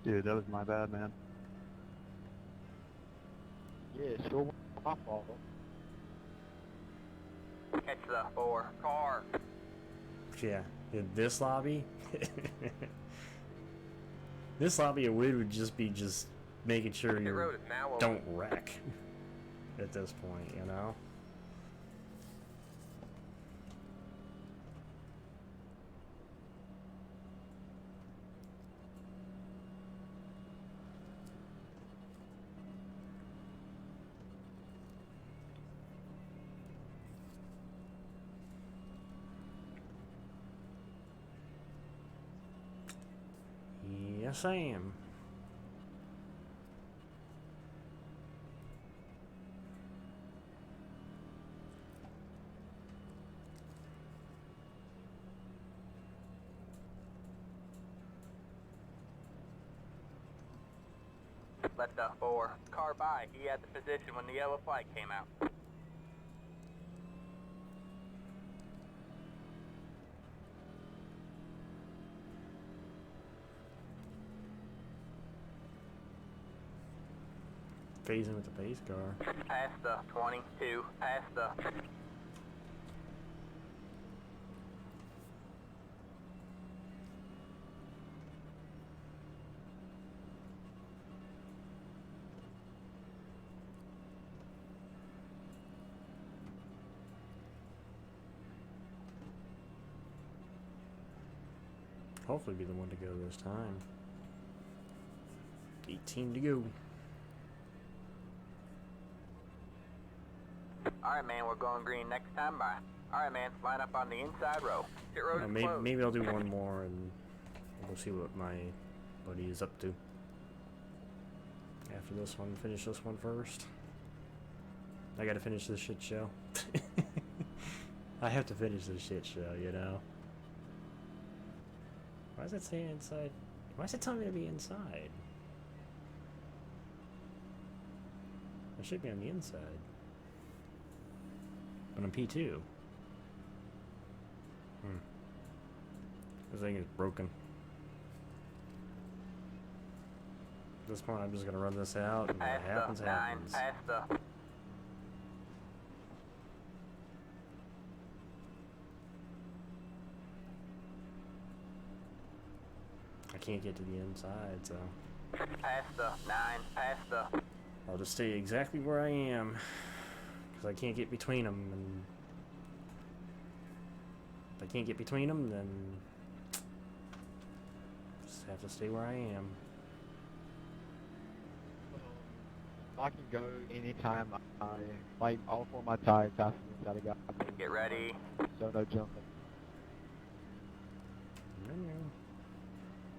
Dude, that was my bad, man.
Yeah, sure my fault.
Catch the 4 car.
Yeah, in this lobby? This lobby, it would just be making sure you don't wreck at this point, you know? Yes, I am.
Let the 4 car by. He had the position when the yellow flag came out.
Phasing with the pace car.
Past the 22. Past the...
Hopefully be the one to go this time. 18 to go.
Alright, man, we're going green next time by. Alright, man, line up on the inside row. Pit road is closed.
Maybe I'll do one more and we'll see what my buddy is up to. After this one, finish this one first. I gotta finish this shit show. I have to finish this shit show, you know? Why does it say inside? Why is it telling me to be inside? I should be on the inside. But I'm P2. This thing is broken. At this point, I'm just gonna run this out, and what happens, happens.
Past the...
I can't get to the inside, so...
Past the 9, past the...
I'll just stay exactly where I am. Because I can't get between them, and... If I can't get between them, then... Just have to stay where I am.
I can go anytime I like all four of my tires after that I got.
Get ready.
So no jumping.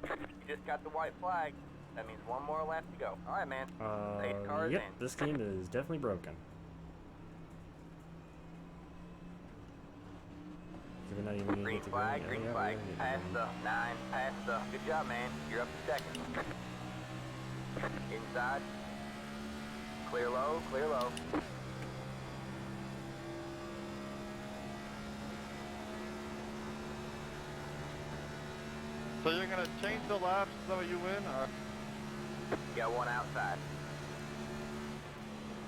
You just got the white flag. That means one more lap to go. Alright, man. 8 cars
Yep,
in.
this game is definitely broken. We're not even gonna
Green
get to
flag,
go.
green
Yeah,
flag.
we're gonna
Past
get
the 9, past the... Good job, man. You're up to second. Inside. Clear low, clear low.
So you're gonna change the laps so you win, or?
You got one outside.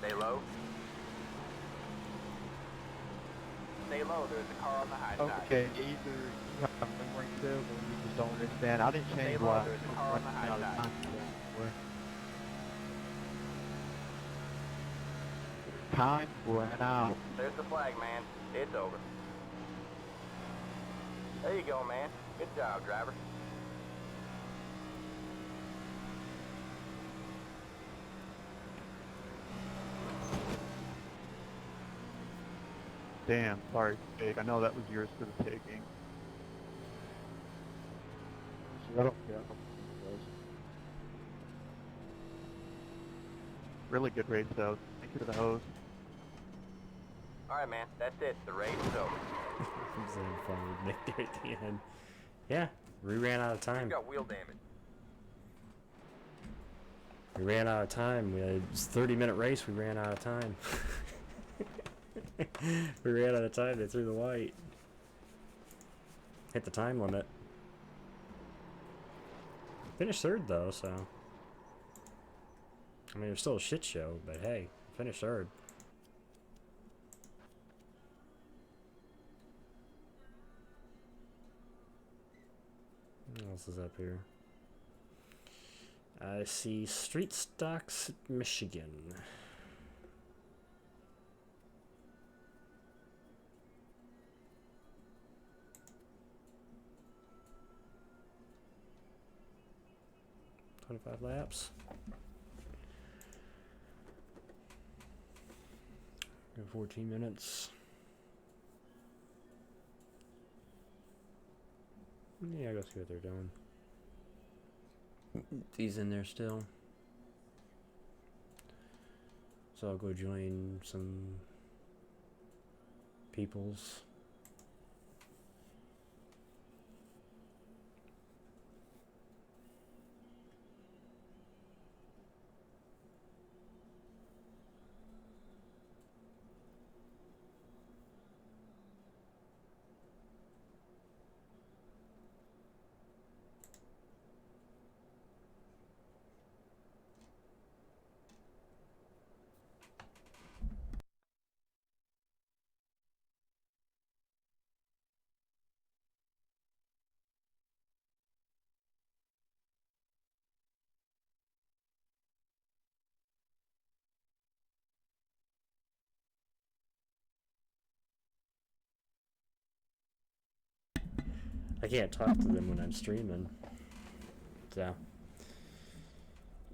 Stay low. Stay low, there's a car on the high side.
Okay, either you have memory still, or you just don't understand. I didn't
Stay
change
low,
laps.
there's a car on the high side.
Time ran out.
There's the flag, man. It's over. There you go, man. Good job, driver.
Damn, sorry, Jake. I know that was yours for the taking.
Shut up, yeah.
Really good race, though. Thank you to the host.
Alright, man. That's it. The race is over.
I'm so funny with Nick there at the end. Yeah, we ran out of time.
You got wheel damage.
We ran out of time. It was a 30-minute race. We ran out of time. We ran out of time. They threw the white. Hit the time limit. Finished third, though, so... I mean, it was still a shit show, but hey, finished third. What else is up here? I see Street Stocks, Michigan. $25 laps. 14 minutes. Yeah, go see what they're doing. He's in there still. So I'll go join some peoples. I can't talk to them when I'm streaming. So,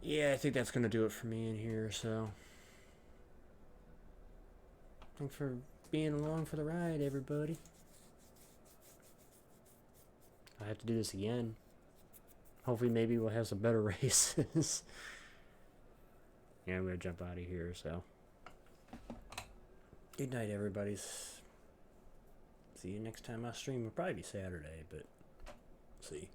yeah, I think that's going to do it for me in here, so. Thanks for being along for the ride, everybody. I have to do this again. Hopefully, maybe we'll have some better races. Yeah, I'm going to jump out of here, so. Good night, everybody. See you next time I stream. It'll probably be Saturday, but see.